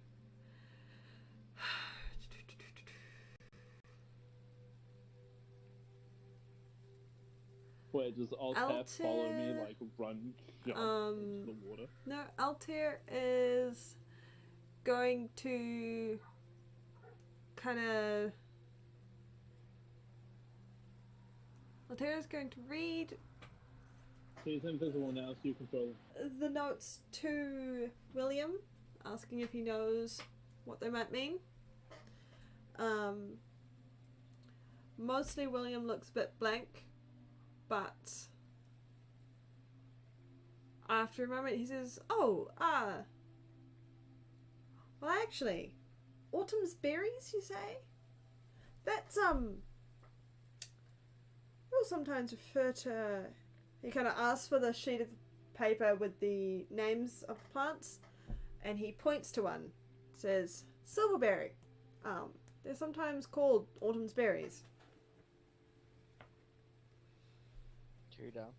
Wait, does Altair follow me, Altair, like, run, jump into the water? No, Altair is going to kind of. Altair is going to read He's invisible now, so you control the notes to William, asking if he knows what they might mean. Mostly William looks a bit blank, but after a moment he says, well actually, autumn's berries, you say? That's, we'll sometimes refer to. He kind of asks for the sheet of paper with the names of the plants, and he points to one. Says silverberry. They're sometimes called autumn's berries. 2 down.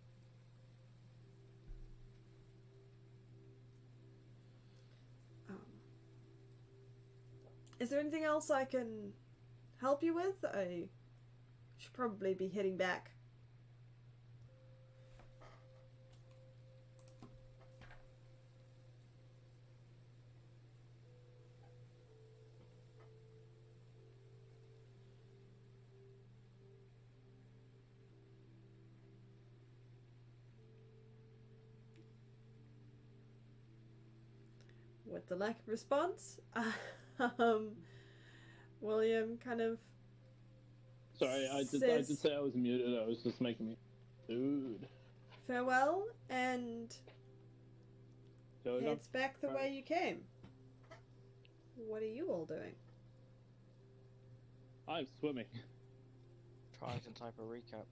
Is there anything else I can help you with? I should probably be heading back. With the lack of response, William kind of Sorry, I did says say I was muted. I was just making me. Dude. farewell and Go again. heads back the way you came. What are you all doing? I'm swimming. Trying to type a recap.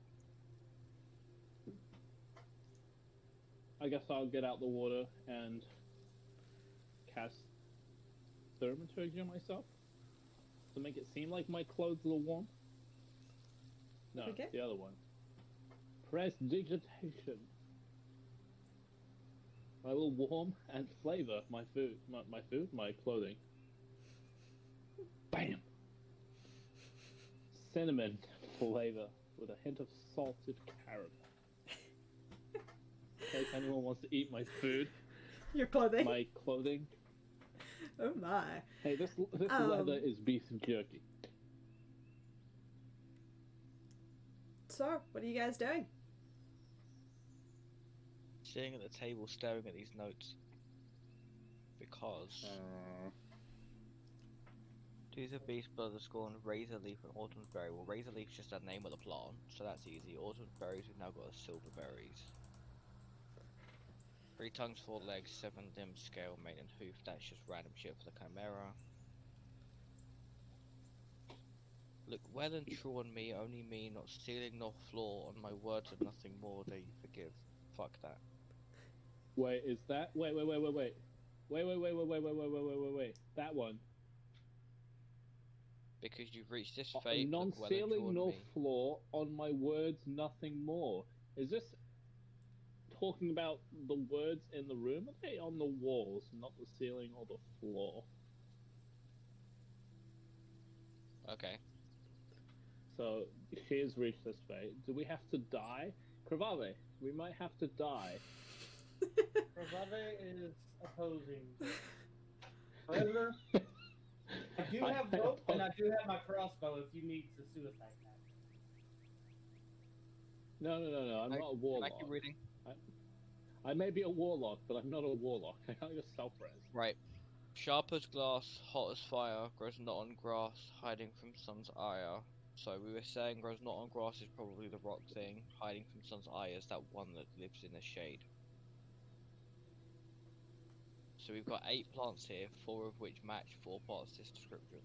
I guess I'll get out the water and cast thaumaturgy on myself to make it seem like my clothes are warm. No, Okay. the other one. Prestidigitation. I will warm and flavor my food, my clothing. Bam! Cinnamon flavor with a hint of salted caramel. In case anyone wants to eat my food, Your clothing. my clothing. Oh my. Hey, this Um, leather is beef jerky. So, what are you guys doing? Sitting at the table staring at these notes. Because these are Beast Blood, Scorn, Razor Leaf, and Autumn Berry. Well, Razor Leaf's just a name of the plant, so that's easy. Autumn Berries, we've now got Silver Berries. 3 tongues, 4 legs, 7 limbs, scale, mane, and hoof. That's just random shit for the Chimera. Look well and true on me, only me, not stealing nor flaw. On my words and nothing more, do you forgive? Fuck that. Wait, is that? Wait. That one. Because you've reached this fate, Non look well and true stealing on nor me. flaw. On my words, nothing more. Is this talking about the words in the room? Are they on the walls, not the ceiling or the floor? Okay. So she has reached this fate. Do we have to die? Kravave, we might have to die. Ravave is opposing. However, I do have rope and I do have my crossbow if you need to suicide that. No. I'm not a Can I warlock. keep reading? I may be a warlock, but I'm not a warlock. I can't just self-res. Right. Sharp as glass, hot as fire, grows not on grass, hiding from sun's ire. So we were saying grows not on grass is probably the rock thing, hiding from sun's eye is that one that lives in the shade. So we've got 8 plants here, 4 of which match 4 parts of this description.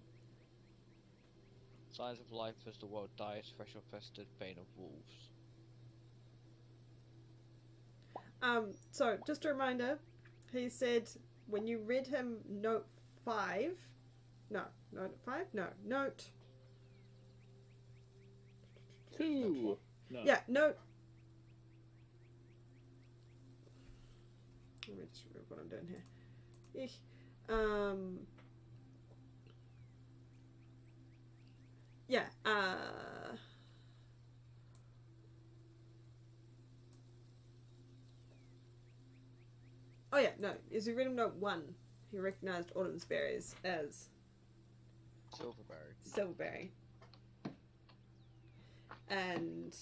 Signs of life as the world dies, fresh or festered, bane of wolves. So just a reminder, he said when you read him note 5, note 2. No. Yeah, note. Let me just remember what I'm doing here. Yeah, oh yeah, no, as you read him note 1, he recognized Autumn's berries as Silverberry. Silverberry. And,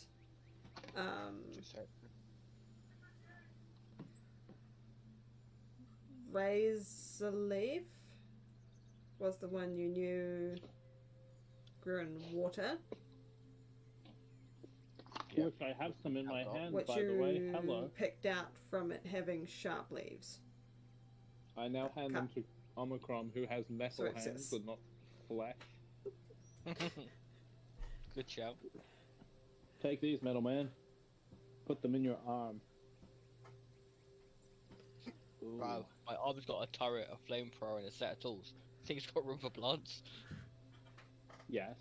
Razor Leaf was the one you knew grew in water, Which I have some in my hand, which by the way. you Hello. picked out from it having sharp leaves. I now hand them to Omicron, who has metal So it hands, says- but not flesh. Good shout. Take these, metal man. Put them in your arm. Ooh. Wow, my arm's got a turret, a flamethrower, and a set of tools. I think it's got room for plants. Yes.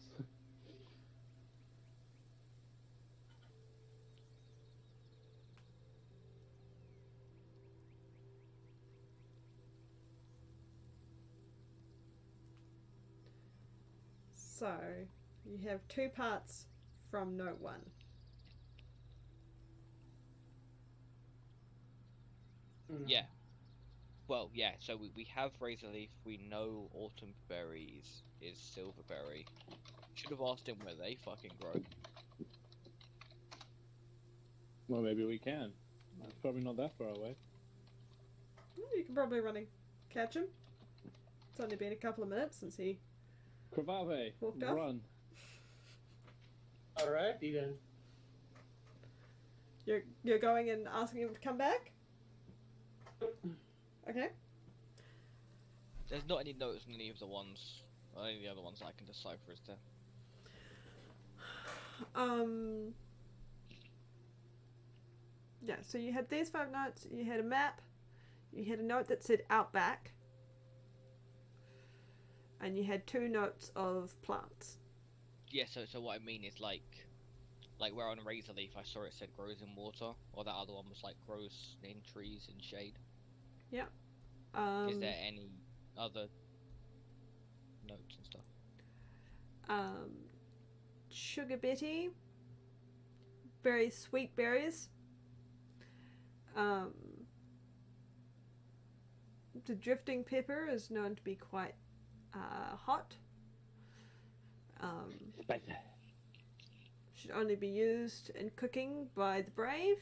So, you have 2 parts from note 1. Yeah. Well, yeah, so we have Razor Leaf, we know Autumn Berries is Silverberry. Should have asked him where they fucking grow. Well, maybe we can. That's probably not that far away. You can probably run and catch him. It's only been a couple of minutes since he... Kravave, Walked off? run. Alrighty then. You're going and asking him to come back? Okay. There's not any notes on any of the ones, or any of the other ones that I can decipher, is there? Yeah, so you had these 5 notes, you had a map, you had a note that said Outback, and you had 2 notes of plants. Yeah, so what I mean is like where on Razor Leaf I saw it said grows in water, or that other one was like grows in trees in shade. Is there any other notes and stuff? Sugar Betty, very sweet berries. The drifting pepper is known to be quite hot. Spicy. Should only be used in cooking by the brave.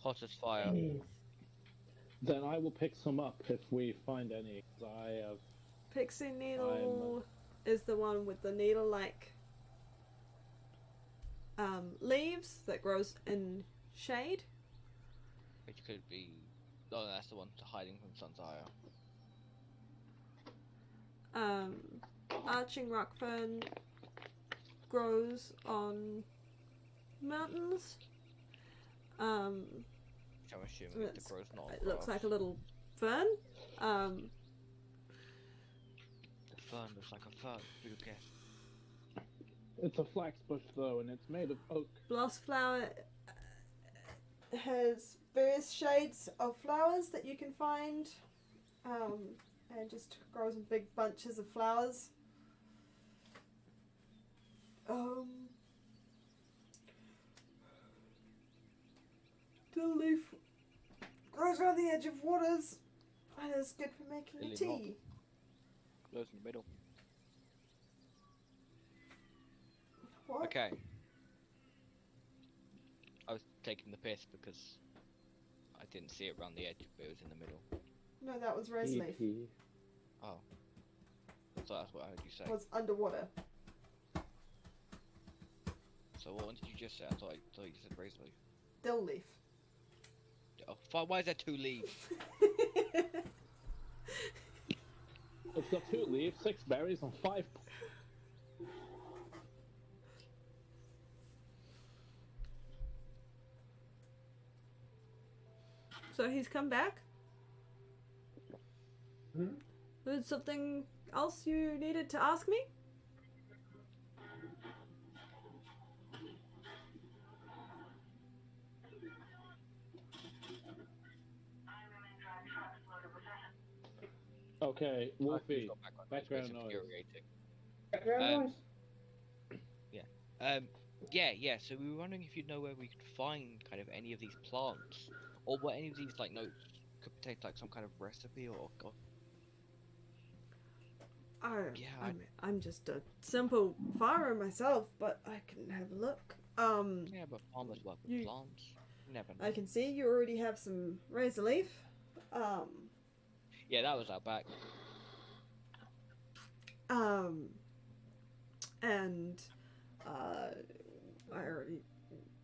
Hot as fire. Then I will pick some up if we find any. 'Cause I have. Pixie needle is the one with the needle-like leaves that grows in shade. Which could be. Oh, that's the one hiding from Sun's Eye. Arching rockfern grows on mountains. Which I'm assuming is the grows not on It looks grass. like a little fern. The fern looks like a fern. Good guess. It's a flax bush though, and it's made of oak. Blossom flower has various shades of flowers that you can find, and just grows in big bunches of flowers. The leaf grows around the edge of waters and is good for making Lily tea. Glows in the middle. What? Okay. I was taking the piss because I didn't see it around the edge, but it was in the middle. No, that was rose leaf. E.T. Oh. So that's what I heard you say. It was underwater. So what did you just say? I thought you said razor leaf. Dill leaf. Oh, why is there 2 leaves? It's got 2 leaves, 6 berries, and 5. So he's come back? Hmm? There's something else you needed to ask me? Okay, Wolfie. Got background it's noise. infuriating. Background Um, noise. Yeah, so we were wondering if you'd know where we could find kind of any of these plants, or what any of these like notes could contain like some kind of recipe or god. Yeah, I'm just a simple farmer myself, but I can have a look. Yeah, but farmers work with You- plants. You never know. I can see you already have some razor leaf. Yeah, that was out back. And I already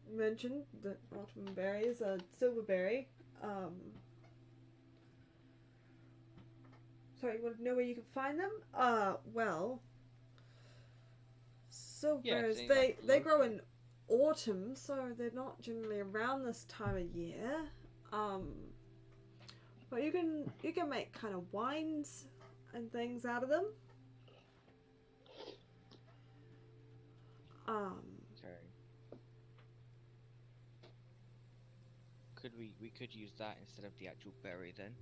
mentioned that autumn berries are silverberry. Sorry, you want to know where you can find them? Well, silverberries, seeing, they like, grow in autumn, so they're not generally around this time of year. But you can make kind of wines and things out of them. Okay. We could use that instead of the actual berry then.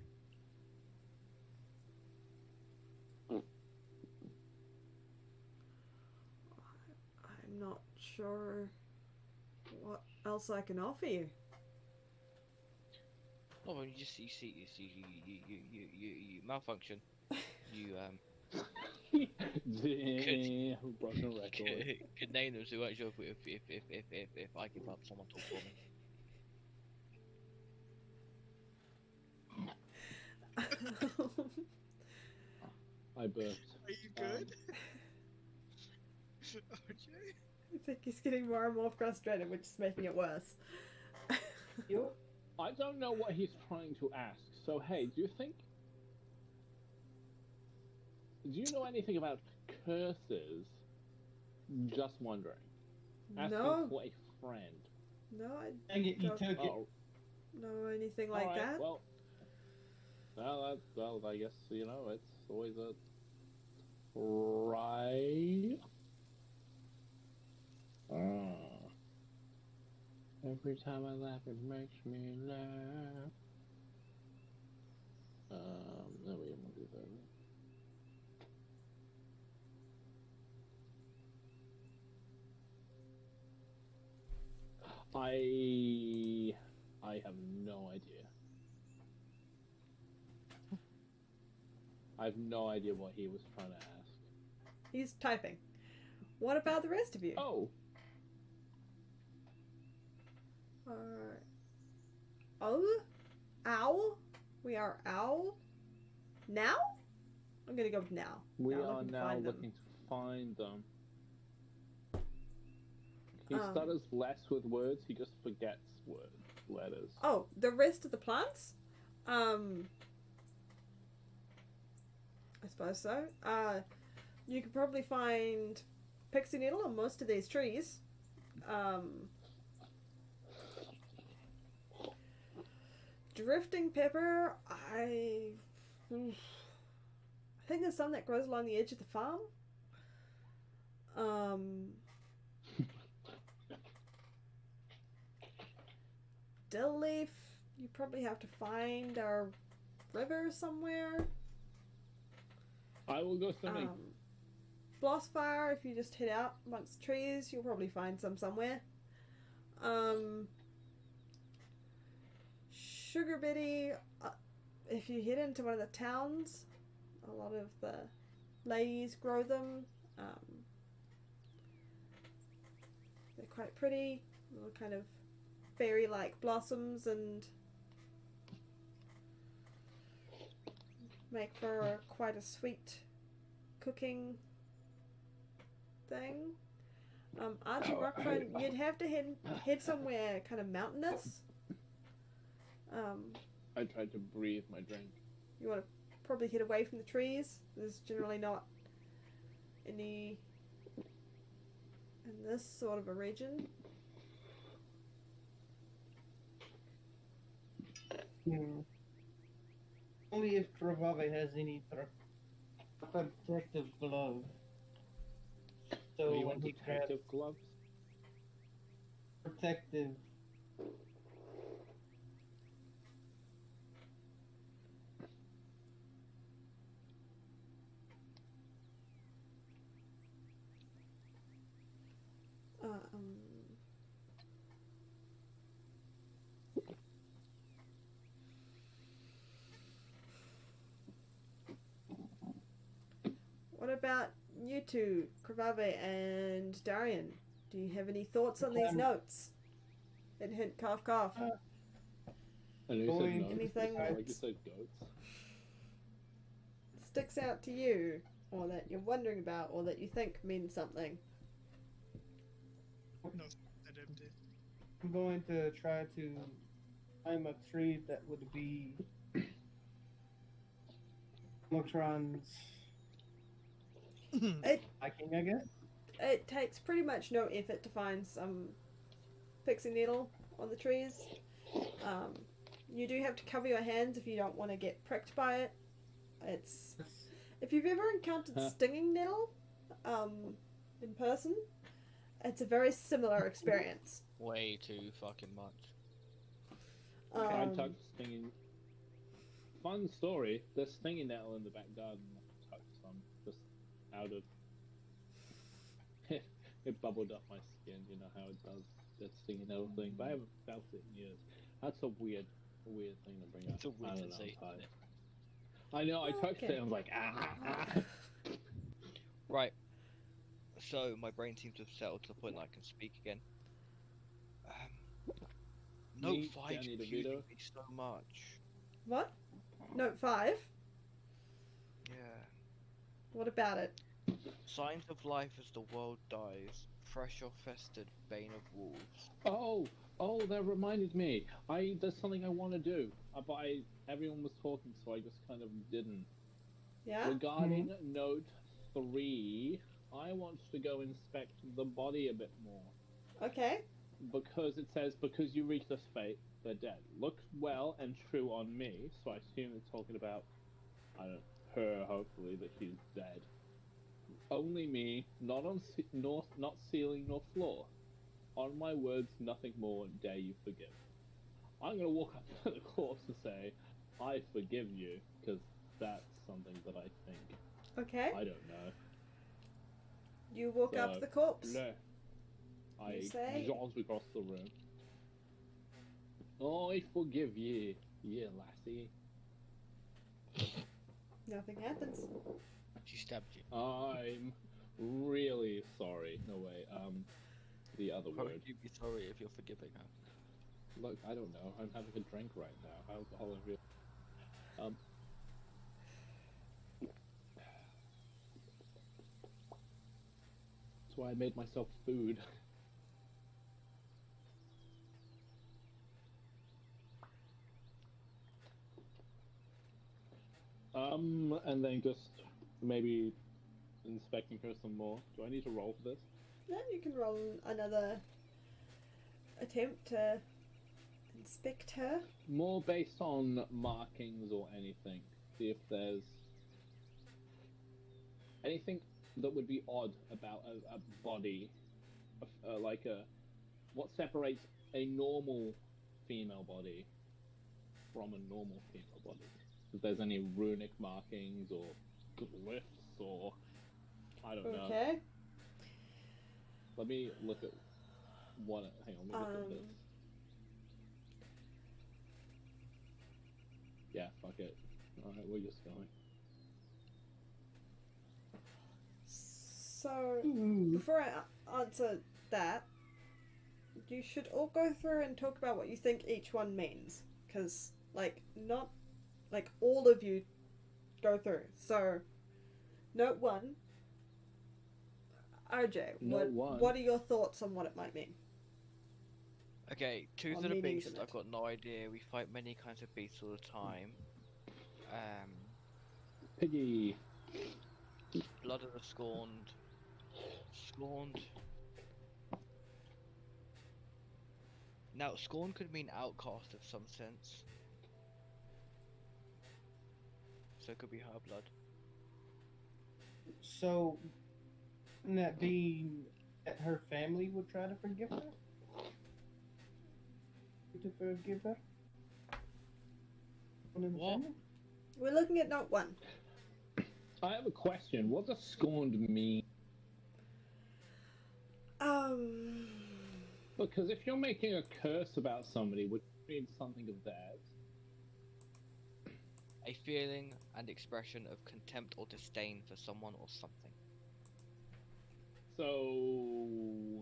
I'm not sure what else I can offer you. Oh, well, you malfunction. You Damn, broken record. could name them so much if I give up, someone talk for me. I burped. Are you good? Okay. I think he's getting more and more frustrated, which is making it worse. You? I don't know what he's trying to ask. So hey, do you know anything about curses? Just wondering. Asking No, for a friend. No, I Dang it, you don't took it. Oh, know anything like alright, that. well, I guess it's always a try. Every time I laugh, it makes me laugh. No, we won't do that. I have no idea. I have no idea what he was trying to ask. He's typing. What about the rest of you? Oh, Alright. Oh? Owl? We are owl? Now? I'm gonna go with now. we Now are looking to now find them. looking to find them. He Um. stutters less with words, he just forgets letters. Oh, the rest of the plants? I suppose so. You could probably find pixie needle on most of these trees. Drifting pepper, I think there's some that grows along the edge of the farm. Dill leaf, you probably have to find a river somewhere. I will go swimming. Blast fire, if you just head out amongst trees, you'll probably find some somewhere. Sugar bitty, if you head into one of the towns, a lot of the ladies grow them. They're quite pretty, little kind of fairy-like blossoms, and make for quite a sweet cooking thing. Archie Rockfront, you'd have to head somewhere kind of mountainous. I tried to breathe my drink. You want to probably head away from the trees. There's generally not any in this sort of a region. Only if Travave has any protective glove. So Do you when want he grabs detective gloves? protective. What about you two, Kravave and Darian? Do you have any thoughts on these notes? And hint, cough, cough. I know you Going- said Anything like you that's- said goats. Sticks out to you, or that you're wondering about, or that you think means something. No, that empty. I'm going to try to climb a tree that would be Motron's liking, I guess. It takes pretty much no effort to find some pixie needle on the trees. You do have to cover your hands if you don't want to get pricked by it. It's if you've ever encountered stinging nettle in person, it's a very similar experience. Way too fucking much. I tucked stinging. Fun story. There's stinging nettle in the back garden. I tucked some just out of. It bubbled up my skin. You know how it does that stinging nettle thing. But I haven't felt it in years. That's a weird thing to bring up. It's a weird I don't know, sensation, I'm tired. isn't it? I know. I touched Okay. it. and I was like, ah. Right. So my brain seems to have settled to the point that I can speak again. Note Neat, 5 Danny confusing DeVito. me so much. What? Note 5? Yeah. What about it? Signs of life as the world dies. Fresh or festered bane of wolves. Oh, that reminded me. There's something I want to do, but everyone was talking, so I just kind of didn't. Yeah? Regarding note 3, I want to go inspect the body a bit more. Okay. because it says, because you reach this fate, they're dead. Look well and true on me, so I assume it's talking about, I don't her, hopefully, that she's dead. Only me, not on not ceiling nor floor. On my words, nothing more, dare you forgive. I'm gonna walk up to the corpse and say, I forgive you, because that's something that I think. Okay. I don't know. You walk up to the corpse. No. I say? jog across the room. I forgive ye, lassie. Nothing happens. She stabbed you. I'm really sorry. No way. The other Why word. would you be sorry if you're forgiving her? Look, I don't know. I'm having a drink right now. Alcohol is real. That's why I made myself food. And then just maybe inspecting her some more. Do I need to roll for this? Then you can roll another attempt to inspect her. More based on markings or anything. See if there's anything that would be odd about a body. What separates a normal female body from a normal female body. If there's any runic markings or glyphs or I don't know. Okay. Let me look at one. Hang on, let me look at this. Yeah, fuck it. Alright, we're just going. So, before I answer that, you should all go through and talk about what you think each one means. Because, not, all of you go through. So, note 1. RJ, Note one. what are your thoughts on what it might mean? Okay, Tooth Or of the meanings Beast, in I've it. got no idea. We fight many kinds of beasts all the time. Piggy. Blood of the Scorned. Scorned. Now, Scorned could mean outcast of some sense. So it could be her blood. So, wouldn't that be that her family would try to forgive her? To forgive her? One in the What? family? We're looking at note 1. I have a question. What does scorned mean? Because if you're making a curse about somebody, would it mean something of theirs? A feeling and expression of contempt or disdain for someone or something. So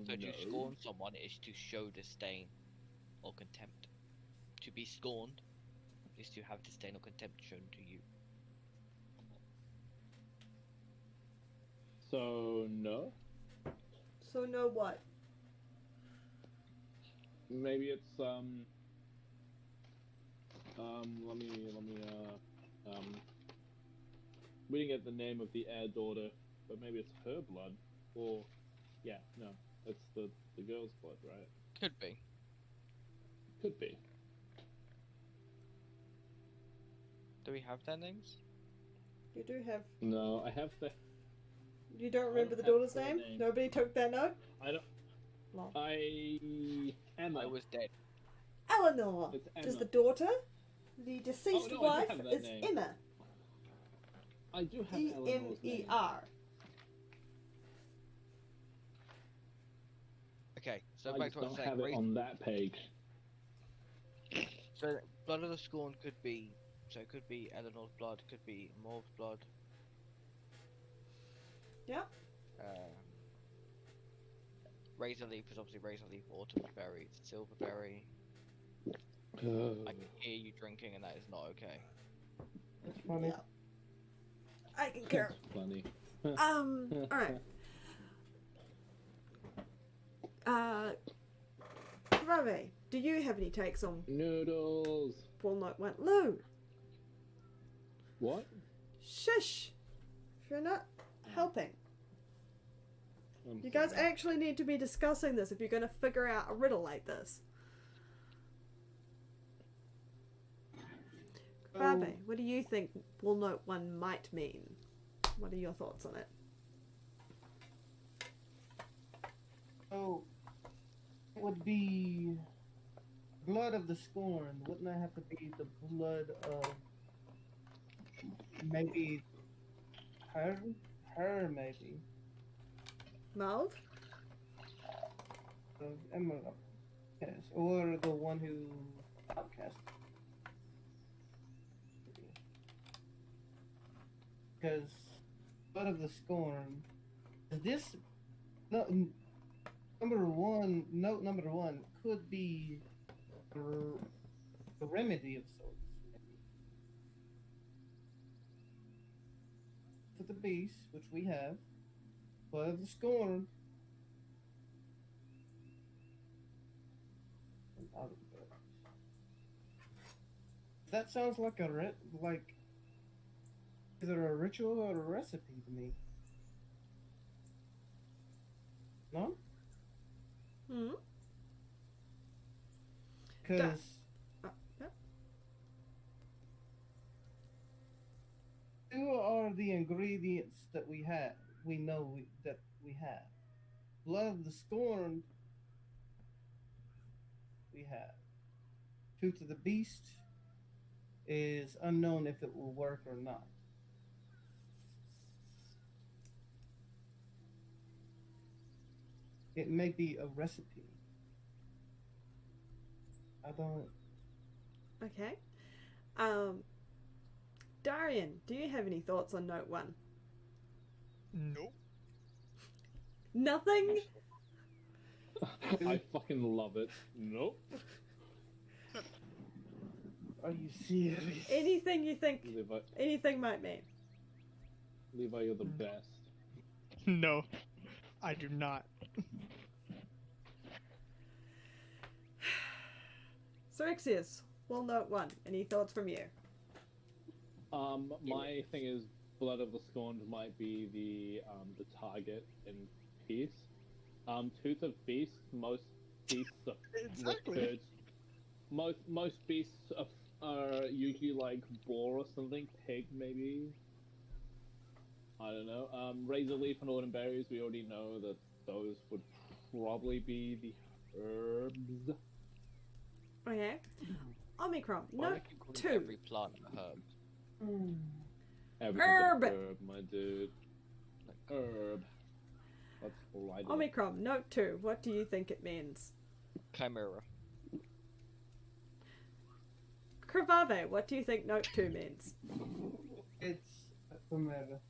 So no. to scorn someone is to show disdain or contempt. To be scorned is to have disdain or contempt shown to you. So no. So know what? Maybe it's we didn't get the name of the heir daughter, but maybe it's her blood, or yeah, no, it's the girl's blood, right? Could be. Could be. Do we have their names? You do have. No, I have the. You don't remember the don't have daughter's her name? name. Nobody took that note? I don't. Lol. Emma. I was dead. Eleanor It's is Emma. the daughter. The deceased Oh, no, I do wife have that is name. Emma. I do have Eleanor's name. Emer. Okay, so I back just to what I don't was saying. have it on that page. So blood of the Scorn could be. So it could be Eleanor's blood, could be Mauv's blood. Yeah. Razor Leaf is obviously Razor Leaf, Autumn Berry, Silverberry. I can hear you drinking, and that is not okay. That's funny. Yeah. I concur. That's funny. Alright. Rave, do you have any takes on Noodles. Walnut went Lou? What? Shush! If you're not helping. You guys actually need to be discussing this if you're going to figure out a riddle like this. Rabe, what do you think We'll Note 1 might mean? What are your thoughts on it? So, it would be blood of the scorn. Wouldn't that have to be the blood of maybe her? Her, maybe. Malv? Of Emerald. Yes, or the one who outcast. Because blood of the scorn. This no, note number one could be a remedy of sorts. Maybe. For the beast, which we have, blood of the scorn. That sounds like like either a ritual or a recipe to me. No? Hmm? Because Yep. two are the ingredients that we have. That we have. Blood of the scorn. We have. Tooth of the beast is unknown if it will work or not. It may be a recipe. I don't. Okay. Darian, do you have any thoughts on Note 1? Nope. Nothing? I fucking love it. Nope. Are you serious? Anything you think Levi, anything might mean? Levi, you're the best. No, I do not. Syrixius, We'll Note 1. Any thoughts from you? My thing is, Blood of the Scorned might be the target in peace. Tooth of Beast, most beasts are Exactly. referred. Most beasts are usually like boar or something, pig maybe. I don't know. Razor Leaf and Autumn Berries, we already know that those would probably be the herbs. Okay. Omicron, Why do Note I keep calling 2. every plant a herb? Everything's Herb! a herb, my dude. Herb. That's right. Omicron, Note 2. What do you think it means? Chimera. Krivave, what do you think Note 2 means? It's a matter.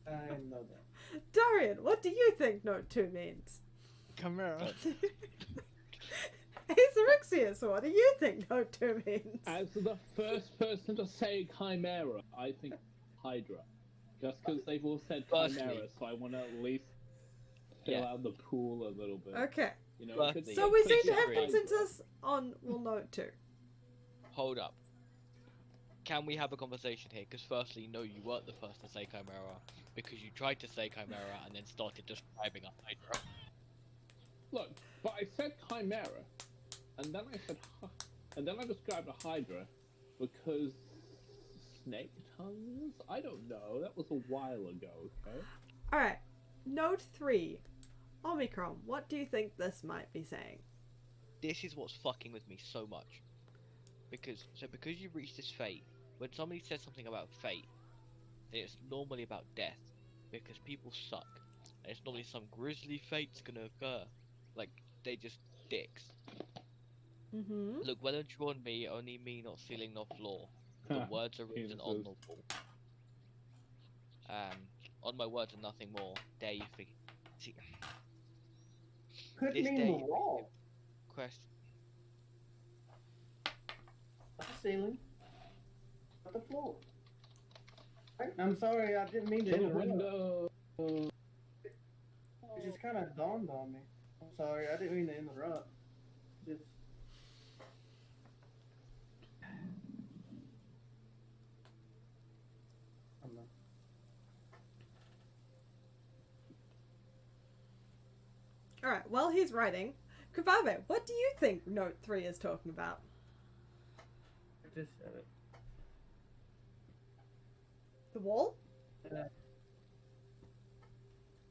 I know that. Darian, what do you think Note 2 means? Chimera. Hey, Syrixius, what do you think Note 2 means? As the first person to say Chimera, I think Hydra. Just because they've all said Firstly- Chimera, so I want to at least fill Yeah. out the pool a little bit. Okay. You know, Firstly- it could So be we seem to have Please agree. consensus on We'll Note 2. Hold up. Can we have a conversation here? Because firstly, no, you weren't the first to say Chimera, because you tried to say Chimera and then started describing a Hydra. Look, but I said Chimera, and then I said, and then I described a Hydra because snake tongues. I don't know. That was a while ago. Okay. Alright. Note 3. Omicron, what do you think this might be saying? This is what's fucking with me so much. Because you reach this fate, when somebody says something about fate, then it's normally about death, because people suck, and it's normally some grisly fate's gonna occur. Like, they just dicks. Mm-hmm. Look, well and true on me, only me not stealing no floor. The words are written on Penises. the wall. On my words and nothing more. Dare you forget? See, Could This mean day- the wall, quest. not the ceiling, not the floor. Right? I'm sorry, I didn't mean to The interrupt. window. It just kind of dawned on me. I'm sorry, I didn't mean to interrupt. Just I don't know. Alright, while he's writing, Kravabe, what do you think note 3 is talking about? I just said it. The wall?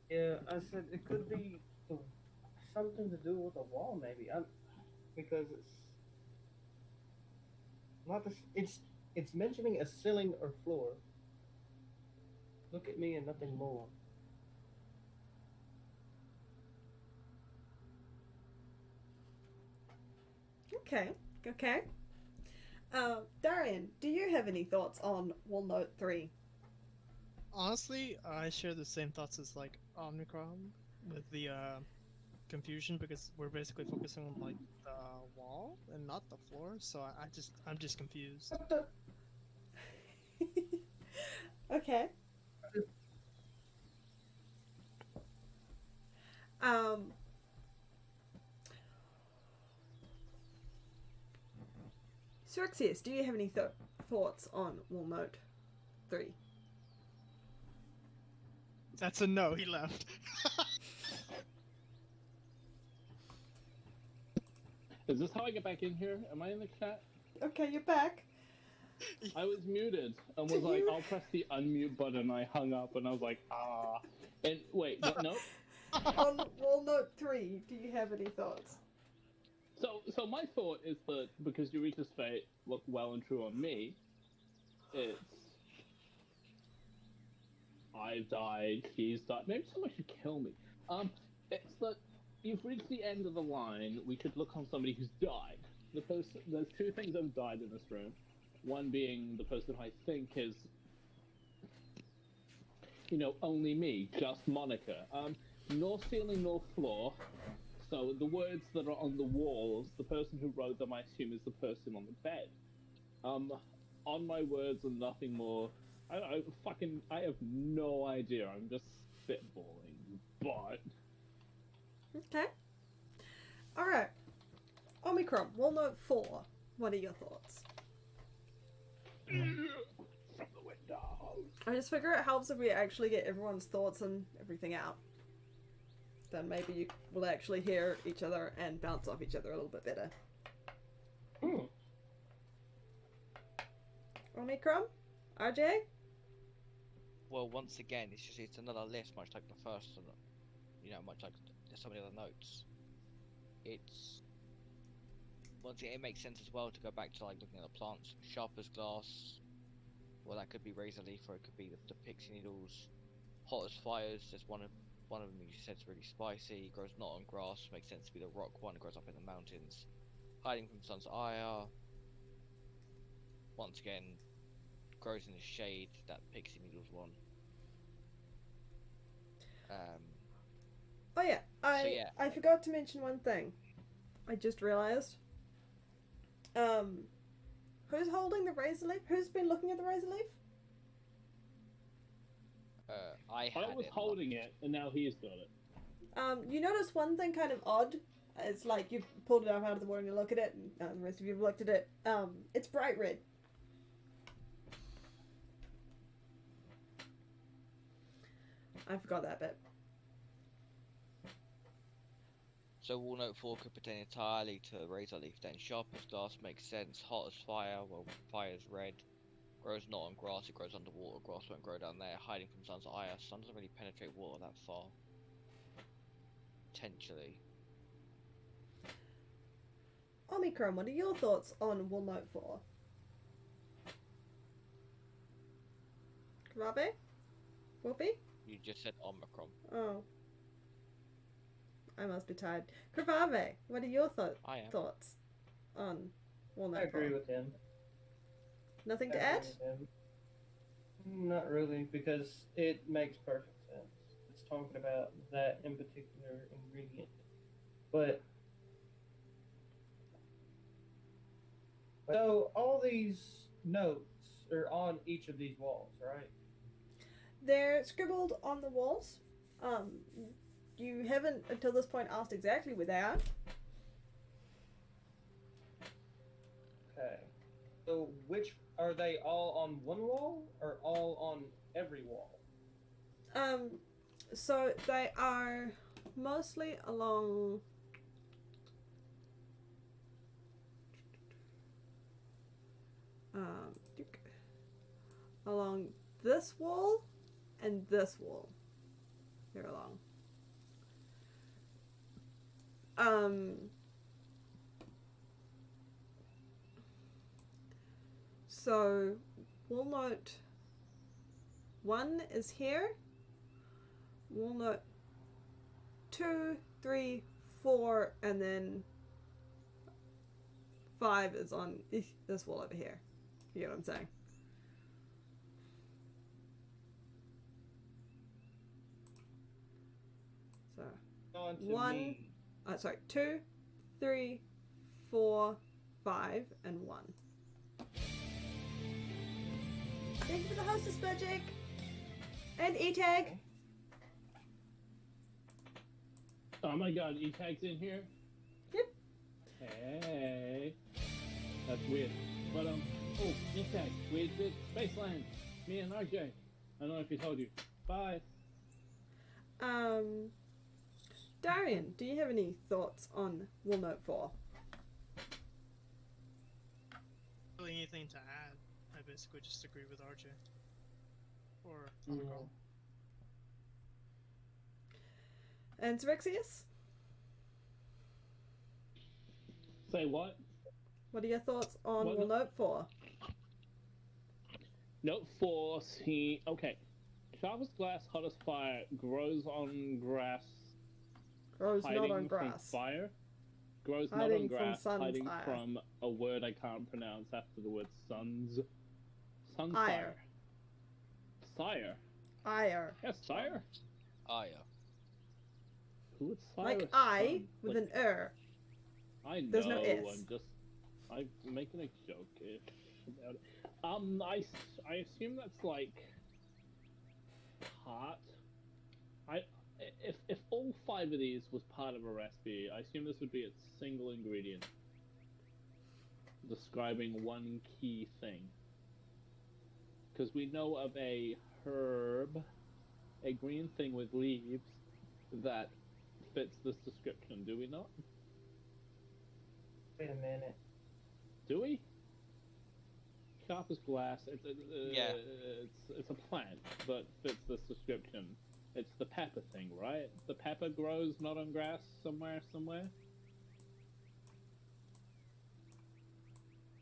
Yeah, I said it could be something to do with a wall, maybe. Because it's not the. It's mentioning a ceiling or floor. Look at me and nothing more. Okay, okay. Darian, do you have any thoughts on wall note 3? Honestly, I share the same thoughts as like Omnicron with the confusion because we're basically focusing on like the wall and not the floor. So I'm just confused. What the? Okay. Xerxes, do you have any thoughts on wall note 3? That's a no. He left. Is this how I get back in here? Am I in the chat? Okay, you're back. I was muted and was like, I'll press the unmute button. I hung up and I was like, ah. And wait, what? No. On wall note 3, do you have any thoughts? So my thought is that because Eureka's fate looked well and true on me, it's I've died, he's died. Maybe someone should kill me. It's that you've reached the end of the line. We should look on somebody who's died. There's two things that have died in this room. One being the person I think is, only me, just Monica. Nor ceiling nor floor. So the words that are on the walls, the person who wrote them, I assume, is the person on the bed. On my words and nothing more. I have no idea. I'm just spitballing, but Okay. Alright. Omicron, wall note 4. What are your thoughts? from the window. I just figure it helps if we actually get everyone's thoughts and everything out. Then maybe you will actually hear each other and bounce off each other a little bit better. Omicron? RJ? Well, once again, it's another list, much like the first, much like some of the other notes. Once again, it makes sense as well to go back to like looking at the plants. Sharper's glass. Well, that could be razor leaf, or it could be the pixie needles. Hot as fires. There's one of them you said is really spicy. Grows not on grass. Makes sense to be the rock one. Grows up in the mountains. Hiding from sun's ire. Once again, grows in the shade. That pixie needles one. Oh yeah, I forgot to mention one thing. I just realized. Who's holding the razor leaf? Who's been looking at the razor leaf? I was holding it, and now he's got it. You notice one thing kind of odd. It's like you've pulled it up out of the water and you look at it, and the rest of you have looked at it. It's bright red. I forgot that bit. So wall note 4 could pertain entirely to razor leaf. Then sharp as glass makes sense. Hot as fire. Well, fire's red. Grows not on grass. It grows underwater. Grass won't grow down there. Hiding from sun's ire. Sun doesn't really penetrate water that far. Potentially. Omicron, what are your thoughts on wall note 4? Karabe? Whoopi? You just said Omicron. Oh. I must be tired. Kravave, what are your thoughts on wall note 4? I agree with him. Nothing to I add? agree with him. Not really, because it makes perfect sense. It's talking about that in particular ingredient. But so all these notes are on each of these walls, right? They're scribbled on the walls. You haven't, until this point, asked exactly where they are. Okay. So which are they all on one wall or all on every wall? So they are mostly along along this wall and this wall. Here along. So we'll note 1 is here. We'll note 2, 3, 4, and then 5 is on this wall over here. You get what I'm saying? So On to 1, me. sorry, 2, 3, 4, 5, and 1. Thank you for the hostess magic! And E-Tag! Oh my god, E-Tag's in here? Yep. Hey. That's weird. But, oh, E-Tag, we did Spaceland. Me and RJ. I don't know if he told you. Bye. Darian, do you have any thoughts on Will Note 4? Really anything to add? I basically just agree with RJ. Or Yeah. Omicron. And Xerexius? Say what? What are your thoughts on What? Will Note 4? Note 4, see, okay. Sharp as glass, hot as fire, grows on grass, Grows hiding not on from grass. fire. Grows not Hiding on from grass, sun's hiding ire. from a word I can't pronounce after the word suns. Sunfire. Ire. Sire. Ire. Yes, sire. Aya. Who would sire Like a I son? with Like, an er. I know, there's no S. I'm making a joke about it. I assume that's like part. If all 5 of these was part of a recipe, I assume this would be its single ingredient, describing one key thing. Because we know of a herb, a green thing with leaves, that fits this description, do we not? Wait a minute. Do we? Sharp as glass. Yeah. It's a plant, but fits this description. It's the pepper thing, right? The pepper grows not on grass somewhere.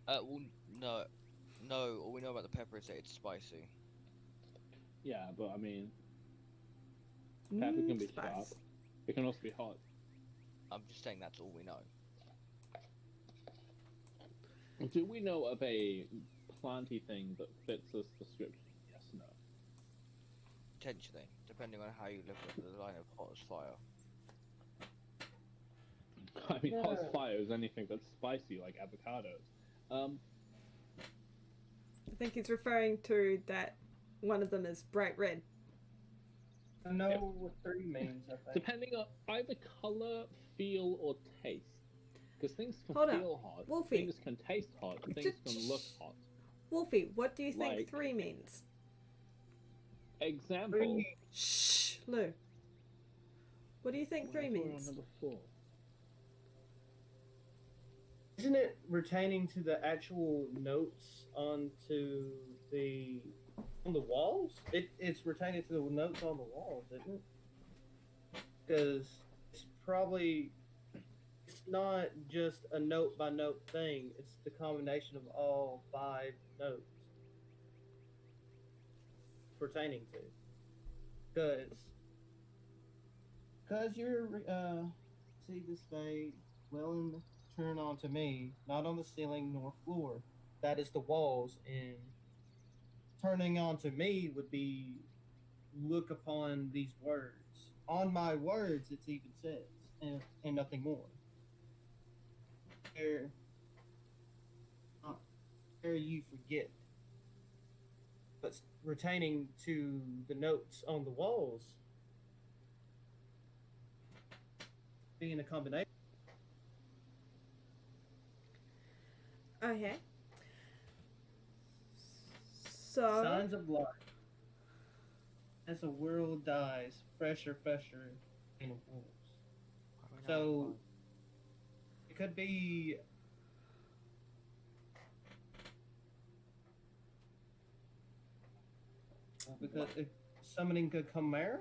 Well, no. All we know about the pepper is that it's spicy. Yeah, but I mean, pepper can be Spice. sharp. It can also be hot. I'm just saying that's all we know. Do we know of a planty thing that fits this description? Yes, no. Potentially, depending on how you look at the line of hot as fire. I mean, hot as Yeah. fire is anything that's spicy, like avocados. I think he's referring to that one of them is bright red. I know what 3 means, I think. Depending on either color, feel, or taste. Because things can Hold on. feel hot, Wolfie. things can taste hot, things can look hot. Wolfie, what do you think Like- 3 means? Example. 3 Shh, Lou. What do you think 3 We're on means? number 4. Isn't it retaining to the actual notes on the walls? It's retaining to the notes on the walls, isn't it? Because it's not just a note by note thing. It's the combination of all 5 notes pertaining to. Because you're see this fade well and turn onto me, not on the ceiling nor floor. That is the walls, and turning onto me would be look upon these words. On my words, it even says, and nothing more. There you forget. But retaining to the notes on the walls being a combination. Okay. So, Signs of life. As the world dies, fresher in a world. So it could be because if summoning a chimera.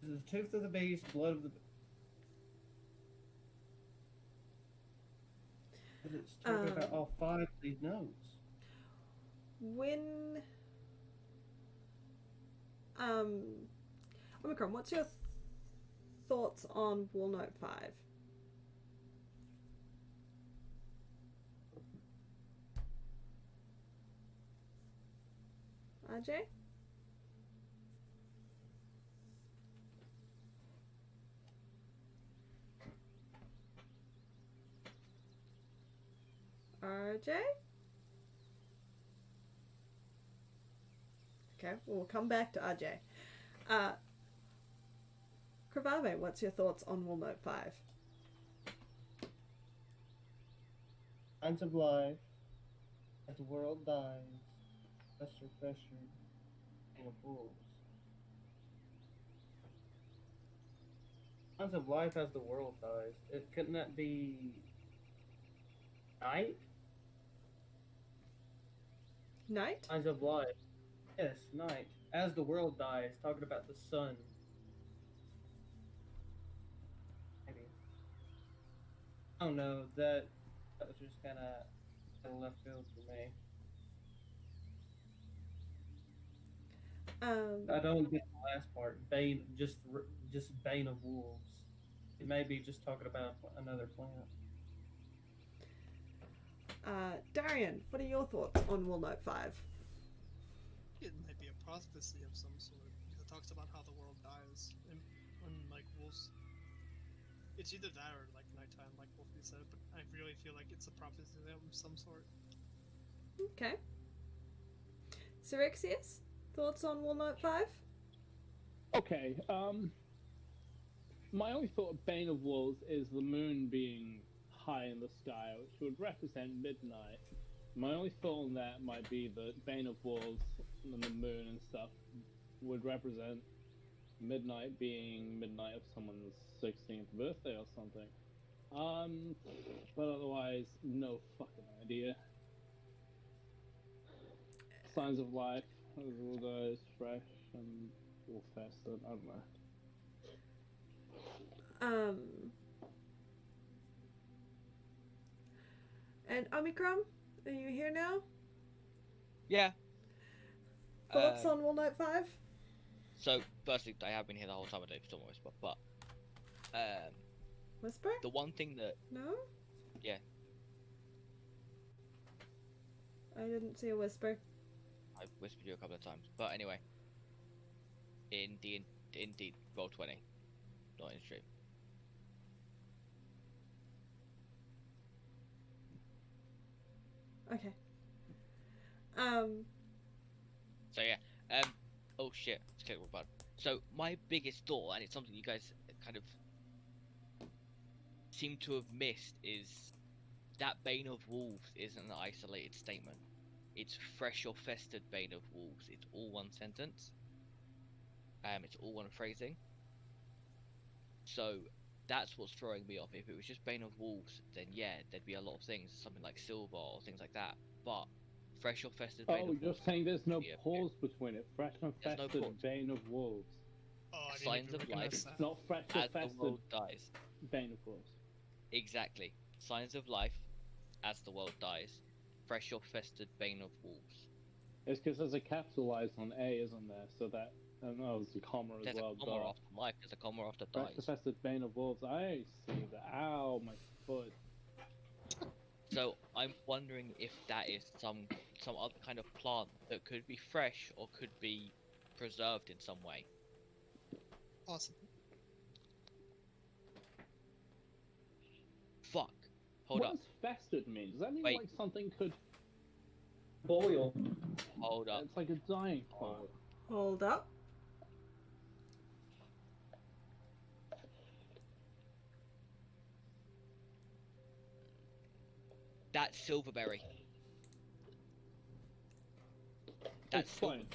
This is tooth of the beast, blood of the. It's talking about all 5 of these notes. When Omicron, what's your thoughts on Wall Note 5? RJ? RJ? Okay, we'll come back to RJ. Kravave, what's your thoughts on Wall Note 5? Signs of life. As the world dies, fester, fester, and of wolves. Signs of life as the world dies. Couldn't that be night? Night? Signs of life. Yes, night. As the world dies, talking about the sun. Maybe. I don't know. That was just kind of left field for me. I don't get the last part. Bane, just Bane of Wolves. It may be just talking about another planet. Darian, what are your thoughts on Wall Note 5? It might be a prophecy of some sort. It talks about how the world dies and like wolves. It's either that or like nighttime, like Wolfie said. But I really feel like it's a prophecy of some sort. Okay. Syrixius, thoughts on Wall Note 5? Okay, my only thought of Bane of Wolves is the moon being high in the sky, which would represent midnight. My only thought on that might be that Bane of Wolves and the moon and stuff would represent midnight being midnight of someone's 16th birthday or something. But otherwise, no fucking idea. Signs of life, all those fresh and all festive, I don't know. And Omicron, are you here now? Yeah. Thoughts on Wall Note 5? So, firstly, I have been here the whole time. I don't still whisper, but Whisper? the one thing that No? Yeah. I didn't see a whisper. I've whispered you a couple of times, but anyway, in Roll20, not in stream. Okay. So yeah, oh shit, let's click one button. So my biggest thought, and it's something you guys kind of seem to have missed, is that Bane of Wolves isn't an isolated statement. It's fresh or festered Bane of Wolves. It's all one sentence. It's all one phrasing. So that's what's throwing me off. If it was just Bane of Wolves, then yeah, there'd be a lot of things, something like Silver or things like that. But fresh or festered Bane of Wolves. Oh, you're saying there's no pause between it. Fresh and There's no festive pause. Bane of Wolves. Oh, I didn't Signs even of recognize life. It's that. not fresh or As the festive world dies. Bane of Wolves. Exactly. Signs of life as the world dies. Fresh or festered Bane of Wolves. It's because there's a capitalized on A, isn't there? So that, I don't know, there's a comma as There's well. a comma after life, there's a comma after Fresh dies. and festive Bane of Wolves. I see that. Ow, my foot. So I'm wondering if that is some other kind of plant that could be fresh or could be preserved in some way. Awesome. Fuck. Hold what up. does festered mean? Does that mean Wait. like something could... Boil. Hold up. It's like a dying plant. Hold up. That's Silverberry. That's Explain.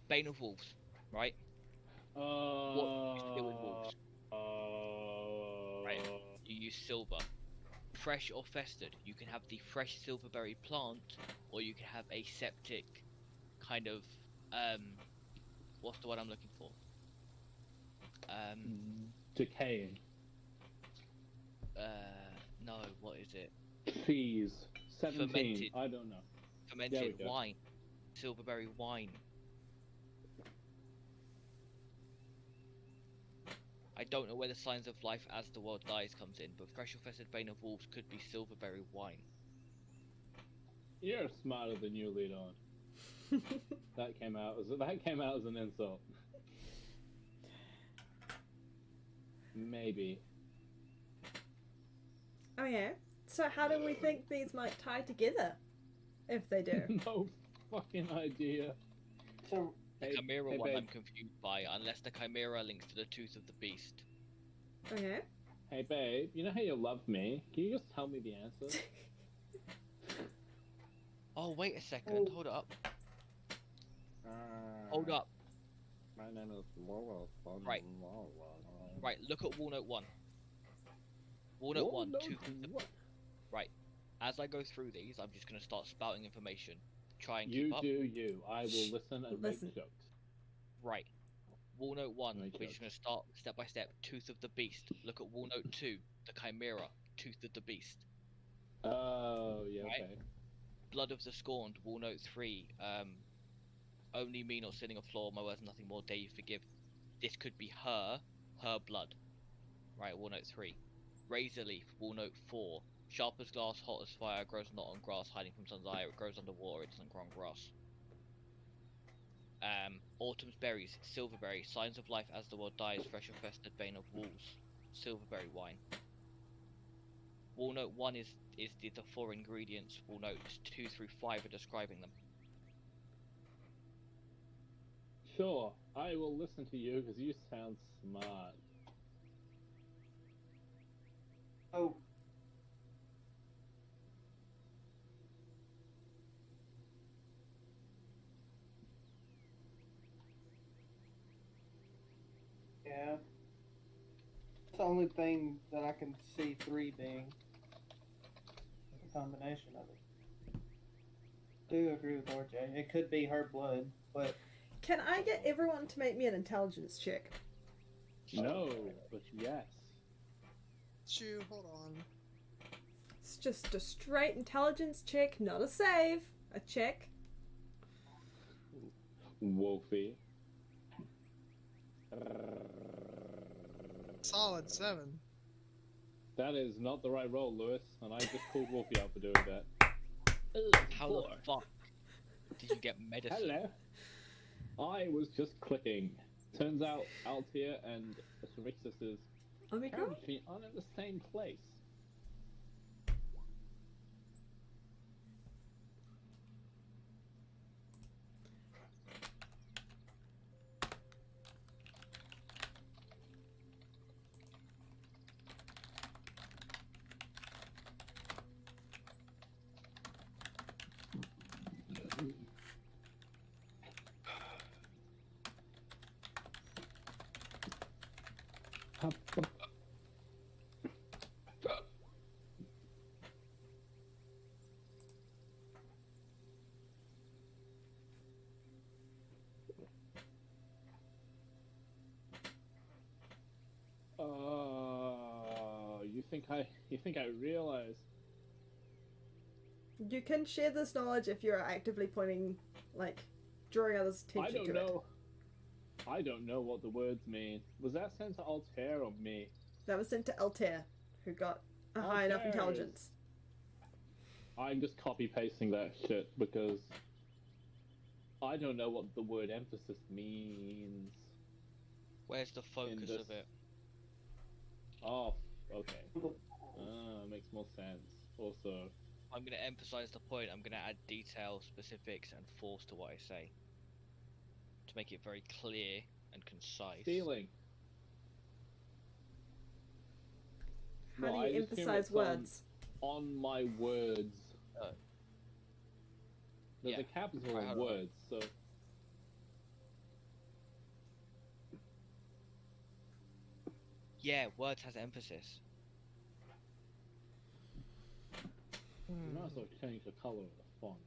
Bane of Wolves, right? What do you deal with wolves? Right. You use silver. Fresh or festered, you can have the fresh silverberry plant, or you can have a septic kind of what's the word I'm looking for? Decaying. No, what is it? Please. 17. Fermented. I don't know. Fermented go. wine. Silverberry wine. I don't know where the signs of life as the world dies comes in, but fresh or festered bane of wolves could be silverberry wine. You're smarter than you lead on. That came out as an insult. Maybe. Oh yeah. So how do we think these might tie together? If they do. No fucking idea. So, The Hey- Chimera hey, one babe. I'm confused by, unless the Chimera links to the tooth of the beast. Okay. Hey babe, you know how you love me? Can you just tell me the answer? Oh, wait a second, Oh. hold up. Hold up. My name is Laurel. Right. Right, look at Walnut 1. Walnut 1, tooth of the... Right. As I go through these, I'm just going to start spouting information. Try and You keep up. do you. I will listen and Listen. make jokes. Right. Walnut 1, Make we're just jokes. going to start step by step. Tooth of the beast. Look at Walnut 2, the Chimera. Tooth of the beast. Oh, yeah, Right. okay. Blood of the Scorned, Walnut 3. Only me not sinning a flaw, my words nothing more, dare you forgive. This could be her blood. Right, Walnut 3. Razor Leaf, Walnut 4. Sharp as glass, hot as fire, grows not on grass, hiding from sun's eye, it grows underwater, it doesn't grow on grass. Autumn's Berries, Silverberry, Signs of Life as the world dies, fresh or festered bane of wolves. Silverberry wine. Walnut 1 is the 4 ingredients, Walnuts 2 through 5 are describing them. Sure, I will listen to you because you sound smart. oh, yeah. It's the only thing that I can see 3 being a combination of it. Do agree with RJ. It could be her blood, but Can I get everyone to make me an intelligence check? No, but yes. Chew, hold on. It's just a straight intelligence check, not a save. A check. Wolfie. Solid 7. That is not the right roll, Lewis, and I just called Wolfie out for doing that. How the fuck did you get medicine? Hello. I was just clicking. Turns out Altair and Cerixus is Omicron? apparently aren't in the same place. You think I realize? You can share this knowledge if you're actively pointing, like, drawing others' I attention don't to it. know. I don't know what the words mean. Was that sent to Altair or me? That was sent to Altair, who got a high enough Altair. intelligence. I'm just copy pasting that shit because I don't know what the word emphasis means. Where's the focus this- of it? Oh, okay. Makes more sense. Also, I'm going to emphasize the point. I'm going to add detail, specifics, and force to what I say to make it very clear and concise. stealing. How No, do I you just assume emphasize it's words? On my words. Oh. There's Yeah. a capital Right, in hold on. words, so Yeah, words has emphasis. You might as well change the color of the font.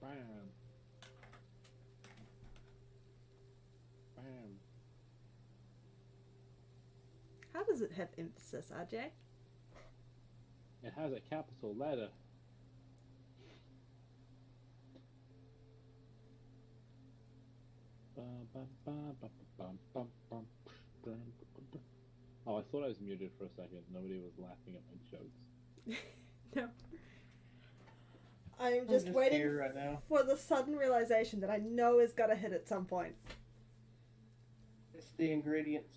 Bam. Bam. How does it have emphasis, RJ? It has a capital letter. Oh, I thought I was muted for a second. Nobody was laughing at my jokes. No. I'm I'm just waiting here right now. for the sudden realization that I know is gonna hit at some point. It's the ingredients.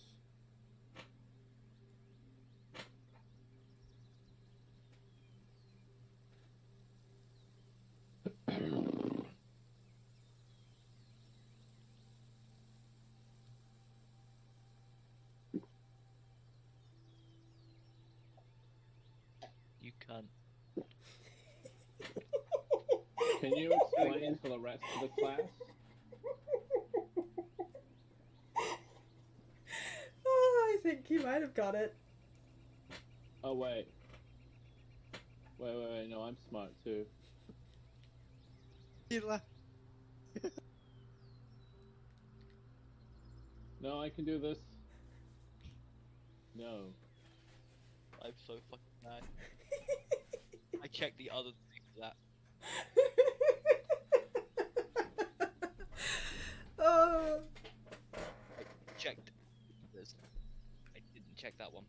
You can't. Can you explain for the rest of the class? Oh, I think he might have got it. Oh, wait. Wait, no, I'm smart too. He left. No, I can do this. No. I'm so fucking mad. I checked the other thing for that. Oh. I checked this. I didn't check that one.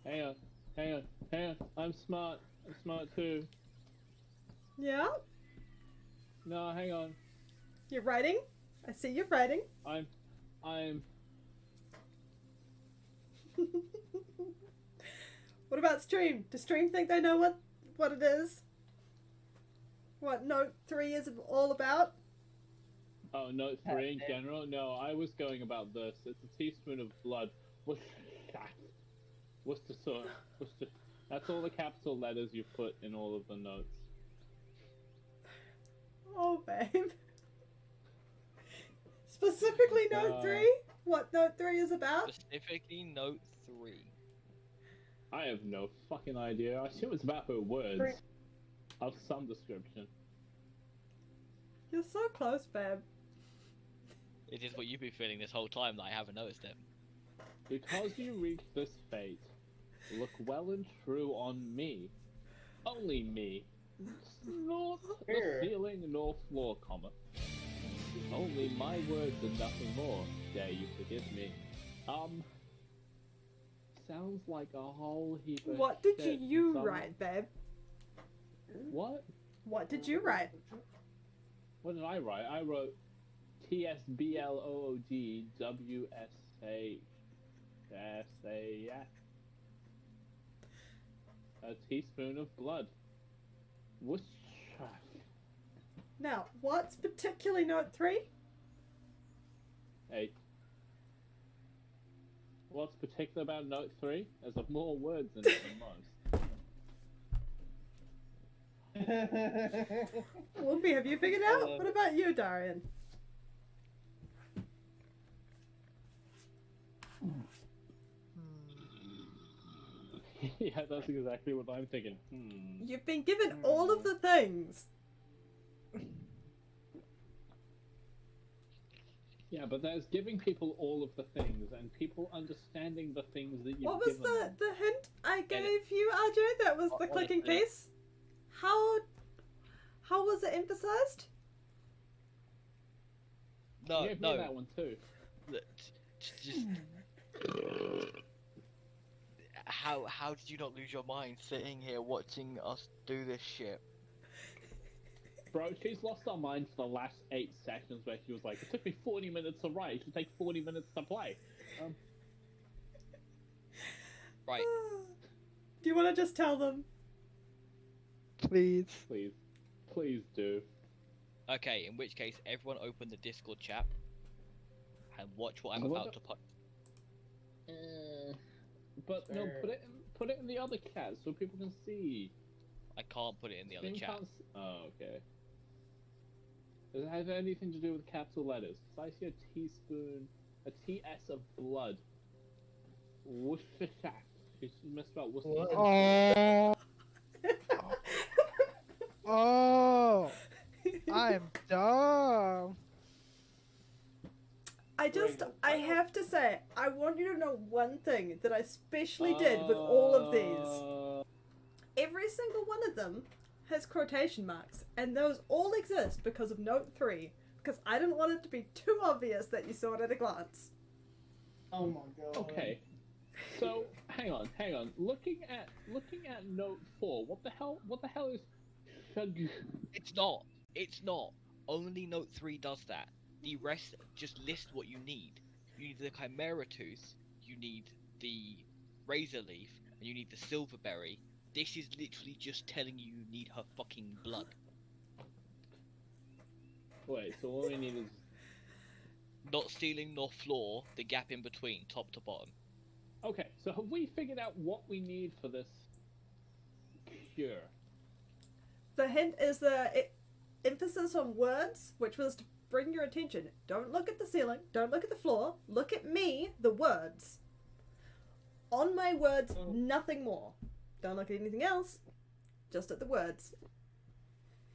Hang on. I'm smart. I'm smart too. Yeah? No, hang on. You're writing? I see you're writing. I'm. What about Stream? Does Stream think they know what it is? What Note 3 is all about? Oh, note 3 in general? No, I was going about this. It's a teaspoon of blood. Worcestershire. That's all the capital letters you put in all of the notes. Oh, babe. Specifically Note 3? What Note 3 is about? Specifically, note 3. I have no fucking idea. I assume it's about her words of some description. You're so close, babe. It is what you've been feeling this whole time that I haven't noticed it. Because you reached this fate, look well and true on me. Only me. Nor the Here. ceiling nor floor, comma. Only my words and nothing more. Dare you forgive me. Sounds like a whole heap of What did shit you from- write, babe? What? What did you write? What did I write? I wrote TSBLOOGWSA. A teaspoon of blood. Whoosh. Now, what's particularly Note 3? 8. What's particular about Note 3? There's more words in it than most. Wolfie, have you figured out? What about you, Darian? Yeah, that's exactly what I'm thinking. You've been given all of the things. Yeah, but there's giving people all of the things and people understanding the things that you've What was given them. the hint I gave you, RJ? That was the clicking Honestly. piece. How was it emphasized? No, You gave me no. that one too. Just. How did you not lose your mind sitting here watching us do this shit? Bro, she's lost her mind for the last 8 sessions where she was like, it took me 40 minutes to write, it should take 40 minutes to play. Right. Do you want to just tell them? Please. Please do. Okay, in which case, everyone open the Discord chat and watch what I'm What about the- to put. But no, Fair. put it in the other chat so people can see. I can't put it in the other Stream chat. can't Oh, okay. Does it have anything to do with capital letters? Because I see a teaspoon, a TS of blood. Worcestershire. She's misspelled Worcestershire. Oh, oh, I'm dumb. I have to say, I want you to know one thing that I especially did with all of these. Every single one of them has quotation marks, and those all exist because of note 3, because I didn't want it to be too obvious that you saw it at a glance. Oh my god. Okay. So hang on. Looking at note 4, what the hell is shug? It's not. It's not. Only note 3 does that. The rest just list what you need. You need the Chimera Tooth, you need the Razor Leaf, and you need the Silverberry. This is literally just telling you need her fucking blood. Wait, so all we need is Not ceiling nor floor, the gap in between, top to bottom. okay. So have we figured out what we need for this cure? The hint is the emphasis on words, which was to bring your attention. Don't look at the ceiling, don't look at the floor, look at me, the words. On my words, nothing more. Don't look at anything else, just at the words.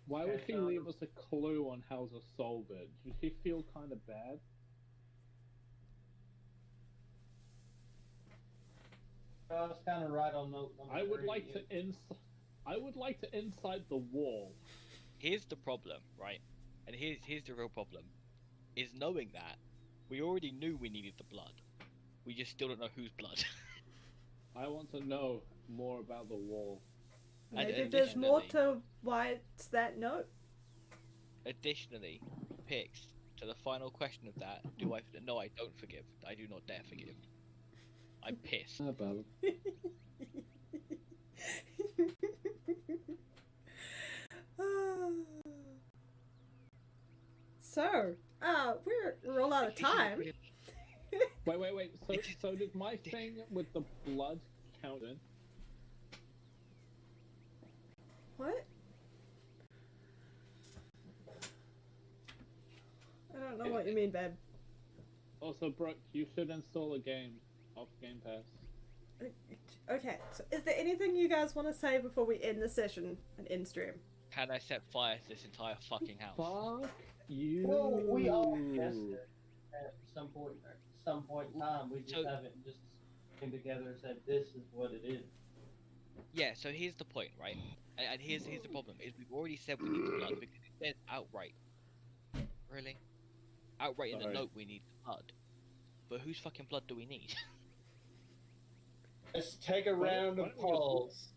Why would she leave us a clue on how to solve it? Does she feel kind of bad? I was kind of right on note number I would 3. like to inside the wall. Here's the problem, right? And here's the real problem. Is knowing that we already knew we needed the blood. We just still don't know whose blood. I want to know more about the wall. And Maybe there's more additionally- to why it's that note. Additionally, Pix, to the final question of that, no, I don't forgive. I do not dare forgive. I'm pissed. So, we're all out of time. Wait. So did my thing with the blood count in? What? I don't know what you mean, babe. Also, Brooke, you should install a game off Game Pass. Okay, so is there anything you guys want to say before we end the session and end stream? Can I set fire to this entire fucking house? Fuck you. Well, we all guessed it at some point in time. We just So- haven't just came together and said this is what it is. Yeah, so here's the point, right? And here's the problem, is we've already said we need the blood because it says outright. Really? Outright in the Sorry. note we need the blood. But whose fucking blood do we need? Let's take a round why of don't we just- polls.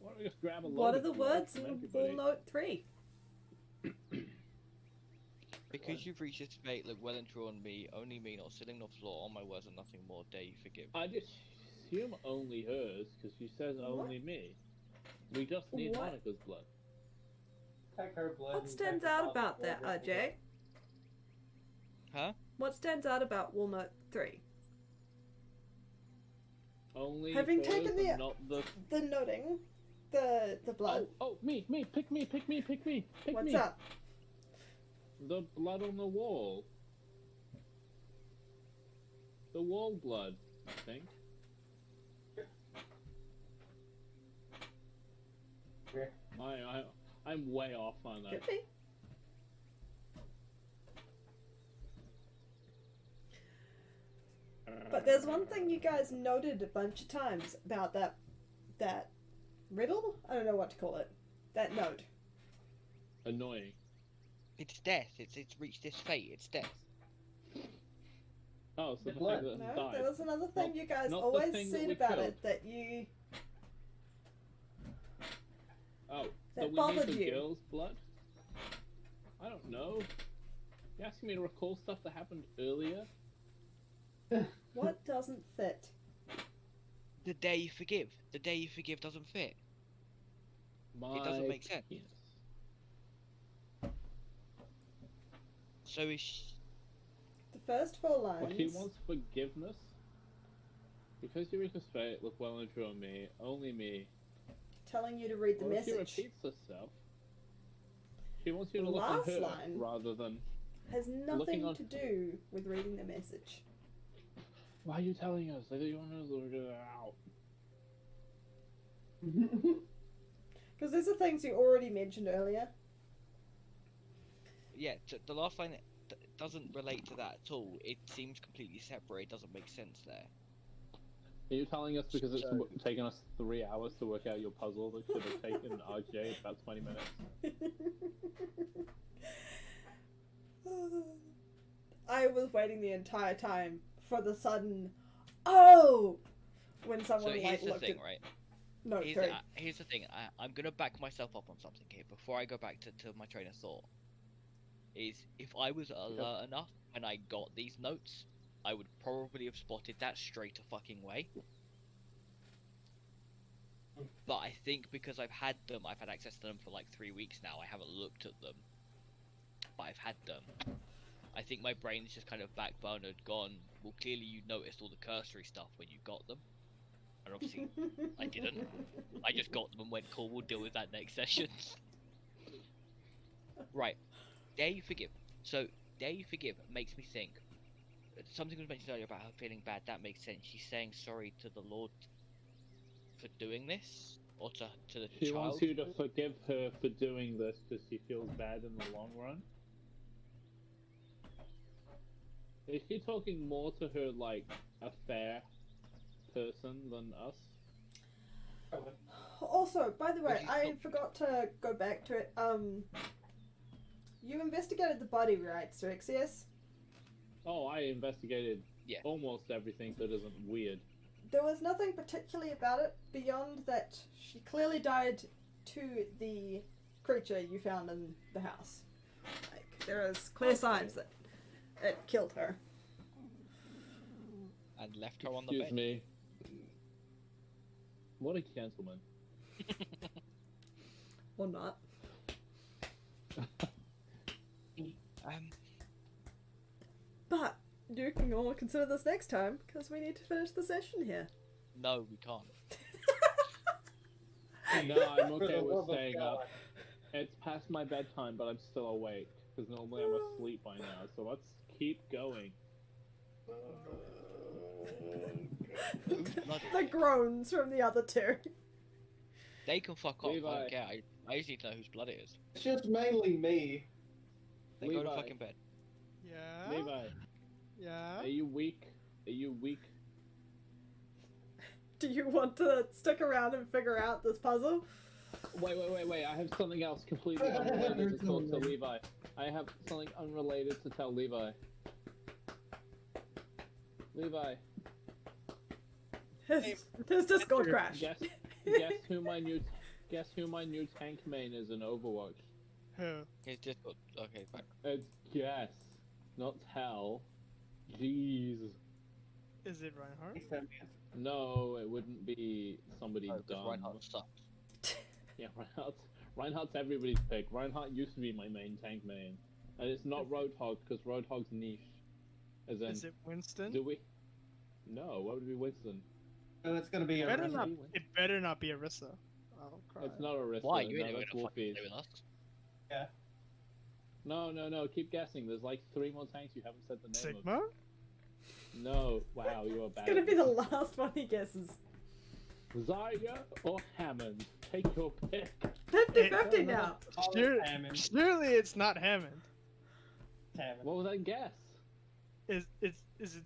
Why don't we just grab a What load are of the blood words from in everybody? full note 3? Because you've reached this fate, look well and true on me, only me, not ceiling nor floor, on my words and nothing more, dare you forgive. I just assume only hers, because she says only me. We just need What? Monica's blood. Take her blood. What and stands take the out bottle about of that, blood. RJ? Huh? What stands out about Wool Note 3? Only Having hers taken the- and not the. The noting, the blood. Oh, me, pick me. What's up? The blood on the wall. The wall blood, I think. Yeah. I'm way off on that. Could be. But there's one thing you guys noted a bunch of times about that riddle? I don't know what to call it. That note. Annoying. It's death, it's reached this fate, it's death. Oh, so The the blood. thing that No, died. there was another thing Not- you guys not the always thing that said we about killed. it that you Oh, so that we bothered need the you. girl's blood? I don't know. You asking me to recall stuff that happened earlier? what doesn't fit. The dare you forgive. The dare you forgive doesn't fit. My doesn't make sense. penis. So is The first 4 Well, lines. she wants forgiveness. Because you reach a fate, look well and true on me, only me. telling you to read the Well, if she message. repeats herself, She wants you The to look on last her line. rather than. Has nothing on- to do with reading the message. Why are you telling us? I thought you wanted to look it out. Because these are things you already mentioned earlier. Yeah, the last line doesn't relate to that at all. It seems completely separate. It doesn't make sense there. Are you telling us because it's So- taken us 3 hours to work out your puzzle that should have taken RJ about 20 minutes? I was waiting the entire time for the sudden, oh, when So someone here's like the looked thing, at right? no Here's, three. here's the thing. I'm gonna back myself up on something here before I go back to my train of thought. Is if I was alert enough when I got these notes, I would probably have spotted that straight a fucking way. But I think because I've had access to them for like 3 weeks now. I haven't looked at them, but I've had them. I think my brain's just kind of backburnered, gone. Well, clearly you noticed all the cursory stuff when you got them, and obviously I didn't. I just got them and went, cool, we'll deal with that next session. Right. Dare You Forgive. So, Dare You Forgive makes me think. Something was mentioned earlier about her feeling bad. That makes sense. She's saying sorry to the Lord for doing this? Or to the She child? wants you to forgive her for doing this because she feels bad in the long run. Is she talking more to her like a fair person than us? Also, by the way, She's I not- forgot to go back to it. You investigated the body, right, Srexius? Oh, I investigated Yeah. almost everything that isn't weird. There was nothing particularly about it beyond that she clearly died to the creature you found in the house. Like, there is clear signs that it killed her. And left her on the Excuse bed. me. What a gentleman. Or not. But you can all consider this next time, because we need to finish the session here. No, we can't. No, I'm For the okay with love of staying God. up. It's past my bedtime, but I'm still awake. Because normally I'm asleep by now, so let's keep going. The groans from the other two. They can fuck off. I Levi. don't care. I just need to know whose blood it is. It's just mainly me. They go to Levi. fucking bed. Yeah. Levi, Yeah. are you weak? Are you weak? Do you want to stick around and figure out this puzzle? Wait. I have something else completely unrelated to talk to Levi. I have something unrelated to tell Levi. Levi, His Discord crashed. guess who my new tank main is in Overwatch? Who? He's just got. Okay, fine. It's guess, not tell. Jeez. Is it Reinhardt? No, it wouldn't be somebody Oh, 'cause dumb. Reinhardt sucks. Yeah, Reinhardt's everybody's pick. Reinhardt used to be my main tank main. And it's not Roadhog, because Roadhog's niche. As in, Is it Winston? do we? No, why would it be Winston? So it's gonna be a Better recipe. not. It better not be Arissa. Oh, cry. It's not Orisa. Why? You no, ain't even that's gonna fucking Wolfies. play with us. No, keep guessing. There's like 3 more tanks you haven't said the name Sigma? of. No, wow, you are bad. It's gonna be the last one he guesses. Zarya or Hammond? Take your pick. 50-50 now. All Sure- this Hammond. Surely it's not Hammond. Hammond. What was that guess? Is it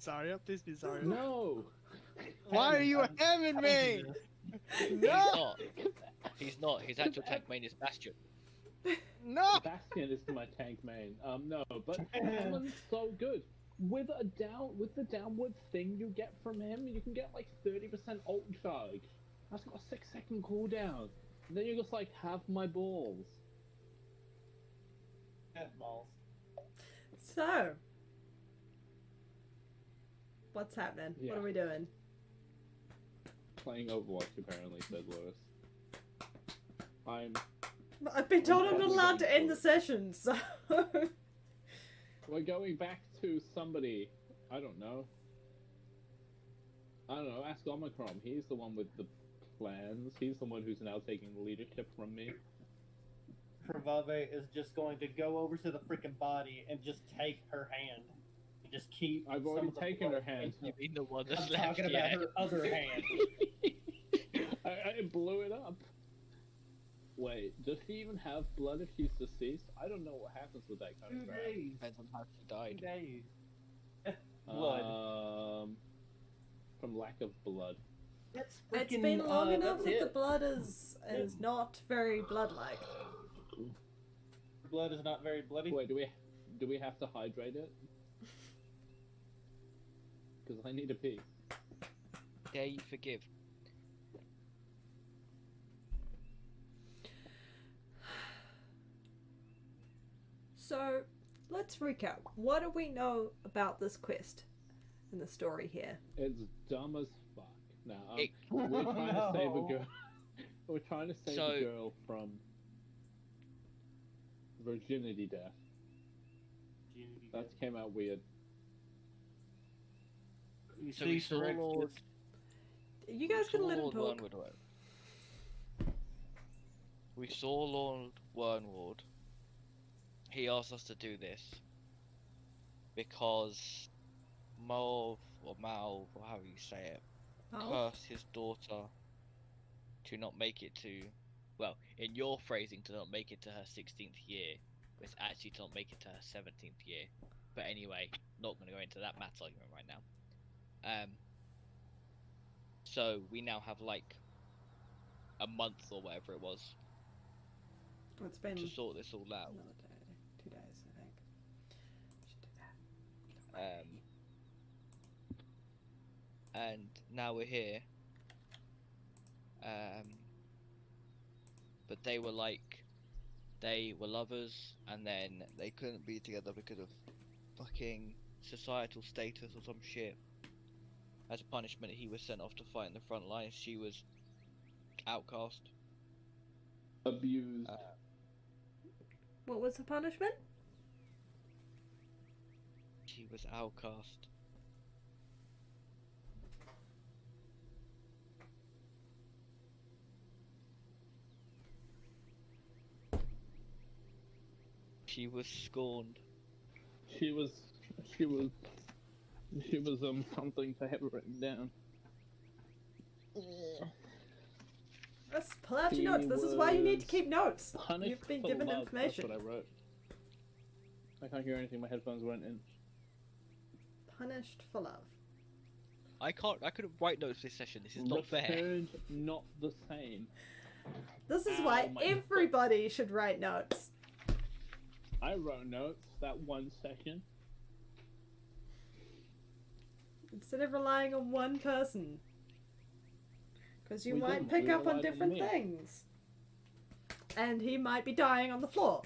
Zarya? Please be Zarya. No. Why are you a Hammond. Hammond main? He's No! not. He's not. His actual tank main is Bastion. No! Bastion is my tank main. No, but Hammond's so good. With the downward thing you get from him, you can get like 30% ult charge. That's got a 6-second cooldown. And then you just like have my balls. Balls. So, what's happening? Yeah. What are we doing? Playing Overwatch apparently, said Lewis. I've been told I'm not allowed to end the session, so. We're going back to somebody. I don't know. Ask Omicron. He's the one with the plans. He's the one who's now taking the leadership from me. Krvave is just going to go over to the freaking body and just take her hand. And just keep. I've some already of the taken blood her hand. in You mean the one I'm that's left? talking about Yeah. her other hand. I blew it up. Wait, does she even have blood if she's deceased? I don't know what happens with that kind 2 of crap. days. Depends on how she 2 died. days. Blood. From lack of blood. That's It's freaking, been long enough that's that the it. blood is not very blood-like. Blood is not very bloody. Wait, do we have to hydrate it? Because I need to pee. Dare you forgive? So, let's recap. What do we know about this quest in the story here? It's dumb as fuck. Now, It- we're trying to save a No. girl. We're trying to save So- a girl from virginity death. That came out weird. You So see, we saw Syrinx Lord- just- You guys can let him Lord talk. Wormwood away. We saw Lord Wormwood. He asked us to do this because Malv or Malv or however you say it Oh, cursed his daughter to not make it to, well, in your phrasing, to not make it to her 16th year. It's actually to not make it to her 17th year. But anyway, not going to go into that maths argument right now. So we now have like a month or whatever it was it's been to sort this all out. another day, 2 days, I think. Should do that. And now we're here. But they were like, they were lovers, and then they couldn't be together because of fucking societal status or some shit. As a punishment, he was sent off to fight in the front lines. She was outcast. Abused. What was the punishment? She was outcast. She was scorned. She was something to have written down. Let's pull out He your notes. This is why you need to was keep notes. Punished You've been for given love, information. That's what I wrote. I can't hear anything. My headphones went in. Punished for love. I couldn't write notes this session. This is not fair. Returned not the same. This is Ow, why my everybody should write notes. I wrote notes that one session. Instead of relying on one person. Because you We might didn't. pick We up on relied on different me. things. And he might be dying on the floor.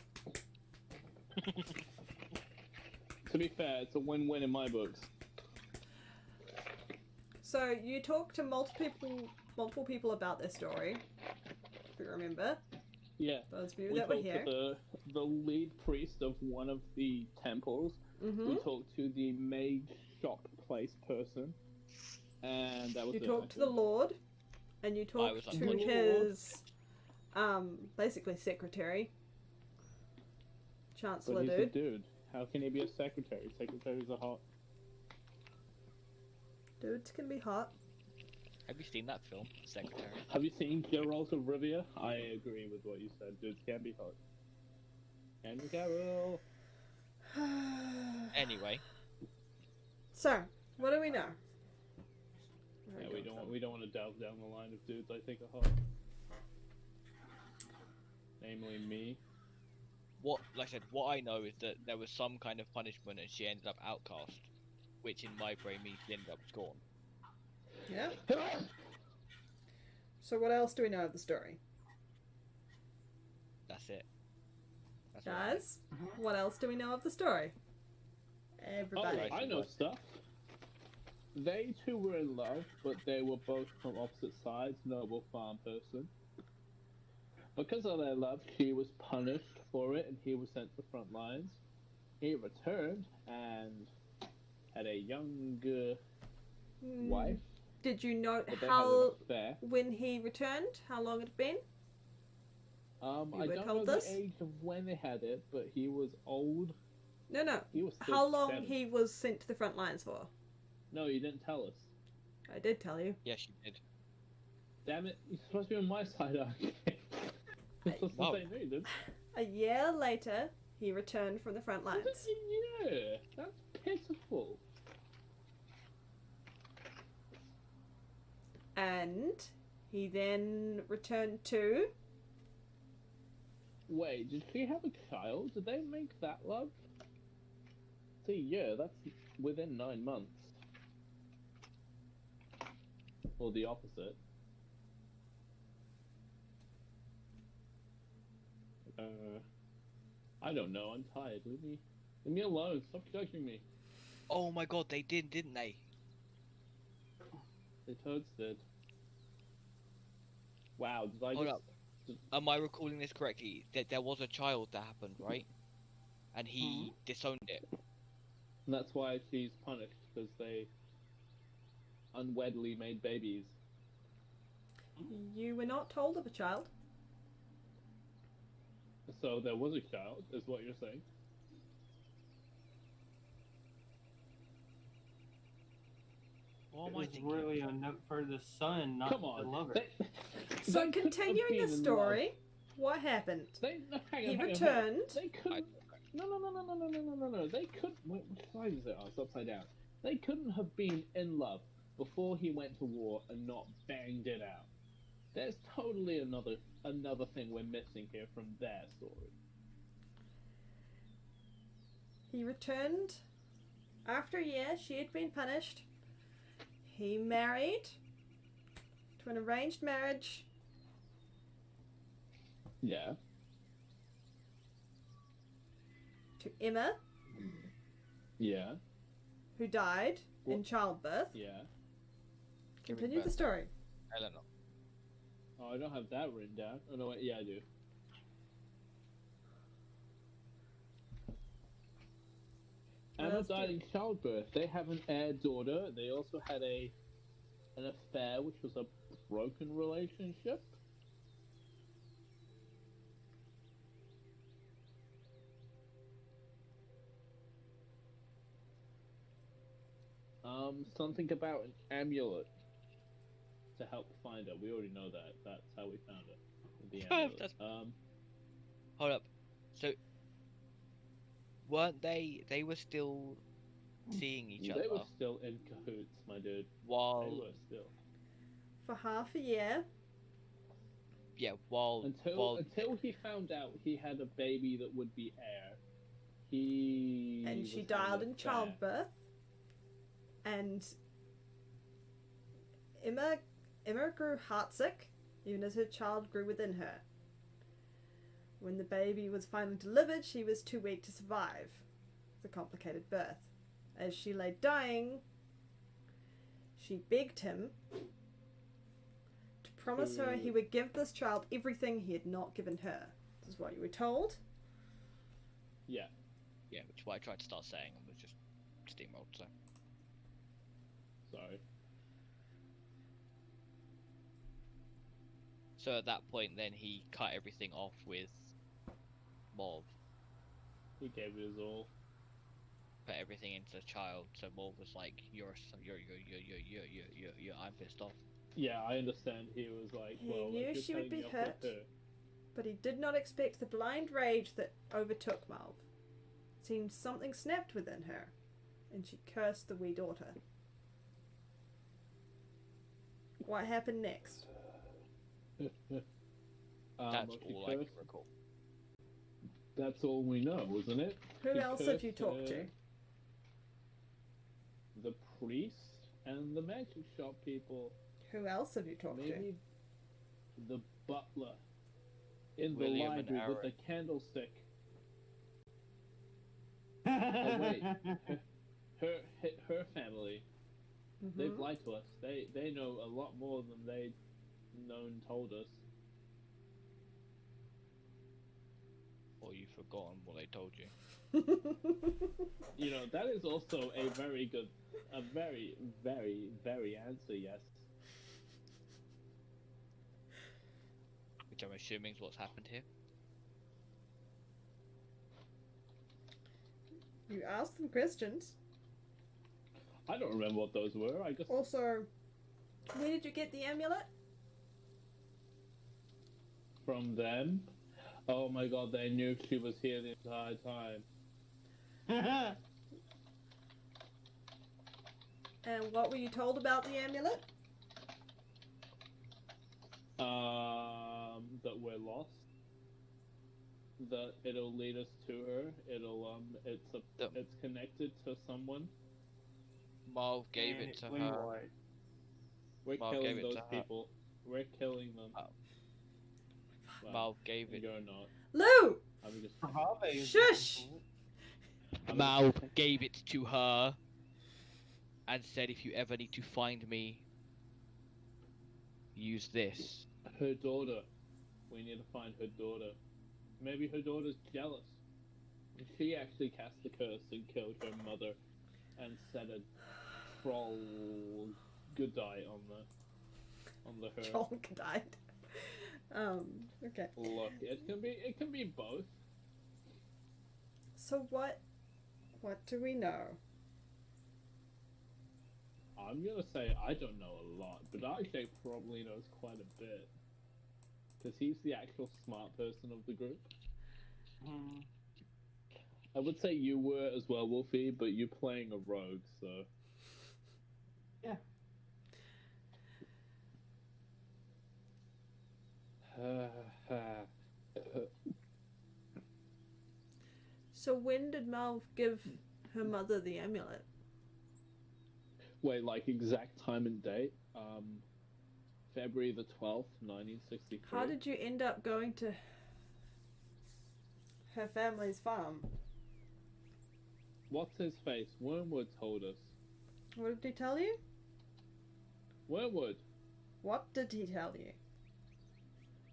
To be fair, it's a win-win in my books. So you talk to multiple people about this story. If you remember. Yeah. Those of you We that were talked here. to the lead priest of one of the temples. Mm-hmm. We talked to the mage shop place person. And that was You it, talked I to the think. Lord, and you was talked to untouchable. his, basically secretary, But Chancellor he's a dude. dude. How can he be a secretary? Secretaries are hot. Dudes can be hot. Have you seen that film, Secretary? Have you seen Geralt of Rivia? I agree with what you said. Dudes can be hot. Henry Cavill. Anyway, So, what do we know? Yeah, we don't want to delve down the line of dudes I think are hot. Namely me. what what I know is that there was some kind of punishment and she ended up outcast, which in my brain means she ended up scorned. Yeah. So what else do we know of the story? That's it. That's all I know. Guys, what else do we know of the story? Everybody. Oh, I know stuff. They two were in love, but they were both from opposite sides. Noble farm person. Because of their love, she was punished for it, and he was sent to the front lines. He returned and had a young Hmm, wife. Did you note But they had an how affair. when he returned? How long it had been? You I were don't told know this? the age of when they had it, but he was old. No. He was still How long 7. he was sent to the front lines for? No, you didn't tell us. I did tell you. Yes, you did. Damn it! You're supposed to be on my side, aren't you? This was Wow. the same needed. A year later, he returned from the front lines. Yeah, that's pitiful. And he then returned to... Wait, did she have a child? Did they make that love? See, yeah, that's within 9 months. Or the opposite. I don't know. I'm tired. Leave me alone. Stop judging me. Oh my god, they didn't they? The toads did. Wow, did I Hold just... up. Am I recalling this correctly? There was a child that happened, right? And he disowned it. And that's why she's punished, because they unwedly made babies. You were not told of a child. So there was a child, is what you're saying? What am It I was thinking? really a note for the son, not Come the on. lover. So they couldn't have continuing been the in love. story, what happened? No, hang on, He hang on, hang on. returned. They couldn't... No. They couldn't... Wait, which side is it? Oh, it's upside down. They couldn't have been in love before he went to war and not banged it out. There's totally another thing we're missing here from their story. He returned after a year. She had been punished. He married to an arranged marriage. Yeah. To Emma, Yeah. who died in What? childbirth. Yeah. Give me Continue the back. story. Eleanor. Oh, I don't have that written down. Oh, no, wait, yeah, I do. What Emma else do died you- in childbirth. They have an heir daughter. They also had an affair, which was a broken relationship. Something about an amulet to help find her. We already know that. That's how we found her. The amulet. That's- Hold up. So, weren't they? They were still seeing each They other were still in cahoots, my dude. They while, were still. For half a year. yeah, while Until he found out he had a baby that would be heir. And she was died having in an affair. childbirth. And Emma grew heartsick, even as her child grew within her. When the baby was finally delivered, she was too weak to survive the complicated birth. As she lay dying, she begged him to promise her he would give this child everything he had not given her. This is what you were told. Yeah. yeah, which is what I tried to start saying and was just steamrolled. So, Sorry. so at that point, then he cut everything off with Morv, He gave it his all. put everything into the child. So Morv was like, "You're, I'm pissed off." Yeah, I understand. He was like, He well, knew if you're she would telling be me off with hurt. her- But he did not expect the blind rage that overtook Malv. It seemed something snapped within her, and she cursed the wee daughter. What happened next? That's well, she all I can cursed- recall. That's all we know, isn't it? Who She else have you cursed, talked to? The priest and the magic shop people. Who else have you talked to? Maybe the butler in William the and library with the Eric. candlestick. Oh, wait. Her family. They've Mhm. lied to us. They know a lot more than they known told us. Or you've forgotten what they told you. You know, that is also a very good, a very, very, very answer, yes. Which which I'm assuming is what's happened here. You asked them questions. I don't remember what those were. I just Also, where did you get the amulet? from them. Oh my god, they knew she was here the entire time. And what were you told about the amulet? That we're lost. That it'll lead us to her. It's connected to someone. Marv gave it to Explain her. why. We're Marv gave killing it those to her. people. We're killing them. Oh. Well, Marv gave it. you're not. Lou! I'm just. Harvey is Shush! Mal gave it to her and said, if you ever need to find me, use this. Her daughter. We need to find her daughter. Maybe her daughter's jealous. She actually cast the curse and killed her mother, and set a troll good die on the her. Troll died. Okay. Look, it can be both. So what do we know? I'm gonna say I don't know a lot, but RJ probably knows quite a bit. Because he's the actual smart person of the group. Hmm. I would say you were as well, Wolfie, but you're playing a rogue, so. Yeah. So when did Malv give her mother the amulet? Wait, like exact time and date? February the 12th, 1963. How did you end up going to her family's farm? What's his face? Wormwood told us. What did he tell you? Wormwood? What did he tell you?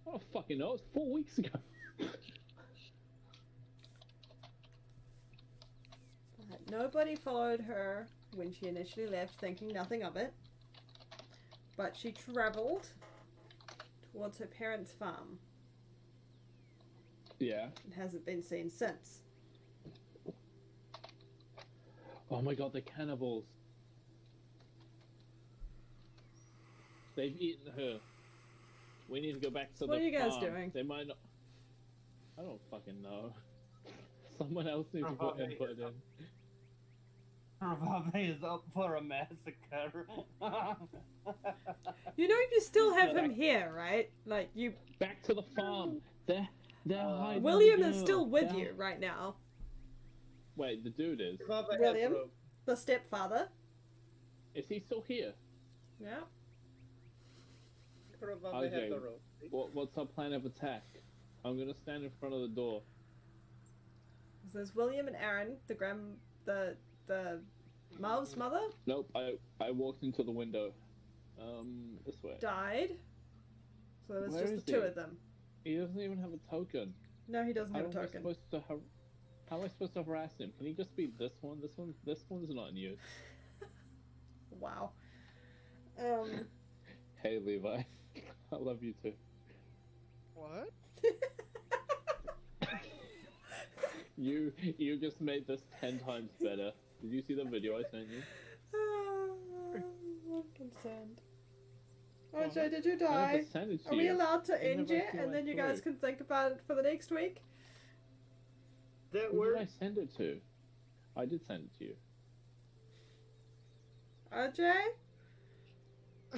I don't fucking know, it's 4 weeks ago. Nobody followed her when she initially left, thinking nothing of it. But she travelled towards her parents' farm Yeah. and hasn't been seen since. Oh my god, they're cannibals. They've eaten her. We need to go back to So the what are you guys farm. doing? They might not... I don't fucking know. Someone else needs to put input in. Harvey is up for a massacre. You know you still have him here, right? Like you Back to the farm. They're hiding William the is girl. still with They're- you right now. Wait, the dude is. William? The stepfather. Is he still here? Yeah. RJ, what's our plan of attack? I'm gonna stand in front of the door. So there's William and Aaron, the Malv's mother, Nope, I walked into the window. This way. died. So there was Where just is the two he? of them. He doesn't even have a token. No, he doesn't How have a am I token. supposed to how am I supposed to harass him? Can he just be this one? This one's not in use. Wow. Hey Levi, I love you too. What? You just made this 10 times better. Did you see the video I sent you? I'm concerned. RJ, did you I die? never sent it to Are we you. allowed to I end never it, actually and then went you guys through. can think about it for the next week? That Who did I work? send it to? I did send it to you. RJ?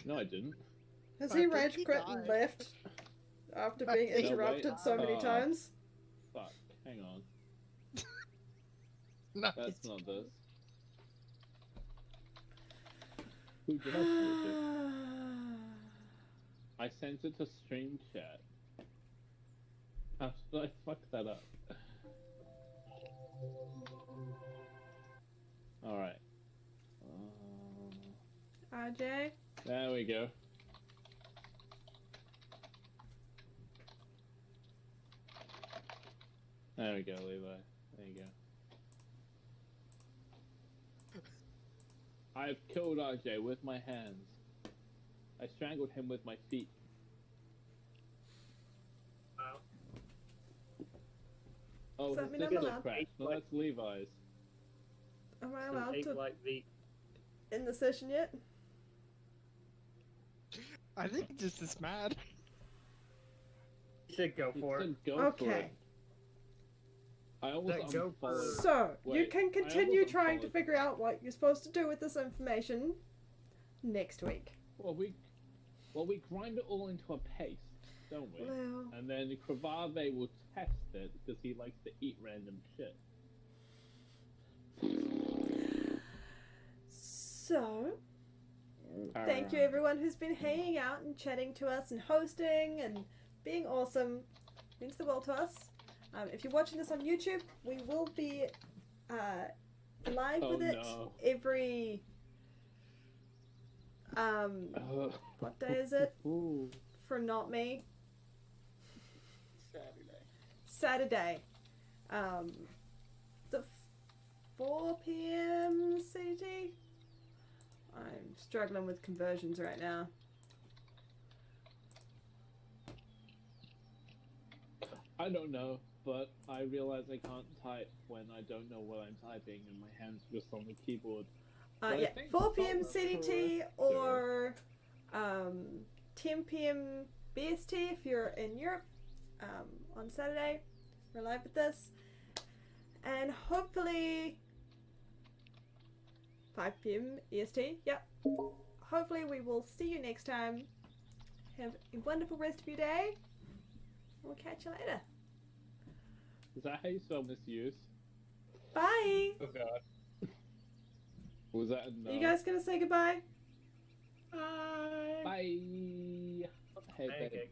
No, I didn't. Has I he think rage he quit and died. left after I being think he interrupted died. so many times? Fuck. Hang on. No. That's not this. Who did I send it to? I sent it to stream chat. How did I fuck that up? Alright. RJ? There we go. There we go, Levi. There you go. I've killed RJ with my hands. I strangled him with my feet. Oh, Does that the mean I'm sister allowed? crash. No, that's Levi's. Am I Some allowed ape to like the end the session yet? I think he just is mad. you should go He for it. said go for Okay. it. I almost That go for- unfollowed. So, you Wait, can I continue almost trying to unfollowed. figure out what you're supposed to do with this information next week. Well, we grind it all into a paste, don't we? Well, And then Kravave will test it because he likes to eat random shit. so, thank you everyone who's been hanging out and chatting to us and hosting and being awesome. Means the world to us. If you're watching this on YouTube, we will be live Oh, with it no. every what day is it Ooh. for not me? Saturday. Saturday. The 4 p.m. CT. I'm struggling with conversions right now. I don't know, but I realize I can't type when I don't know what I'm typing and my hand's just on the keyboard. But I Yeah, think 4 p.m. that's CDT correct. or 10 p.m. BST if you're in Europe on Saturday. We're live with this. And hopefully 5 p.m. EST. Yep. Hopefully we will see you next time. Have a wonderful rest of your day. We'll catch you later. Is that how you spell misuse? Bye. Oh god. Was that a no? Are you guys gonna say goodbye? Bye. Hey, babe. Pancake.